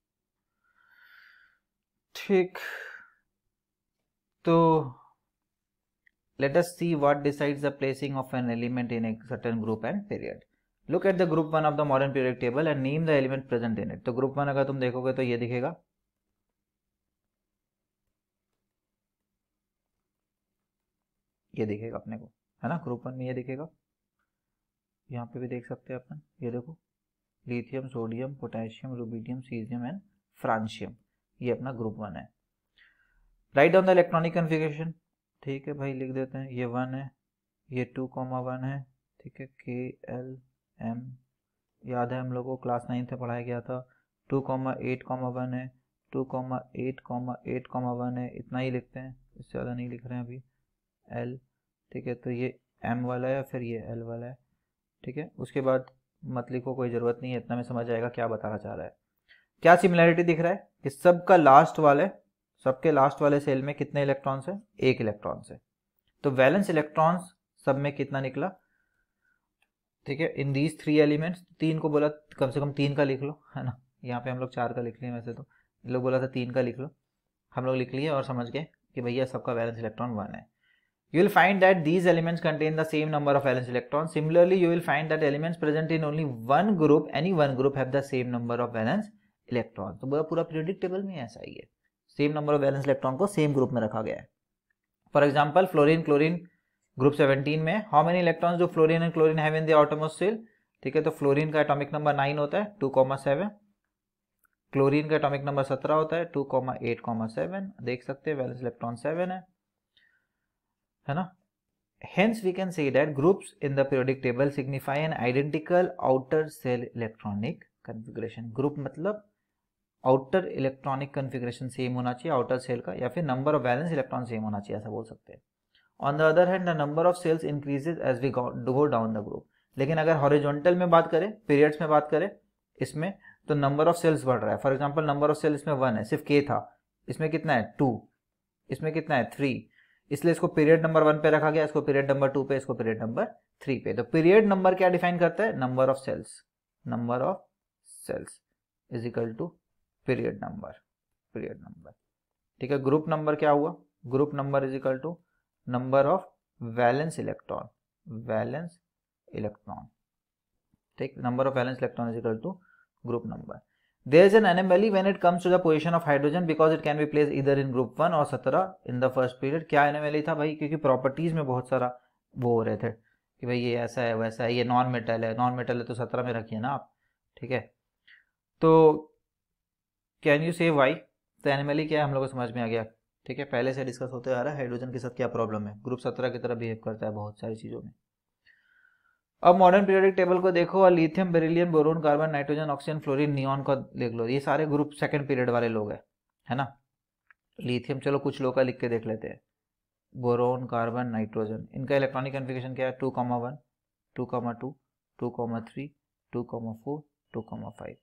ठीक, तो let us see what decides the placing of an element in a certain group and period. Look at the group 1 of the modern periodic table and name the element present in it. तो group 1 अगर तुम देखोगे तो ये दिखेगा, ये दिखेगा अपने को, है ना, ग्रुप 1 में ये दिखेगा, यहाँ पे भी देख सकते हैं अपन, ये देखो lithium, sodium, potassium, rubidium, caesium and francium, ये अपना ग्रुप 1 है। Write down the electronic configuration, ठीक है भाई, लिख देते हैं, ये 1 है, ये 2,1 है, ठीक है, KLM याद है हम लोग को, क्लास 9 से पढ़ाया गया था, 2,8,1 है, 2,8,8,1 है, इतना ही लिखते हैं, इससे ज़्यादा नहीं लिख रहे हैं अभी, L, ठीक है, तो ये M वाला है, फिर ये L वाला है, ठीक है। उसके बाद मत लिखो, कोई ज़रूरत नहीं है, इतना में समझ आएगा क्या बताना चाह रहा है। क्या सिमिलैरिटी दिख रहा है कि सबका लास्ट वाले, सबके लास्ट वाले सेल में कितने इलेक्ट्रॉन्स है, 1 इलेक्ट्रॉन्स है, तो वैलेंस इलेक्ट्रॉन्स सब में कितना निकला, ठीक है, इन दीज 3 एलिमेंट्स, 3 को बोला कम से कम 3 का लिख लो, है ना, यहाँ पे हम लोग 4 का लिख लिए, वैसे तो इन लोग बोला था 3 का लिख लो, हम लोग लिख लिए और समझ गए कि भैया सबका वैलेंस इलेक्ट्रॉन 1 है। You will find that these elements contain the same number of valence electrons. Similarly, you will find that elements present in only one group, any one group, have the same number of valence electrons. तो पूरा periodic table में ऐसा ही है, same number of valence electron को same group में रखा गया है। For example fluorine chlorine group 17 में हाउ मेनी इलेक्ट्रॉन्स जो fluorine and chlorine have in the outermost shell, ठीक है, तो फ्लोरीन का एटॉमिक नंबर 9 होता है, 2,7, क्लोरीन का एटॉमिक नंबर 17 होता है, 2,8,7, देख सकते हैं वैलेंस इलेक्ट्रॉन 7 है ना। Hence we can say that groups in the periodic table signify an identical outer cell electronic configuration. Group मतलब outer electronic configuration सेम होना चाहिए outer cell का, या फिर number of valence electron same होना चाहिए, ऐसा बोल सकते हैं। On the other hand, the number of cells increases as we go down the group. लेकिन अगर horizontal में बात करें, periods में बात करें इसमें, तो number of cells बढ़ रहा है। For example, number of cells इसमें 1 है, सिर्फ K था, इसमें कितना है 2, इसमें कितना है 3, इसलिए इसको पीरियड नंबर 1 पे रखा गया, इसको पीरियड नंबर 2 पे, इसको पीरियड नंबर 3 पे। तो पीरियड नंबर क्या डिफाइन करता है, number of shells, number of shells is equal to period number, ठीक है। ग्रुप नंबर क्या हुआ, group number is equal to number of valence electron, ठीक, number of valence electron is equal to group number. There is an anomaly when it comes to the position of hydrogen because it can be placed either in group 1 और 17 in the first period. क्या anomaly था भाई, क्योंकि properties में बहुत सारा वो हो रहे थे कि भाई ये ऐसा है वैसा है, ये नॉन मेटल है तो 17 में रखिए ना आप, ठीक है। तो कैन यू से वाई, तो एनोमली क्या है हम लोग को समझ में आ गया, ठीक है, पहले से डिस्कस होते आ रहा है हाइड्रोजन के साथ क्या प्रॉब्लम है, ग्रुप 17 की तरह बिहेव करता है बहुत सारी चीज़ों में। अब मॉडर्न पीरियोडिक टेबल को देखो और lithium, beryllium, boron, carbon, nitrogen, oxygen, fluorine, neon को देख लो, ये सारे ग्रुप सेकंड पीरियड वाले लोग हैं, है ना। लिथियम चलो कुछ लोग का लिख के देख लेते हैं, बोरोन, कार्बन, नाइट्रोजन, इनका इलेक्ट्रॉनिक कन्फिगरेशन क्या है, 2,1, 2,2, 2,3, 2,4, 2,5।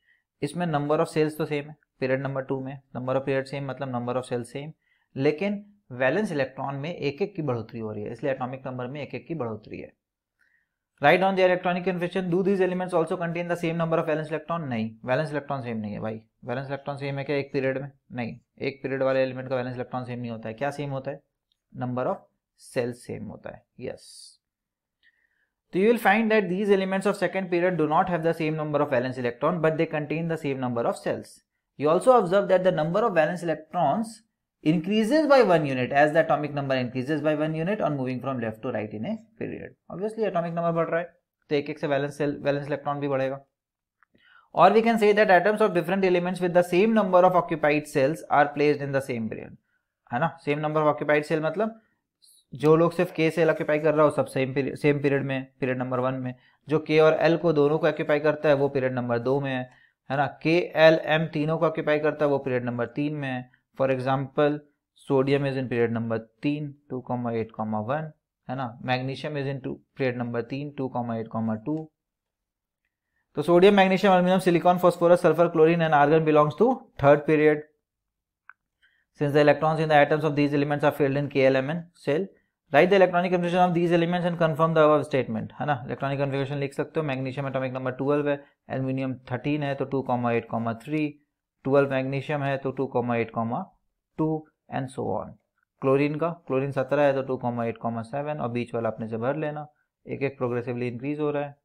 इसमें नंबर ऑफ सेल्स तो सेम है, पीरियड नंबर 2 में नंबर ऑफ पीरियड सेम, मतलब नंबर ऑफ सेल्स सेम, लेकिन वैलेंस इलेक्ट्रॉन में एक एक की बढ़ोतरी हो रही है, इसलिए एटॉमिक नंबर में एक एक की बढ़ोतरी है। Write down the electronic configuration. Do these elements also contain the same number of valence electron? नहीं, वैलेंस इलेक्ट्रॉन सेम नहीं है भाई, वैलेंस इलेक्ट्रॉन सेम है क्या एक पीरियड में, नहीं, एक पीरियड वाले एलिमेंट का वैलेंस इलेक्ट्रॉन सेम नहीं होता है, क्या सेम होता है, नंबर ऑफ सेल्स सेम होता है, यस। तो you will find that these elements of second period do not have the same number of valence electron, but they contain the same number of cells. You also observe that the number of valence electrons increases by 1 unit as the atomic number increases by 1 unit on moving from left to right in a period. Obviously atomic number बढ़ रहा है तो एक एक से valence electron भी बढ़ेगा। Or we can say that atoms of different elements with the same number of occupied cells are placed in the same period, है ना। Same number of occupied shell मतलब जो लोग सिर्फ K सेल ऑक्यूपाई कर रहा हो सब सेम पीरियड में, पीरियड नंबर 1 में, जो K और L को दोनों को ऑक्यूपाई करता है वो पीरियड नंबर 2 में है ना। K, L, M तीनों को ऑक्यूपाई करता है वो पीरियड नंबर 3 में है। For example sodium is in period number 3, 2,8,1, है ना। Magnesium is in period number 3, 2,8,2। तो sodium, magnesium, aluminium, silicon, phosphorus, sulphur, chlorine and argon belongs to third period. Since the electrons in the atoms of these elements are filled in KLMN cell, write the electronic configuration of these elements and confirm the above statement, है ना। Electronic configuration लिख सकते हो, magnesium atomic number 12 है, aluminium 13 है तो 2,8,3, 12 magnesium है तो 2,8,2 एंड सो ऑन। क्लोरीन का, क्लोरीन 17 है तो 2,8,7 और बीच वाला अपने से भर लेना, एक एक प्रोग्रेसिवली इंक्रीज हो रहा है।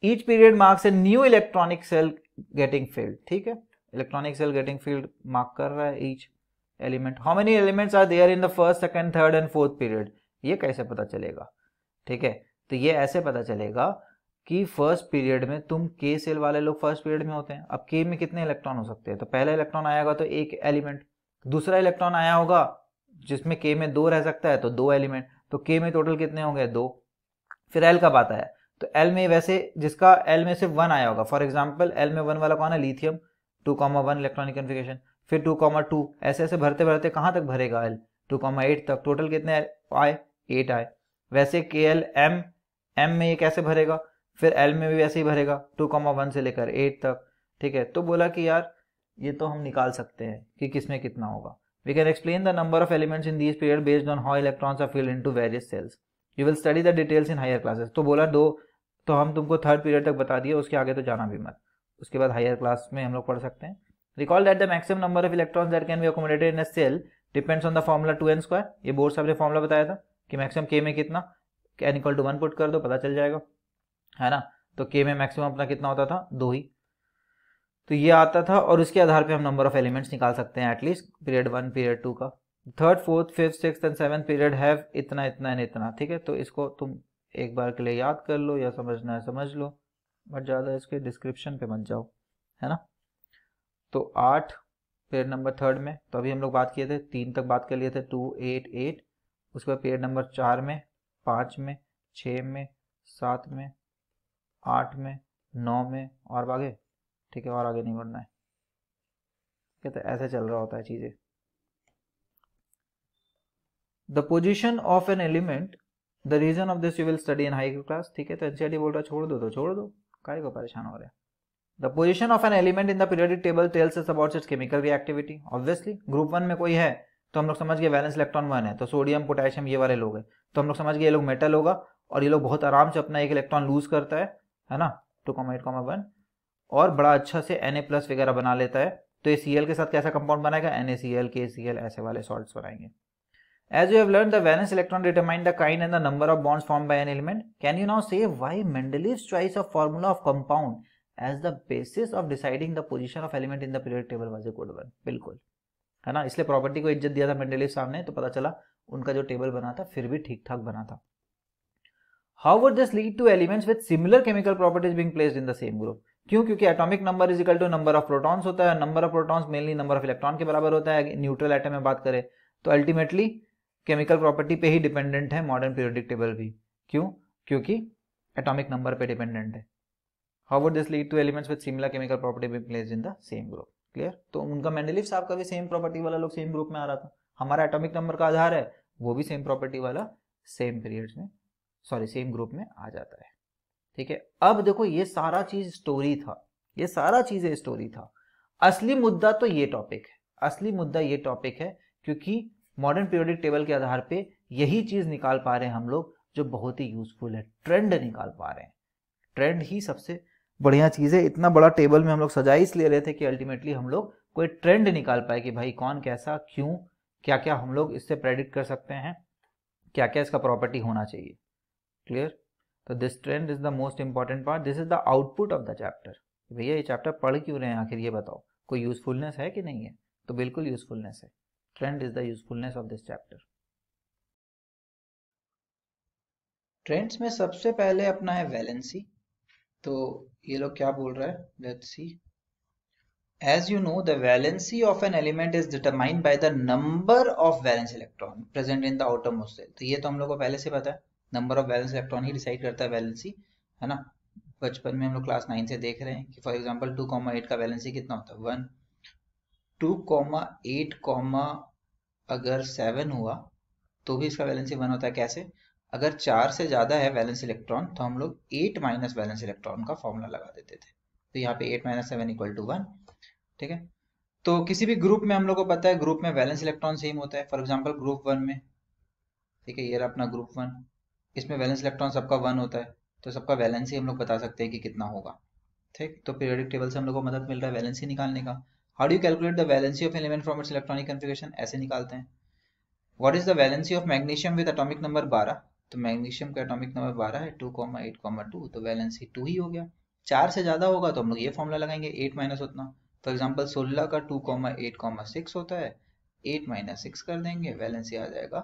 Each period marks a new electronic shell getting filled, ठीक है, electronic shell getting filled mark कर रहा है each element. How many elements are there in the first, second, third and fourth period, ये कैसे पता चलेगा, ठीक है, तो ये ऐसे पता चलेगा कि फर्स्ट पीरियड में तुम के सेल वाले लोग फर्स्ट पीरियड में होते हैं, अब के में कितने इलेक्ट्रॉन हो सकते हैं, तो पहला इलेक्ट्रॉन आएगा तो एक एलिमेंट, दूसरा इलेक्ट्रॉन आया होगा जिसमें के में 2 रह सकता है तो 2 एलिमेंट, तो के में टोटल कितने होंगे 2। फिर एल कब आता है, तो एल में वैसे जिसका एल में सिर्फ 1 आया होगा, फॉर एग्जाम्पल एल में 1 वाला कौन है, लिथियम, 2,1 इलेक्ट्रॉनिक कन्फिगरेशन, फिर 2,2, ऐसे ऐसे भरते भरते कहाँ तक भरेगा एल, 2,8 तक, टोटल कितने आए 8 आए। वैसे के एल एम में ये कैसे भरेगा, फिर एल में भी वैसे ही भरेगा 2,1 से लेकर 8 तक, ठीक है। तो बोला कि यार ये तो हम निकाल सकते हैं कि किसमें कितना होगा। We can explain the number of elements in this period based on how electrons are filled into various shells, you will study the details in higher classes. तो बोला दो, तो हम तुमको थर्ड पीरियड तक बता दिए, उसके आगे तो जाना भी मत, उसके बाद हायर क्लास में हम लोग पढ़ सकते हैं। Recall that the maximum number of electrons that can be accommodated in a shell depends on the formula 2n²। ये बोर्ड साहब ने फॉर्मूला बताया था कि मैक्सिमम के में कितना, n = 1 पुट कर दो पता चल जाएगा, है ना। तो के में मैक्सिमम अपना कितना होता था 2 ही, तो ये आता था, और उसके आधार पे हम नंबर ऑफ एलिमेंट्स निकाल सकते हैं एटलीस्ट पीरियड 1 पीरियड 2 का। Third, fourth, fifth, sixth and seventh period have इतना इतना एंड इतना, ठीक है। तो इसको तुम एक बार के लिए याद कर लो, या समझना है समझ लो, बट ज़्यादा इसके डिस्क्रिप्शन पे मत जाओ, है ना। तो 8 पीरियड नंबर थर्ड में, तो अभी हम लोग बात किए थे 3 तक बात कर लिए थे, 2, 8, 8। उसके बाद पीरियड नंबर 4 में, 5 में, 6 में, 7 में, 8 में, 9 में, और आगे, ठीक है, और आगे नहीं बढ़ना है, ठीक है। तो ऐसे चल रहा होता है चीज़ें। The position of an element, the reason of this you will study in high class, ठीक है। तो एनसीईआरटी बोल रहा है छोड़ दो तो छोड़ दो, काहे को परेशान हो रहे हैं। The position of an element in the periodic table tells us about it's chemical reactivity. Obviously group 1 में कोई है तो हम लोग समझ गए वैलेंस इलेक्ट्रॉन 1 है, तो सोडियम पोटेशियम ये वाले लोग हैं, तो हम लोग समझ गए ये लोग मेटल होगा, और ये लोग बहुत आराम से अपना एक इलेक्ट्रॉन लूज करता है ना, 2,8,1, और बड़ा अच्छा से Na+ वगैरह बना लेता है। तो ये Cl के साथ कैसा कंपाउंड बनाएगा, NaCl, KCl, ऐसे वाले सॉल्ट्स बनाएंगे। As you have learned, the valence electron determine the kind and the number of bonds formed by an element. Can you now say why Mendeleev's choice of formula of compound as the basis of deciding the position of element in the periodic table was a good one? बिल्कुल, है ना, इसलिए property को इज्जत दिया था Mendeleev साहब ने, तो पता चला उनका जो टेबल बना था फिर भी ठीक ठाक बना था। How would this lead to elements with similar chemical properties being placed in the same group? क्यों, क्योंकि atomic number is equal to number of protons होता है, number of protons mainly number of electron के बराबर होता है neutral atom में बात करें तो। अल्टीमेटली केमिकल प्रॉपर्टी पे ही डिपेंडेंट है मॉडर्न पीरियोडिक टेबल भी। क्यों, क्योंकि एटॉमिक नंबर पे डिपेंडेंट है। How would this lead two elements with similar chemical property being placed in the same group? Clear. तो उनका मेंडेलीव साहब का भी सेम प्रॉपर्टी वाला लोग सेम ग्रुप में आ रहा था, हमारा एटॉमिक नंबर का आधार है वो भी सेम प्रॉपर्टी वाला सेम पीरियड्स में, सॉरी सेम ग्रुप में आ जाता है, ठीक है। अब देखो ये सारा चीज स्टोरी था, ये सारा चीजें स्टोरी था, असली मुद्दा तो ये टॉपिक है, असली मुद्दा ये टॉपिक है, क्योंकि मॉडर्न पीरियोडिक टेबल के आधार पे यही चीज निकाल पा रहे हैं हम लोग जो बहुत ही यूजफुल है, ट्रेंड निकाल पा रहे हैं। ट्रेंड ही सबसे बढ़िया चीज है। इतना बड़ा टेबल में हम लोग सजा इसलिए रहे थे कि अल्टीमेटली हम लोग कोई ट्रेंड निकाल पाए कि भाई कौन कैसा क्यों, क्या क्या हम लोग इससे प्रेडिक्ट कर सकते हैं, क्या क्या इसका प्रॉपर्टी होना चाहिए। क्लियर। तो this trend is the most important part, this is the output of the chapter. भैया ये चैप्टर पढ़ क्यों रहे हैं आखिर, ये बताओ, कोई यूजफुलनेस है कि नहीं है? तो बिल्कुल यूजफुलनेस है। Trend is the usefulness of this chapter. Trends में सबसे पहले अपना है वैलेंसी। तो ये लोग क्या बोल रहा है, let's C. As you know, the valency of an element is determined by the number of valence electron present in the outermost shell। तो ये तो हम लोग को पहले से पता है, number of valence electron he decide करता है वैलेंसी, है ना। बचपन में हम लोग क्लास 9 से देख रहे हैं कि फॉर एग्जांपल 2,8 का वैलेंसी कितना होता है 1, 2,8, अगर 7 हुआ तो भी इसका वैलेंसी 1 होता है। कैसे? अगर 4 से ज्यादा है वैलेंस इलेक्ट्रॉन तो हम लोग 8 माइनस वैलेंस इलेक्ट्रॉन का फॉर्मूला लगा देते थे। तो यहाँ पे 8 - 7 = 1, ठीक है। तो किसी भी ग्रुप में हम लोग को पता है ग्रुप में वैलेंस इलेक्ट्रॉन सेम होता है। फॉर एग्जांपल ग्रुप 1 में, ठीक है, ये रहा अपना ग्रुप 1, इसमें वैलेंस इलेक्ट्रॉन सबका 1 होता है, तो सबका वैलेंसी हम लोग बता सकते हैं कि कितना होगा, ठीक। तो पीरियोडिक टेबल से हम लोग को मदद मिल रहा है वैलेंसी निकालने का। How do you calculate the valency of element from its electronic configuration? ऐसे निकालते हैं, what is the valency of magnesium with atomic number 12? तो मैग्नीशियम का एटॉमिक नंबर 12 है 2,8,2, तो वैलेंसी 2 ही हो गया। 4 से ज्यादा होगा तो हम लोग ये फॉर्मूला लगाएंगे 8 माइनस उतना। फॉर एग्जांपल 16 का 2,8,6 होता है, 8 माइनस 6 कर देंगे, वैलेंसी आ जाएगा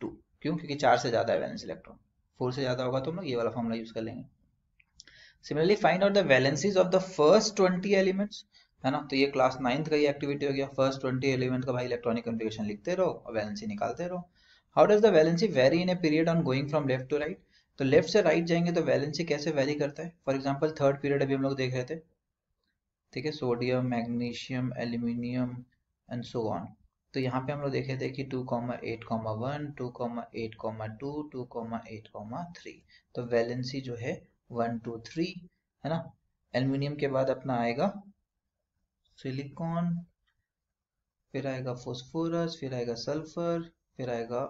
2। क्यों? क्योंकि 4 से ज्यादा है वैलेंस इलेक्ट्रॉन। 4 से ज्यादा होगा तो हम लोग ये वाला फॉर्मूला यूज कर लेंगे। Similarly find out the valencies of the first 20 elements, है ना। तो ये क्लास 9th का ही एक्टिविटी हो गया। फर्स्ट 20 एलिमेंट का भाई इलेक्ट्रॉनिक कन्फिगरेशन लिखते रहो और वैलेंसी निकालते रहो। How does the valency vary in a period on going from left to right? तो लेफ्ट से राइट जाएंगे तो वैलेंसी कैसे वेरी करता है? फॉर एग्जांपल थर्ड पीरियड अभी हम लोग देख रहे थे, ठीक है, sodium, magnesium, aluminium and so on. तो यहाँ पे हम लोग देखे थे कि 2,8,1, 2,8,2, 2,8,3, तो वैलेंसी जो है 1 2 3, है ना। एल्यूमिनियम के बाद अपना आएगा सिलिकॉन, फिर आएगा फोस्फोरस, फिर आएगा सल्फर, फिर आएगा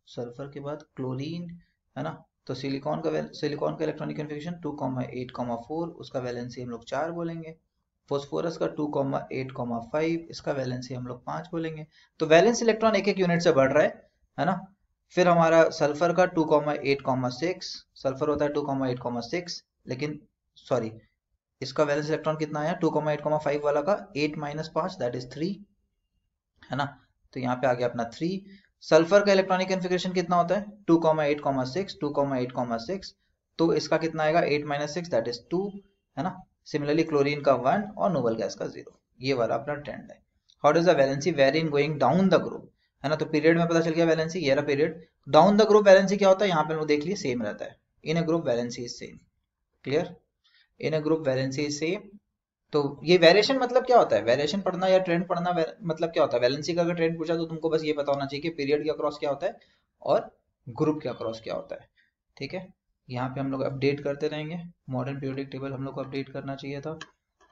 सल्फर के बाद क्लोरीन, है ना। तो सिलिकॉन का इलेक्ट्रॉनिक कन्फिगरेशन 2,8,4, उसका वैलेंसी हम लोग 4 बोलेंगे। फोस्फोरस का 2,8,5, इसका वैलेंसी हम लोग 5 बोलेंगे। तो वैलेंस इलेक्ट्रॉन एक एक यूनिट से बढ़ रहा है ना। फिर हमारा सल्फर का 2,8,6, सल्फर होता है 2,8,6, लेकिन सॉरी इसका वैलेंस इलेक्ट्रॉन कितना आया 2,8,5 वाला का 8 माइनस 5 दैट इज 3, है ना। तो यहाँ पे आ गया अपना 3। सल्फर का इलेक्ट्रॉनिक कन्फिगरेशन कितना होता है 2,8,6, 2,8,6, तो इसका कितना आएगा 8 माइनस 6 दैट इज 2, है ना। सिमिलरली क्लोरीन का 1 और नोबल गैस का 0। ये वाला अपना ट्रेंड है। How does the valency vary in going down the group, है ना। तो पीरियड में पता चल गया वैलेंसी, ये रहा period. Down the group valency क्या होता है यहाँ पे हम लोग देख लिए, सेम रहता है। In a group valency is same, clear. In a group valency is same. तो ये वेरिएशन मतलब क्या होता है? वेरिएशन पढ़ना या ट्रेंड पढ़ना मतलब क्या होता है? वैलेंसी का अगर ट्रेंड पूछा तो तुमको बस ये पता होना चाहिए कि पीरियड के अक्रॉस क्या होता है और ग्रुप के अक्रॉस क्या होता है, ठीक है। यहाँ पे हम लोग अपडेट करते रहेंगे। मॉडर्न पीरियोडिक टेबल हम लोग को अपडेट करना चाहिए था,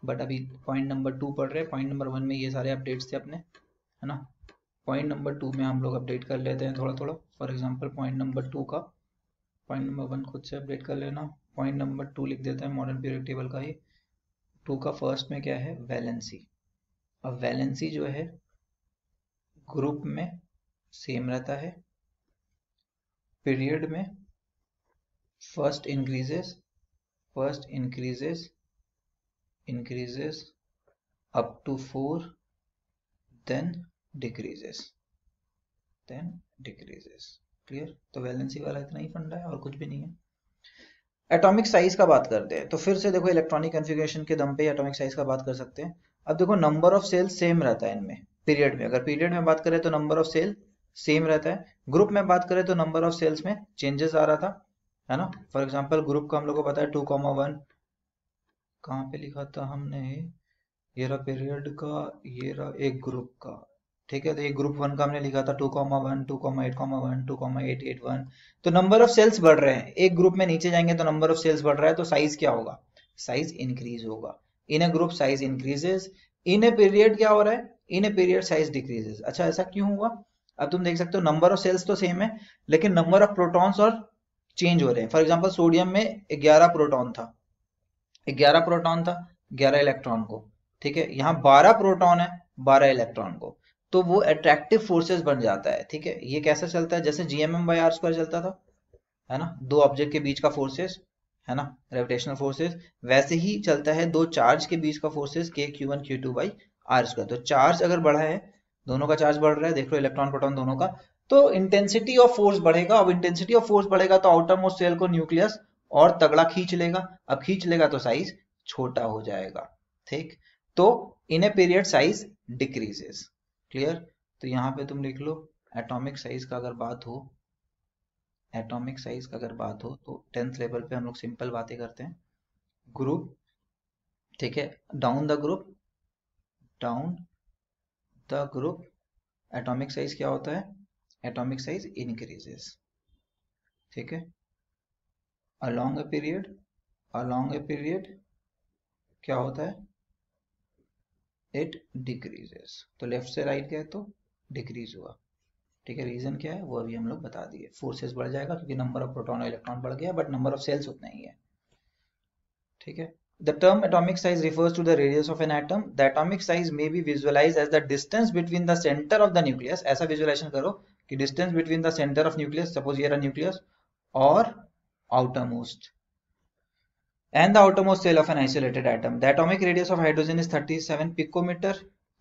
बट अभी पॉइंट नंबर 2 पढ़ रहे हैं। पॉइंट नंबर 1 में ये सारे अपडेट्स थे अपने, है ना। पॉइंट नंबर 2 में हम लोग अपडेट कर लेते हैं थोड़ा थोड़ा। फॉर एग्जाम्पल पॉइंट नंबर 2 का पॉइंट नंबर 1 खुद से अपडेट कर लेना। पॉइंट नंबर 2 लिख देते हैं मॉडर्न पीरियोडिक टेबल का ही। 2 का फर्स्ट में क्या है? वैलेंसी। अब वैलेंसी जो है ग्रुप में सेम रहता है, पीरियड में first increases up to 4 then decreases clear. तो वैलेंसी वाला इतना ही फंडा है और कुछ भी नहीं है। एटॉमिक साइज का बात करते हैं, तो फिर से देखो इलेक्ट्रॉनिक कन्फिगरेशन के दम पे एटॉमिक साइज का बात कर सकते हैं। अब देखो नंबर ऑफ सेल सेम रहता है इनमें पीरियड में। अगर पीरियड में बात करें तो नंबर ऑफ सेल सेम रहता है, ग्रुप में बात करें तो नंबर ऑफ सेल्स में चेंजेस आ रहा था, है ना। फॉर एग्जांपल ग्रुप का हम लोग को पता है 2,1, कहाँ पे लिखा था हमने, ये रहा पीरियड का, ये रहा एक ग्रुप का, ठीक है। तो ये ग्रुप 1 का हमने लिखा था 2,1, 2,8,1, 2,881। तो नंबर ऑफ सेल्स बढ़ रहे हैं, एक ग्रुप में नीचे जाएंगे तो नंबर ऑफ सेल्स बढ़ रहा है, तो साइज क्या होगा? साइज इंक्रीज होगा। In a group size increases, in a period क्या हो रहा है? In a period size decreases. अच्छा ऐसा क्यों हुआ? अब तुम देख सकते हो नंबर ऑफ सेल्स तो सेम है, लेकिन नंबर ऑफ प्रोटॉन्स और चेंज हो रहे हैं। फॉर एग्जाम्पल सोडियम में 11 प्रोटॉन था, 11 इलेक्ट्रॉन को, ठीक है। यहाँ 12 प्रोटॉन है, 12 इलेक्ट्रॉन को, तो वो अट्रैक्टिव फोर्सेस बन जाता है, ठीक है। ये कैसे चलता है? जैसे GMM/r² चलता था, है ना, दो ऑब्जेक्ट के बीच का फोर्सेस, है ना, ग्रेविटेशनल फोर्सेस, वैसे ही चलता है दो चार्ज के बीच का फोर्सेस Q1 Q2/r²। तो चार्ज अगर बढ़ा है, दोनों का चार्ज बढ़ रहा है, देख लो इलेक्ट्रॉन प्रोटॉन दोनों का, तो इंटेंसिटी ऑफ फोर्स बढ़ेगा। अब इंटेंसिटी ऑफ फोर्स बढ़ेगा तो आउटर मोस्ट सेल को न्यूक्लियस और तगड़ा खींच लेगा। अब खींच लेगा तो साइज छोटा हो जाएगा, ठीक। तो in a period size decreases, clear. तो यहाँ पे तुम लिख लो एटॉमिक साइज का अगर बात हो, एटॉमिक साइज का अगर बात हो तो 10th लेवल पे हम लोग सिंपल बातें करते हैं। ग्रुप, ठीक है, down the group atomic size क्या होता है? एटॉमिक साइज इंक्रीजेस, ठीक है। अलोंग ए पीरियड क्या होता है? It decreases. तो लेफ्ट से राइट गए तो डिक्रीज हुआ, ठीक है। रीजन क्या है वो अभी हम लोग बता दिए, फोर्सेस बढ़ जाएगा क्योंकि नंबर ऑफ प्रोटॉन और इलेक्ट्रॉन बढ़ गया, बट नंबर ऑफ सेल्स उतना ही है, ठीक है। The term atomic size refers to the radius of an atom. The atomic size may be visualized as the distance between the center of the nucleus. ऐसा visualization करो कि distance between the centre of nucleus, suppose ये रहा nucleus और outermost and the outermost cell of an isolated atom. The atomic radius of hydrogen is 37 picometer,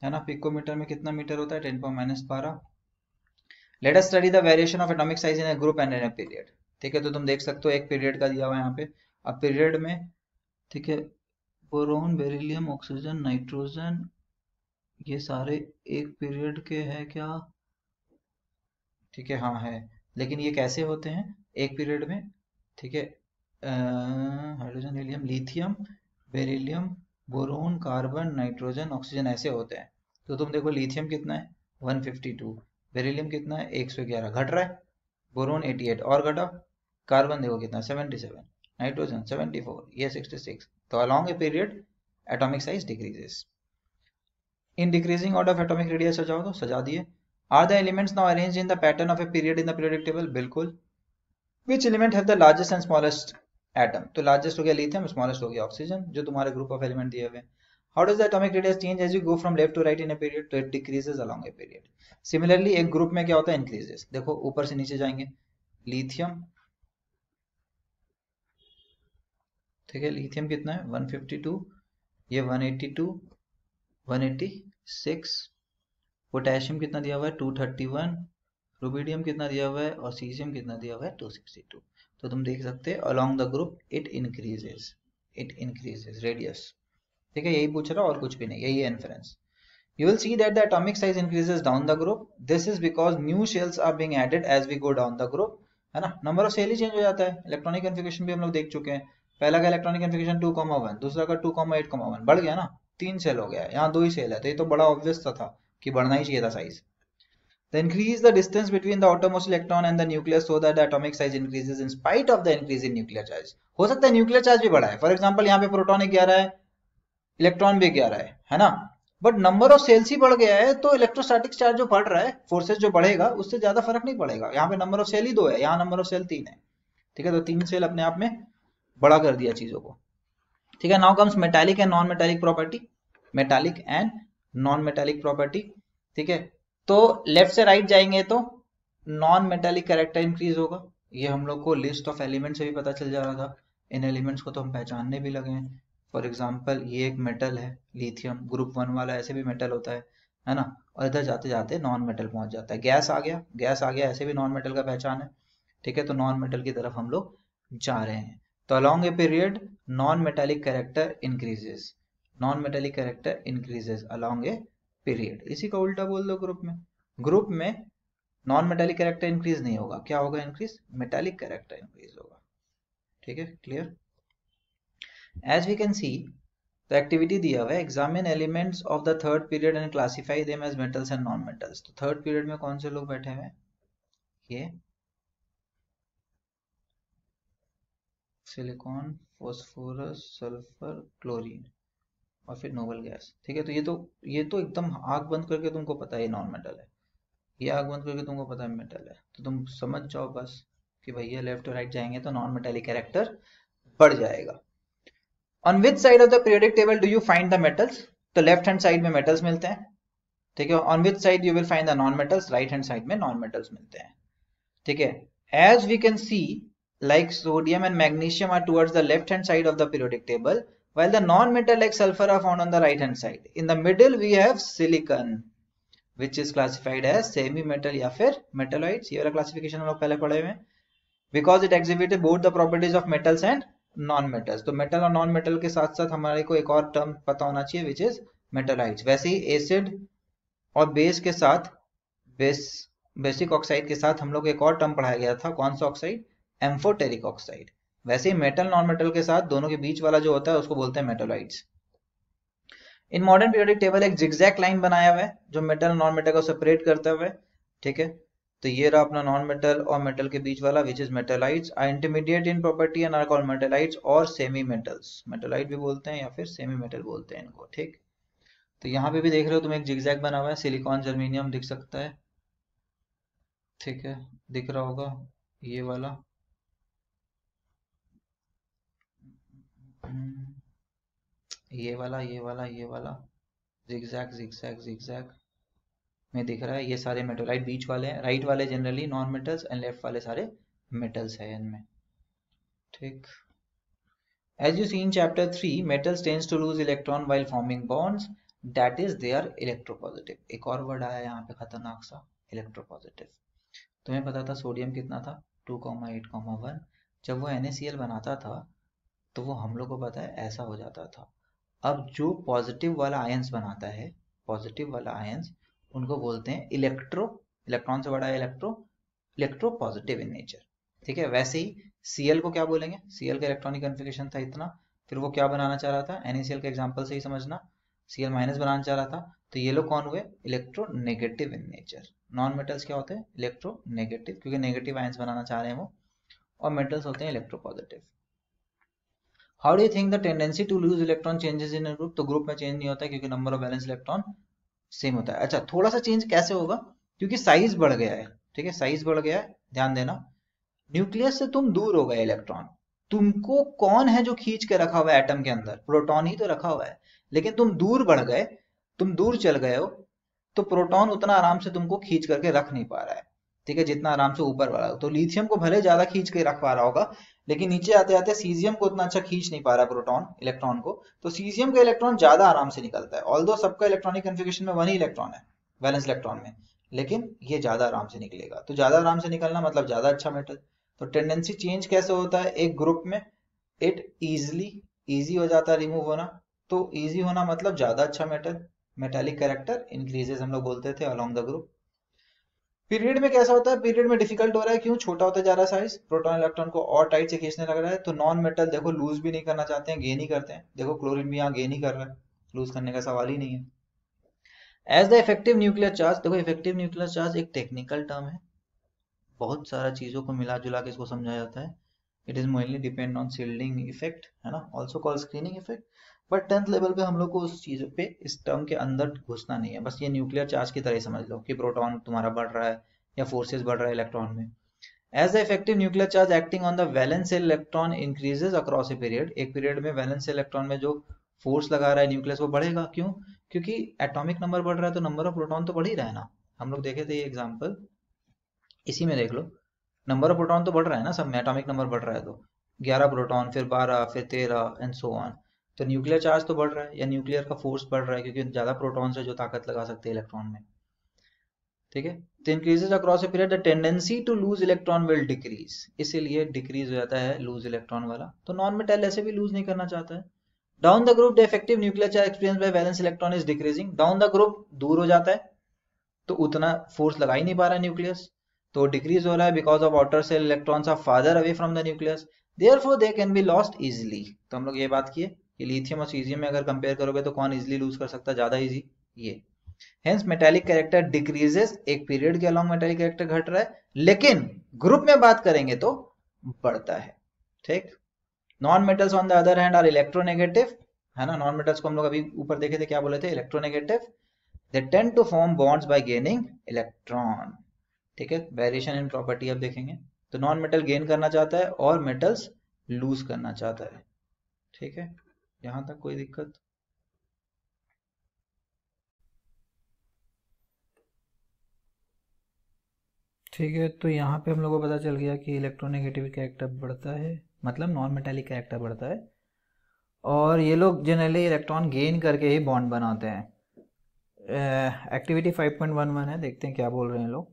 है ना, picometre में कितना मीटर होता है, 10⁻⁻12. Let us study the variation of atomic size in a group and in a period. ठीक है, तो तुम देख सकते हो एक पीरियड का दिया हुआ है यहाँ पे. अब पीरियड में, ठीक है, बोरोन, बेरिलियम, ऑक्सीजन, नाइट्रोजन, ये सारे एक पीरियड के हैं क्या? ठीक है, हाँ है. लेकिन ये कैसे होते हैं एक पीरियड में? ठीक है, hydrogen, helium, lithium, beryllium, boron, carbon, nitrogen, oxygen, ऐसे होते हैं. तो तुम देखो लिथियम कितना है 152, बेरिलियम कितना है 111, घट रहा है. बोरोन 88 और घटा. कार्बन देखो कितना 77, नाइट्रोजन 74, ये 66. तो along a period atomic size decreases. In decreasing order of atomic radius सजाओ, तो सजा दिए. Are the elements now arranged in the pattern of a period in the periodic table? बिल्कुल. Which element have the largest and smallest atom? तो largest हो गया lithium, smallest हो गया ऑक्सीजन, जो तुम्हारे ग्रुप ऑफ एलिमेंट दिए हुए. How does the atomic radius change as you go from left to right in a period? तो it decreases along a period. Similarly एक ग्रुप में क्या होता है, increases. देखो ऊपर से नीचे जाएंगे, lithium, ठीक है, lithium कितना है 152, ये 182, 186, पोटेशियम कितना दिया हुआ है 231, रुबिडियम कितना दिया हुआ है और सीजियम कितना दिया हुआ है 262. तो तुम देख सकते हैं along the group it increases radius. ठीक है, यही पूछ रहा और कुछ भी नहीं, यही है inference. You will see that the atomic size increases down the group. This is because new shells are being added as we go down the group, है ना. नंबर ऑफ सेल ही चेंज हो जाता है. इलेक्ट्रॉनिक कन्फिगरेशन भी हम लोग देख चुके हैं. पहला का इलेक्ट्रॉनिक कन्फिगरेशन 2,1, दूसरा का 2,8,1, बढ़ गया ना, 3 सेल हो गया. यहाँ 2 ही सेल है, तो ये तो बड़ा ऑब्वियस था कि बढ़ना ही चाहिए था size. The increase the distance between the outermost electron and the nucleus so that the atomic size increases in spite of the increase in nuclear charge. हो सकता है न्यूक्लियर चार्ज भी बढ़ा है. फॉर एग्जांपल यहाँ पे प्रोटॉन 11 है, electron भी 11 है ना, बट नंबर ऑफ सेल्स ही बढ़ गया है, तो इलेक्ट्रोस्टैटिक चार्ज जो बढ़ रहा है, फोर्सेस जो बढ़ेगा, उससे ज्यादा फर्क नहीं पड़ेगा. यहाँ पे नंबर ऑफ सेल ही 2 है, यहाँ नंबर ऑफ सेल 3 है. ठीक है, तो 3 सेल अपने आप में बड़ा कर दिया चीजों को. ठीक है, now comes metallic and non metallic property. Metallic and non metallic property. ठीक है, तो लेफ्ट से राइट जाएंगे तो नॉन मेटालिक कैरेक्टर इंक्रीज होगा. ये हम लोग को लिस्ट ऑफ एलिमेंट से भी पता चल जा रहा था. इन एलिमेंट्स को तो हम पहचानने भी लगे हैं. फॉर एग्जांपल ये एक मेटल है लिथियम, ग्रुप 1 वाला, ऐसे भी मेटल होता है ना. और इधर जाते जाते नॉन मेटल पहुंच जाता है. गैस आ गया, ऐसे भी नॉन मेटल का पहचान है. ठीक है, तो नॉन मेटल की तरफ हम लोग जा रहे हैं. तो along a period non metallic character increases, non metallic character increases along a period. इसी का उल्टा बोल दो ग्रुप में नॉन मेटालिक कैरेक्टर इंक्रीज नहीं होगा, क्या होगा इंक्रीज, मेटालिक कैरेक्टर इंक्रीज होगा. ठीक है, clear. As we can see तो एक्टिविटी दिया हुआ है, examine elements of the third period and classify them as metals and non metals. तो थर्ड पीरियड में कौन से लोग बैठे हुए हैं, ये सिलिकॉन, फास्फोरस, सल्फर, क्लोरीन और फिर नोबल गैस. ठीक है, तो ये तो एकदम आंख बंद करके तुमको पता है नॉन मेटल है, ये आंख बंद करके तुमको पता है मेटल है. तो तुम समझ जाओ बस कि भैया लेफ्ट और राइट जाएंगे तो नॉन मेटालिक कैरेक्टर बढ़ जाएगा. On which side of the periodic table do you find the metals? तो लेफ्ट हैंड साइड में मेटल्स मिलते हैं. ठीक है, on which side you will find the non metals? Right hand side में non metals मिलते हैं. ठीक है, as we can see like sodium and magnesium are towards the left hand side of the periodic table, while the non-metal like sulfur are found on the right hand side. In the middle we have silicon, which is classified as semi metal या फिर metalloids. ये वाला classification हम लोग पहले पढ़े हुए हैं. Because it exhibited both the properties of metals and non-metals. तो metal और non-metal के साथ साथ हमारे को एक और term पता होना चाहिए, which is metalloids. वैसे ही acid और base के साथ, बेसिक ऑक्साइड के साथ हम लोग एक और टर्म पढ़ाया गया था, कौन सा ऑक्साइड, एम्फोटेरिक ऑक्साइड. वैसे ही मेटल नॉन मेटल के साथ दोनों के बीच वाला जो होता है उसको बोलते हैं मेटोलाइट्स. इन मॉडर्न पीरियोडिक टेबल एक जिगजैग लाइन बनाया हुआ है जो मेटल और नॉन मेटल को सेपरेट करता हुआ है. ठीक है, तो ये रहा अपना नॉन मेटल और मेटल के बीच वाला, which is metalloids. Are intermediate in property and are called metalloids और सेमी मेटल्स. मेटोलाइट भी बोलते हैं या फिर सेमी मेटल बोलते हैं इनको. ठीक, तो यहाँ पे भी देख रहे हो तुम एक जिगजैग बना हुआ है, सिलिकॉन, जर्मेनियम दिख सकता है. ठीक है, दिख रहा होगा ये वाला, ये वाला, ये वाला, ये वाला, जिगजैग जिगजैग जिगजैग. में दिख रहा है ये सारे मेटोलाइट बीच वाले हैं, राइट वाले generally non metals and left वाले सारे मेटल्स है इनमें। ठीक, as you see in chapter 3 metals tends to lose electron while forming bonds, that is they are electropositive। एक और वर्ड आया यहाँ पे खतरनाक सा, इलेक्ट्रोपॉजिटिव। तुम्हें पता था सोडियम कितना था 2,8,1। जब वो NaCl बनाता था तो वो हम लोग को पता है ऐसा हो जाता था। अब जो पॉजिटिव वाला आयंस बनाता है, पॉजिटिव वाला आयंस, उनको बोलते हैं इलेक्ट्रॉन से बड़ा है इलेक्ट्रो पॉजिटिव इन नेचर। ठीक है, वैसे ही Cl को क्या बोलेंगे, Cl का इलेक्ट्रॉनिक कन्फिगरेशन था इतना, फिर वो क्या बनाना चाह रहा था, NaCl के एग्जांपल से ही समझना, Cl माइनस बनाना चाह रहा था, तो ये लोग कौन हुए, इलेक्ट्रोनेगेटिव इन नेचर। नॉन मेटल्स क्या होते हैं, इलेक्ट्रोनेगेटिव, क्योंकि नेगेटिव आयंस बनाना चाह रहे हैं वो, और मेटल्स होते हैं electropositive. How do you think the tendency to lose electron changes in a group? तो ग्रुप में चेंज नहीं होता है क्योंकि number of valence electron same होता है। अच्छा, थोड़ा सा चेंज कैसे होगा, क्योंकि साइज बढ़ गया है। ठीक है, साइज बढ़ गया है, ध्यान देना। न्यूक्लियस से तुम दूर हो गए इलेक्ट्रॉन, तुमको कौन है जो खींच के रखा हुआ है एटम के अंदर, प्रोटॉन ही तो रखा हुआ है, लेकिन तुम दूर बढ़ गए, तुम दूर चल गए हो, तो प्रोटॉन उतना आराम से तुमको खींच करके रख नहीं पा रहा है। ठीक है, जितना आराम से ऊपर बढ़ा। तो लिथियम को भले ज्यादा खींच के रख पा रहा होगा, लेकिन नीचे आते आते सीजियम को उतना अच्छा खींच नहीं पा रहा प्रोटॉन इलेक्ट्रॉन को, तो सीजियम का इलेक्ट्रॉन ज्यादा आराम से निकलता है। ऑल्दो सबका इलेक्ट्रॉनिक कन्फिगरेशन में 1 ही इलेक्ट्रॉन है वैलेंस इलेक्ट्रॉन में, लेकिन ये ज्यादा आराम से निकलेगा। तो ज्यादा आराम से निकलना मतलब ज्यादा अच्छा मेटल। तो टेंडेंसी चेंज कैसे होता है एक ग्रुप में, इट इजी हो जाता है रिमूव होना। तो इजी होना मतलब ज्यादा अच्छा मेटल, मेटालिक कैरेक्टर इंक्रीजेस हम लोग बोलते थे अलोंग द ग्रुप। पीरियड में कैसा होता है, पीरियड में डिफिकल्ट हो रहा है, क्यों, छोटा होता जा रहा है साइज, प्रोटॉन इलेक्ट्रॉन को और टाइट से खींचने लग रहा है। तो नॉन मेटल देखो लूज भी नहीं करना चाहते हैं, गेन ही करते हैं। देखो क्लोरीन भी यहाँ गेन ही कर रहा है, लूज करने का सवाल ही नहीं है। As the effective nuclear charge, देखो इफेक्टिव न्यूक्लियर चार्ज एक टेक्निकल टर्म है, बहुत सारा चीजों को मिला जुला के इसको समझाया जाता है। It is mostly depend on shielding effect, है ना, also called screening effect. But 10th level पे हम लोग को उस चीज पे, इस टर्म के अंदर घुसना नहीं है, बस ये न्यूक्लियर चार्ज की तरह समझ लो कि प्रोटॉन तुम्हारा बढ़ रहा है या फोर्सेस बढ़ रहा है इलेक्ट्रॉन में। As the effective nuclear charge acting on the valence electron increases across a period, एक पीरियड में वैलेंस इलेक्ट्रॉन में जो फोर्स लगा रहा है न्यूक्लियस वो बढ़ेगा। क्यों, क्योंकि एटॉमिक नंबर बढ़ रहा है तो नंबर ऑफ प्रोटॉन तो बढ़ ही रहा है ना। हम लोग देखे थे ये एग्जाम्पल, इसी में देख लो, नंबर ऑफ प्रोटॉन तो बढ़ रहा है ना सब में, एटॉमिक नंबर बढ़ रहा है तो 11 प्रोटॉन, फिर 12, फिर 13 एंड सो ऑन। तो न्यूक्लियर चार्ज तो बढ़ रहा है, या न्यूक्लियर का फोर्स बढ़ रहा है, क्योंकि ज्यादा प्रोटॉन से जो ताकत लगा सकते हैं इलेक्ट्रॉन में। ठीक है, तो increases across a period the tendency to lose electron will decrease, इसीलिए डिक्रीज हो जाता है लूज इलेक्ट्रॉन वाला। तो नॉन मेटल ऐसे भी लूज नहीं करना चाहता है। Down the group the effective nuclear charge experience by valence electron is decreasing, down the group दूर हो जाता है, तो उतना फोर्स लगा ही नहीं पा रहा है न्यूक्लियस, तो डिक्रीज हो रहा है because of outer shell electrons are farther away from the nucleus, therefore they can be lost easily. तो हम लोग ये बात किए कि लिथियम और सीजियम में अगर कंपेयर करोगे तो कौन इजीली लूज कर सकता है, ज्यादा इजी ये। हेंस मेटालिक कैरेक्टर डिक्रीजेस, एक पीरियड के अलॉन्ग मेटालिक कैरेक्टर घट रहा है, लेकिन ग्रुप में बात करेंगे तो बढ़ता है। ठीक, non metals on the other hand are electronegative, है ना, नॉन मेटल्स को हम लोग अभी ऊपर देखे थे, क्या बोले थे, electronegative. They tend to form bonds by gaining electron. ठीक है, वेरिएशन इन प्रॉपर्टी अब देखेंगे। तो नॉन मेटल गेन करना चाहता है और मेटल्स लूज करना चाहता है। ठीक है, यहां तक कोई दिक्कत? ठीक है, तो यहाँ पे हम लोग को पता चल गया कि इलेक्ट्रोनेगेटिव कैरेक्टर बढ़ता है, मतलब नॉन मेटालिक कैरेक्टर बढ़ता है, और ये लोग जनरली इलेक्ट्रॉन गेन करके ही बॉन्ड बनाते हैं। एक्टिविटी 5.11 है, देखते हैं क्या बोल रहे हैं लोग।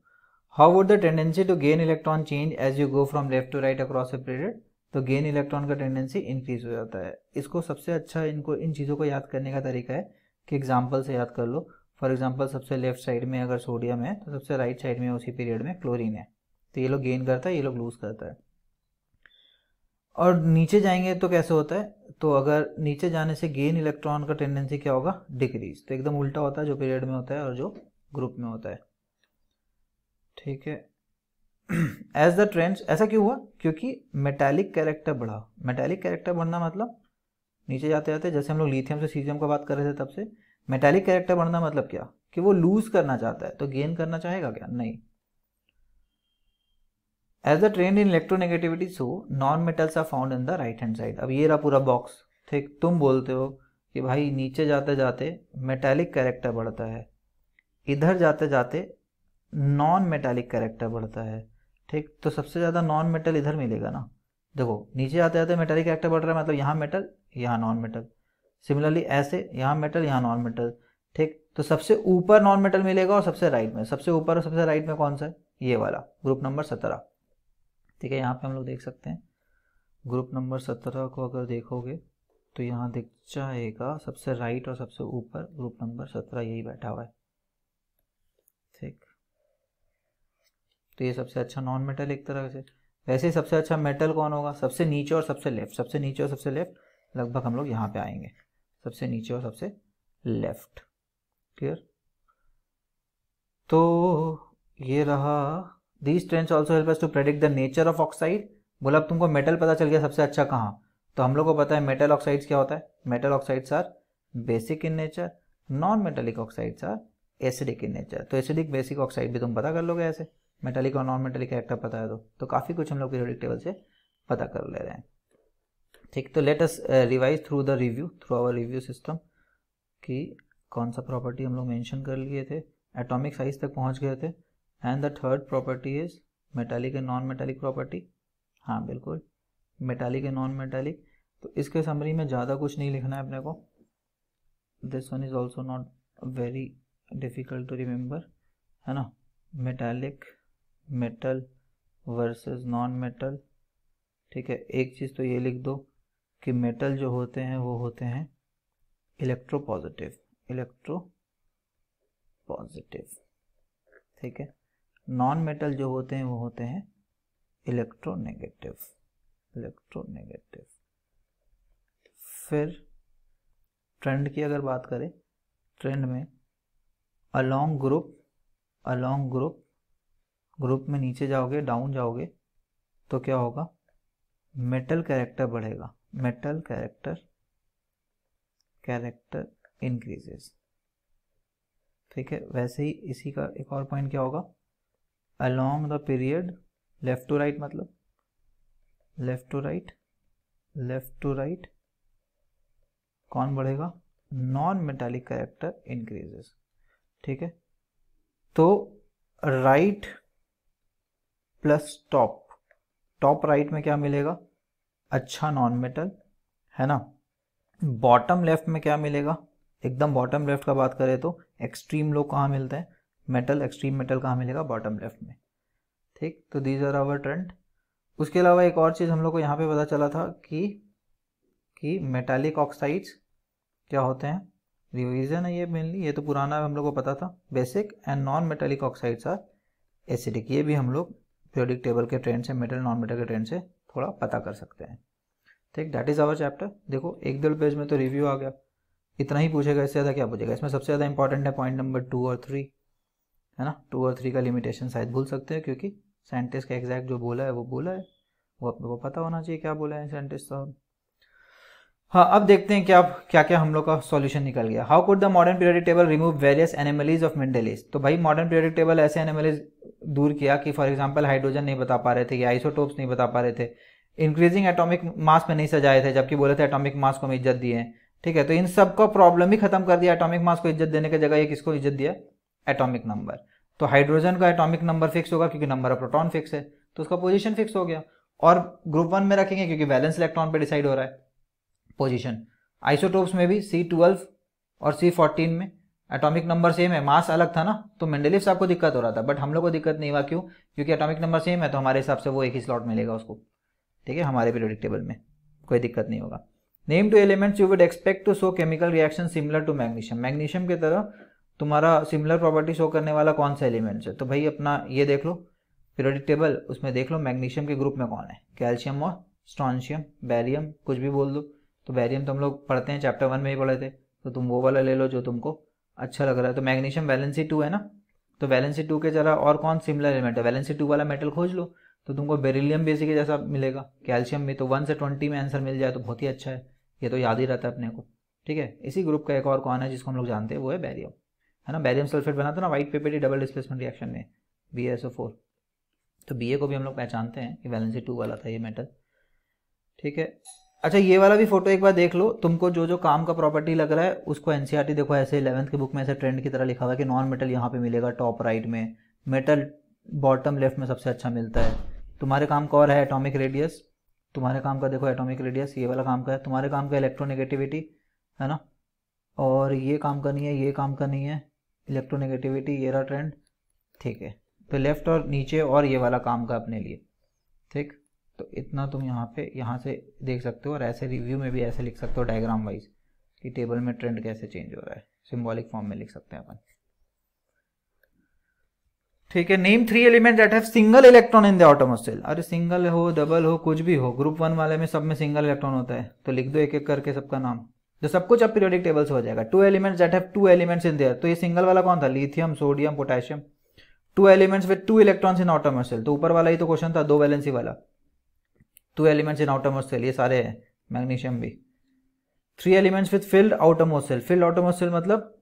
How would the tendency to gain electron change as you go from left to right across a period? तो गेन इलेक्ट्रॉन का टेंडेंसी इंक्रीज हो जाता है। इसको सबसे अच्छा, इनको इन चीज़ों को याद करने का तरीका है कि एग्जाम्पल से याद कर लो। फॉर एग्जाम्पल, सबसे लेफ्ट साइड में अगर सोडियम है तो सबसे राइट साइड में उसी पीरियड में क्लोरीन है, तो ये लोग गेन करता है, ये लोग लूज करता है। और नीचे जाएंगे तो कैसे होता है, तो अगर नीचे जाने से गेन इलेक्ट्रॉन का टेंडेंसी क्या होगा, डिक्रीज। तो एकदम उल्टा होता है जो पीरियड में होता है और जो ग्रुप में होता है। ठीक है, एज द ट्रेंड्स, ऐसा क्यों हुआ, क्योंकि मेटालिक कैरेक्टर बढ़ा। मेटालिक कैरेक्टर बढ़ना मतलब नीचे जाते जाते, जैसे हम लोग लिथियम से सीजियम का बात कर रहे थे तब से, मेटालिक कैरेक्टर बढ़ना मतलब क्या, कि वो लूज करना चाहता है, तो गेन करना चाहेगा क्या, नहीं। As the trend in electronegativity so non metals are found in the right hand side. अब ये रहा पूरा बॉक्स। ठीक, तुम बोलते हो कि भाई नीचे जाते जाते मेटालिक कैरेक्टर बढ़ता है, इधर जाते जाते नॉन मेटालिक कैरेक्टर बढ़ता है, ठीक। तो सबसे ज़्यादा नॉन मेटल इधर मिलेगा ना, देखो नीचे आते आते मेटालिक कैरेक्टर बढ़ रहा है, मतलब यहाँ मेटल यहाँ नॉन मेटल, सिमिलरली ऐसे यहाँ मेटल यहाँ नॉन मेटल, ठीक। तो सबसे ऊपर नॉन मेटल मिलेगा और सबसे राइट में, सबसे ऊपर और सबसे राइट में कौन सा है, ये वाला ग्रुप नंबर 17, ठीक है। यहाँ पे हम लोग देख सकते हैं ग्रुप नंबर 17 को अगर देखोगे तो यहाँ दिख जाएगा सबसे राइट और सबसे ऊपर ग्रुप नंबर 17 यही बैठा हुआ है, ठीक। तो ये सबसे अच्छा नॉन मेटल एक तरह से। वैसे ही सबसे अच्छा मेटल कौन होगा, सबसे नीचे और सबसे लेफ्ट, सबसे नीचे और सबसे लेफ्ट लगभग हम लोग यहाँ पे आएंगे, सबसे नीचे और सबसे लेफ्ट, क्लियर। तो ये रहा, these trends also help us to predict the nature of oxide. बोला अब तुमको मेटल पता चल गया सबसे अच्छा कहाँ, तो हम लोग को पता है मेटल ऑक्साइड्स क्या होता है, metal oxides are basic in nature, non metallic oxides are acidic in nature. तो एसिडिक बेसिक ऑक्साइड भी तुम पता कर लोगे ऐसे, मेटालिक और नॉन मेटालिक कैरेक्टर पता है तो काफ़ी कुछ हम लोग पीरियोडिक टेबल से पता कर ले रहे हैं, ठीक। तो let us revise through the review, through our review system कि कौन सा प्रॉपर्टी हम लोग मेंशन कर लिए थे, एटॉमिक साइज तक पहुंच गए थे, and the third property is metallic and non metallic property. हाँ बिल्कुल, मेटालिक एंड नॉन मेटालिक। तो इसके समरी में ज़्यादा कुछ नहीं लिखना है अपने को, this one is also not very difficult to remember, है ना। Metallic, metal versus non metal, ठीक है। एक चीज़ तो ये लिख दो कि मेटल जो होते हैं वो होते हैं इलेक्ट्रोपॉजिटिव, इलेक्ट्रोपॉजिटिव, ठीक है। नॉन मेटल जो होते हैं वो होते हैं इलेक्ट्रोनेगेटिव, इलेक्ट्रोनेगेटिव। फिर ट्रेंड की अगर बात करें, ट्रेंड में along group, along group, group में नीचे जाओगे डाउन जाओगे तो क्या होगा, मेटल कैरेक्टर बढ़ेगा, मेटल कैरेक्टर इंक्रीजेस, ठीक है। वैसे ही इसी का एक और पॉइंट क्या होगा, along the period left to right, मतलब left to right, left to right कौन बढ़ेगा, नॉन मेटालिक कैरेक्टर इंक्रीजेस, ठीक है। तो right plus top, top right में क्या मिलेगा, अच्छा नॉन मेटल, है ना। बॉटम लेफ्ट में क्या मिलेगा, एकदम बॉटम लेफ्ट का बात करें तो एक्सट्रीम लो कहाँ मिलता है, मेटल, एक्सट्रीम मेटल कहाँ मिलेगा, बॉटम लेफ्ट में, ठीक। तो दीज आर आवर ट्रेंड। उसके अलावा एक और चीज़ हम लोग को यहाँ पे पता चला था कि मेटालिक ऑक्साइड्स क्या होते हैं, रिवीजन है ये मेनली, ये तो पुराना हम लोग को पता था, basic and non metallic oxides are acidic. ये भी हम लोग पीरियोडिक टेबल के ट्रेंड से, मेटल नॉन मेटल के ट्रेंड से थोड़ा पता कर सकते हैं, ठीक। That is our chapter. देखो एक 1.5 पेज में तो रिव्यू आ गया, इतना ही पूछेगा, इससे ज़्यादा क्या पूछेगा। इसमें सबसे ज़्यादा इंपॉर्टेंट है पॉइंट नंबर 2 और 3, है ना। 2 और 3 का लिमिटेशन शायद भूल सकते हैं क्योंकि साइंटिस्ट का एग्जैक्ट जो बोला है वो बोला है, वो अपने को पता होना चाहिए क्या बोला है साइंटिस्ट साहब। हाँ अब देखते हैं क्या क्या हम लोग का सॉल्यूशन निकल गया। How could the modern periodic table remove various anomalies of Mendeleev's. तो भाई मॉडर्न पीरियोडिक टेबल ऐसे एनिमलीज दूर किया कि फॉर एग्जांपल हाइड्रोजन नहीं बता पा रहे थे, या आइसोटोप्स नहीं बता पा रहे थे, इंक्रीजिंग एटॉमिक मास में नहीं सजाए थे जबकि बोले थे एटॉमिक मास को हम इज्जत दिए, ठीक है। तो इन सब का प्रॉब्लम ही खत्म कर दिया, एटॉमिक मास को इज्जत देने की जगह ये किसको इज्जत दिया, एटॉमिक नंबर। तो हाइड्रोजन का एटॉमिक नंबर फिक्स होगा क्योंकि नंबर ऑफ प्रोटॉन फिक्स है, तो उसका पोजीशन फिक्स हो गया। और ग्रुप 1 में रखेंगे क्योंकि वैलेंस इलेक्ट्रॉन पे डिसाइड हो रहा है पोजीशन। आइसोटोप्स में भी C12 और C14 में एटॉमिक नंबर सेम है, मास अलग था ना, तो मेंडेलीव साहब को दिक्कत हो रहा था, बट हम लोग को दिक्कत नहीं हुआ। क्यों, क्योंकि एटॉमिक नंबर सेम है तो हमारे हिसाब से वो एक ही स्लॉट मिलेगा उसको, ठीक है। हमारे पीरियोडिक टेबल में कोई दिक्कत नहीं होगा। Name two elements you would expect to show chemical reaction similar to magnesium. Magnesium की तरह तुम्हारा सिमिलर प्रॉपर्टी शो करने वाला कौन सा एलिमेंट्स है, तो भाई अपना ये देख लो पीरियोडिक टेबल, उसमें देख लो मैग्नीशियम के ग्रुप में कौन है, कैल्शियम और स्ट्रॉन्शियम, बैरियम, कुछ भी बोल दो। तो बैरियम तो हम लोग पढ़ते हैं चैप्टर 1 में ही पढ़े थे, तो तुम वो वाला ले लो जो तुमको अच्छा लग रहा है। तो मैग्नीशियम वैलेंसी 2 है ना, तो वैलेंसी 2 के जरा और कौन सिमिलर एलिमेंट है, वैलेंसी 2 वाला मेटल खोज लो तो तुमको बेरिलियम भी इसी के जैसा मिलेगा। कैल्शियम भी तो 1 से 20 में आंसर मिल जाए तो बहुत ही अच्छा है, ये तो याद ही रहता है अपने को, ठीक है। इसी ग्रुप का एक और कौन है जिसको हम लोग जानते हैं, वो है बैरियम, है ना। बैरियम सल्फेट बना था ना white paper double displacement reaction में, BaSO4। तो Ba को भी हम लोग पहचानते हैं कि वैलेंसी 2 वाला था ये मेटल, ठीक है। अच्छा ये वाला भी फोटो एक बार देख लो, तुमको जो जो काम का प्रॉपर्टी लग रहा है उसको एनसीईआरटी देखो ऐसे 11th की बुक में ऐसे ट्रेंड की तरह लिखा हुआ है कि नॉन मेटल यहाँ पे मिलेगा टॉप राइट में, मेटल बॉटम लेफ्ट में सबसे अच्छा मिलता है। तुम्हारे काम का और है एटॉमिक रेडियस, तुम्हारे काम का देखो एटॉमिक रेडियस ये वाला काम का है, तुम्हारे काम का इलेक्ट्रोनेगेटिविटी है ना, और ये काम का नहीं है, ये काम का नहीं है, इलेक्ट्रोनेगेटिविटी ये रहा ट्रेंड, ठीक है। तो लेफ्ट और नीचे और ये वाला काम का अपने लिए, ठीक। तो इतना तुम यहाँ से देख सकते हो, और ऐसे रिव्यू में भी ऐसे लिख सकते हो डायग्राम वाइज कि टेबल में ट्रेंड कैसे चेंज हो रहा है, सिंबॉलिक फॉर्म में लिख सकते हैं अपन, ठीक है। Name 3 element that have single electron in the atomic shell. अरे सिंगल हो डबल हो कुछ भी हो, ग्रुप 1 वाले में सब में सिंगल इलेक्ट्रॉन होता है, तो लिख दो एक एक करके सबका नाम, जो सब कुछ अब पीरियोडिक टेबल से हो जाएगा। 2 elements that have 2 elements in their, तो ये सिंगल वाला कौन था, lithium sodium potassium. 2 elements with 2 electrons in atomic shell, तो ऊपर वाला ही तो क्वेश्चन था, 2 वैलेंसी वाला। 2 एलिमेंट्स इन आउटरमोस्ट सेल, ये सारे हैं, मैग्नीशियम भी। 3 elements with filled outermost shell, filled outermost shell मतलब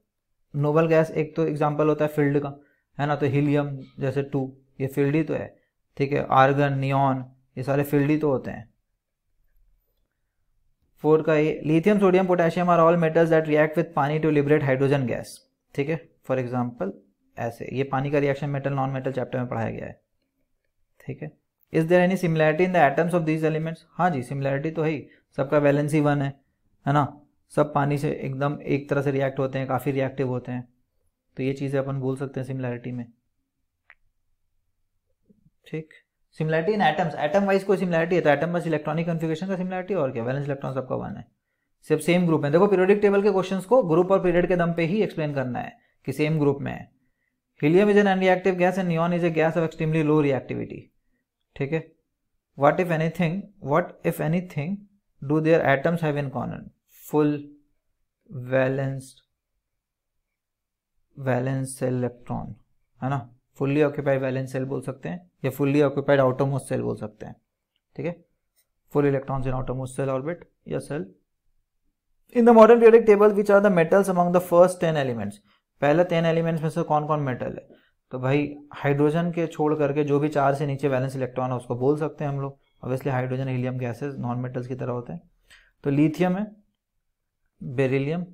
नोबल गैस एक तो एग्जांपल होता है फिल्ड का, है ना, तो हीलियम जैसे 2 ये फिल्ड ही तो है, ठीक है। आर्गन नियॉन ये सारे फिल्ड ही तो होते हैं। 4 का ये lithium sodium potassium are all metals that react with पानी टू लिबरेट हाइड्रोजन गैस, ठीक है। फॉर एग्जांपल ऐसे ये पानी का reaction metal non metal chapter में पढ़ाया गया है, ठीक है। Is there any similarity in the atoms of these elements, हाँ जी सिमिलैरिटी तो है ही, सबका वैलेंसी 1 है ना, सब पानी से एकदम एक तरह से रिएक्ट होते हैं, काफ़ी रिएक्टिव होते हैं, तो ये चीज़ें अपन बोल सकते हैं सिमिलैरिटी में, ठीक। सिमिलैरिटी इन एटम्स, एटम वाइज कोई सिमिलैरिटी है तो एटम बस इलेक्ट्रॉनिक कन्फिगरेशन का सिमिलैरिटी, और क्या, वैलेंस इलेक्ट्रॉन सबका 1 है, सिर्फ सेम ग्रुप में। देखो पीरियोडिक टेबल के क्वेश्चंस को ग्रुप और पीरियड के दम पे ही एक्सप्लेन करना है कि सेम ग्रुप में है। Helium is an unreactive gas and neon is a gas off extremely low reactivity, ठीक है। what if anything do their atoms have in common, full valence cell electron, है ना, फुल्ली ऑक्यूपाइड वैलेंस सेल बोल सकते हैं या fully occupied outermost cell बोल सकते हैं, ठीक है। Full electrons in outermost shell orbit या shell. In the modern periodic table which are the metals among the first 10 elements, पहले 10 एलिमेंट्स में से कौन कौन मेटल है, तो भाई हाइड्रोजन के छोड़ करके जो भी 4 से नीचे वैलेंस इलेक्ट्रॉन है उसको बोल सकते हैं हम लोग, obviously hydrogen helium gases non metals की तरह होते हैं। तो लिथियम है, बेरिलियम,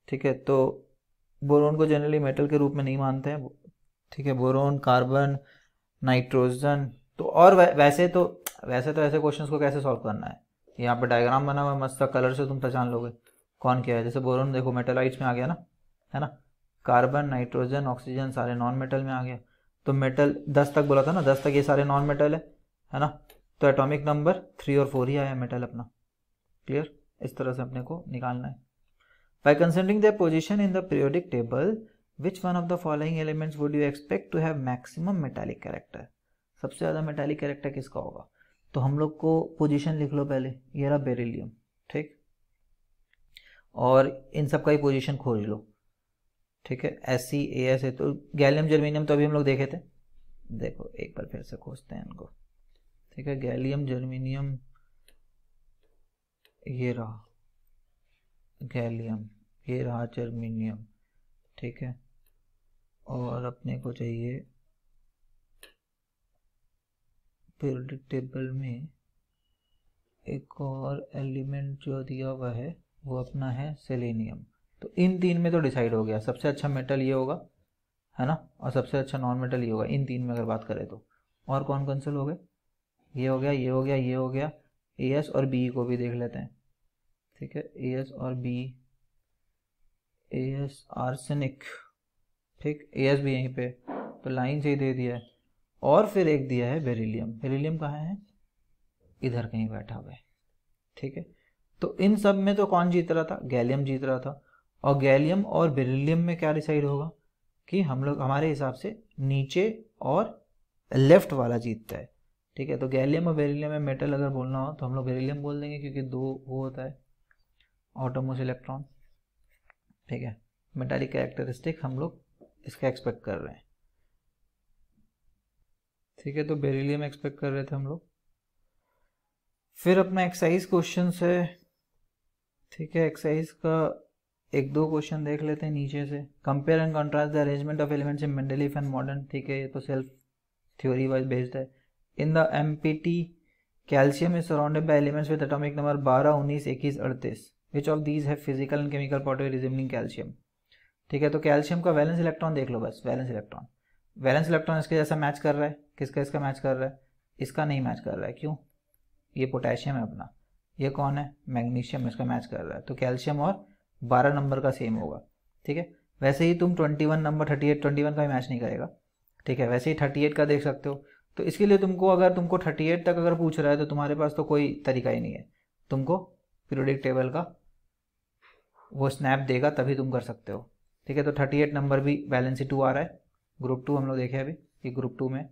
ठीक है। तो बोरोन को जनरली मेटल के रूप में नहीं मानते हैं, ठीक है, बोरोन कार्बन नाइट्रोजन। तो और वैसे तो ऐसे क्वेश्चंस को कैसे सॉल्व करना है, यहाँ पे डायग्राम बना हुआ है मस्त, कलर से तुम पहचान लोगे कौन क्या है। जैसे बोरोन देखो मेटलाइट्स में आ गया ना, है ना, कार्बन नाइट्रोजन ऑक्सीजन सारे नॉन मेटल में आ गया, तो मेटल 10 तक बोला था ना, 10 तक ये सारे नॉन मेटल है ना, तो एटॉमिक नंबर 3 और 4 ही आया मेटल अपना, क्लियर। इस तरह से अपने को निकालना है। By considering their position in the periodic table, which one of the following elements would you expect to have maximum metallic character? सबसे ज़्यादा मेटालिक कैरेक्टर किसका होगा, तो हम लोग को पोजीशन लिख लो पहले, ये रहा बेरिलियम, ठीक, और इन सब का ही पोजीशन खोज लो, ठीक है। SCAS है तो गैलियम जर्मेनियम तो अभी हम लोग देखे थे, देखो एक बार फिर से खोजते हैं इनको, ठीक है। गैलियम जर्मेनियम ये रहा, गैलियम ये रहा, जर्मेनियम, ठीक है। और अपने को चाहिए पीरियोडिक टेबल में एक और एलिमेंट जो दिया हुआ है वो अपना है सेलेनियम। तो इन 3 में तो डिसाइड हो गया, सबसे अच्छा मेटल ये होगा, है ना, और सबसे अच्छा नॉन मेटल ये होगा, इन 3 में अगर बात करें तो। और कौन कौन से हो गए, ये हो गया, ये हो गया, ये हो गया, AS और B को भी देख लेते हैं, ठीक है। AS और B, AS आर्सेनिक, ठीक, AS भी यहीं पे, तो लाइन से ही दे दिया है। और फिर एक दिया है बेरिलियम, बेरिलियम कहाँ है, इधर कहीं बैठा हुआ है, ठीक है। तो इन सब में तो कौन जीत रहा था, गैलियम जीत रहा था, और गैलियम और बेरिलियम में क्या डिसाइड होगा कि हम लोग हमारे हिसाब से नीचे और लेफ्ट वाला जीतता है, ठीक है। तो गैलियम और बेरिलियम में मेटल अगर बोलना हो तो हम लोग बेरिलियम बोल देंगे, क्योंकि 2 वो होता है ऑटोमोस इलेक्ट्रॉन, ठीक है। मेटालिक कैरेक्टरिस्टिक हम लोग इसका एक्सपेक्ट कर रहे हैं, ठीक है। तो बेरिलियम एक्सपेक्ट कर रहे थे हम लोग। फिर अपना एक्सरसाइज क्वेश्चन है, ठीक है। एक्सरसाइज का 1-2 क्वेश्चन देख लेते हैं नीचे से। Compare and contrast the arrangement of elements in Mendeleev and modern, ठीक है, ये तो सेल्फ थ्योरी वाइज बेस्ड है। In the MPT calcium is surrounded by elements with atomic number 12, 19, 21, 38. Which of these है physical and chemical property resembling calcium. ठीक है, तो calcium का वैलेंस इलेक्ट्रॉन देख लो बस, वैलेंस इलेक्ट्रॉन. वैलेंस इलेक्ट्रॉन इसके जैसा मैच कर रहा है. किसका इसका मैच कर रहा है? इसका नहीं मैच कर रहा है. क्यों? ये पोटेशियम है अपना. ये कौन है? मैग्नीशियम. इसका मैच कर रहा है. तो कैल्शियम और 12 नंबर का सेम होगा. ठीक है, वैसे ही तुम 21 नंबर 38 21 का भी मैच नहीं करेगा. ठीक है, वैसे ही 38 का देख सकते हो. तो इसके लिए तुमको, अगर तुमको 38 तक अगर पूछ रहा है तो तुम्हारे पास तो कोई तरीका ही नहीं है. तुमको पीरियोडिक टेबल का वो स्नैप देगा तभी तुम कर सकते हो. ठीक है, तो 38 नंबर भी वैलेंसी 2 आ रहा है. ग्रुप 2 हम लोग देखे अभी कि ग्रुप 2 में,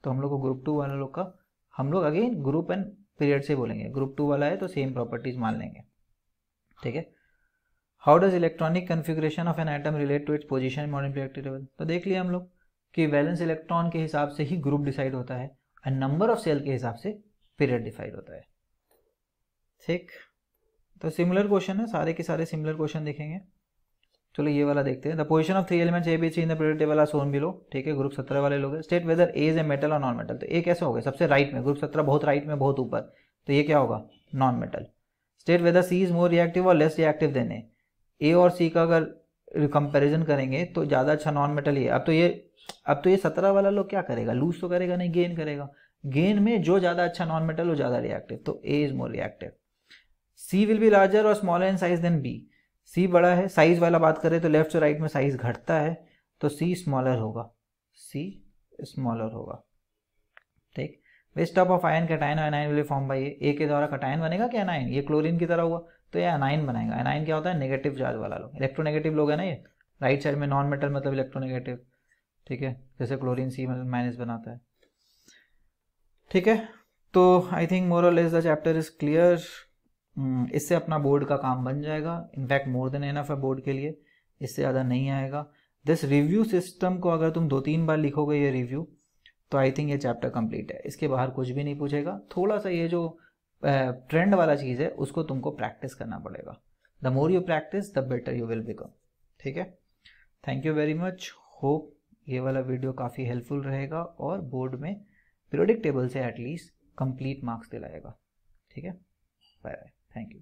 तो हम लोग को ग्रुप 2 वाले लोग का हम लोग अगेन ग्रुप एंड पीरियड से बोलेंगे. ग्रुप 2 वाला है तो सेम प्रॉपर्टीज मान लेंगे. ठीक है. How does electronic configuration of an atom relate to its position in modern periodic table. तो देख लिया हम लोग कि वैलेंस इलेक्ट्रॉन के हिसाब से ही ग्रुप डिसाइड होता है और नंबर ऑफ सेल के हिसाब से पीरियड डिसाइड होता है. ठीक, तो सिमिलर क्वेश्चन है, सारे के सारे सिमिलर क्वेश्चन देखेंगे. चलो ये वाला देखते हैं. The position of 3 elements A B C in the periodic table are shown below. ठीक है, ग्रुप 17 वाले लोग हैं. State whether A is a metal और नॉन मेटल. तो ए कैसे हो गए? सबसे राइट में. ग्रुप 17 बहुत राइट में, बहुत ऊपर, तो ये क्या होगा? Non metal. State whether C is more reactive और लेस रिएक्टिव देन ए. ए और सी का अगर कंपैरिजन करेंगे तो ज़्यादा अच्छा नॉन मेटल ही है. अब तो ये 17 वाला लोग क्या करेगा? लूज तो करेगा नहीं, गेन करेगा. गेन में जो ज़्यादा अच्छा नॉन मेटल वो ज़्यादा रिएक्टिव, तो A is more reactive. C will be larger और smaller in size than B. C बड़ा है. साइज वाला बात करें तो लेफ्ट से राइट में साइज घटता है, तो सी स्मॉलर होगा. सी स्मॉलर होगा. ठीक. वेस्ट ऑफ आयन कैटायन और एनायन विल फॉर्म बाय ए के द्वारा कैटायन बनेगा कि एनायन? ये क्लोरीन की तरह हुआ तो ये एनायन बनाएगा. एनायन क्या होता है? नेगेटिव चार्ज वाला लोग, इलेक्ट्रोनेगेटिव लोग है ना ये. राइट साइड में नॉन मेटल मतलब इलेक्ट्रोनेगेटिव. ठीक है, जैसे क्लोरीन सी माइनस बनाता है. ठीक है, तो आई थिंक मोर और less the chapter is clear. इससे अपना बोर्ड का काम बन जाएगा. इनफैक्ट मोर देन एनफ है बोर्ड के लिए, इससे ज़्यादा नहीं आएगा. दिस रिव्यू सिस्टम को अगर तुम 2-3 बार लिखोगे ये रिव्यू, तो आई थिंक ये चैप्टर कंप्लीट है. इसके बाहर कुछ भी नहीं पूछेगा. थोड़ा सा ये जो ट्रेंड वाला चीज़ है उसको तुमको प्रैक्टिस करना पड़ेगा. The more you practice the better you will become. ठीक है, thank you very much. Hope ये वाला वीडियो काफ़ी हेल्पफुल रहेगा और बोर्ड में पीरियोडिक टेबल से एटलीस्ट कंप्लीट मार्क्स दिलाएगा. ठीक है, बाय बाय, थैंक यू.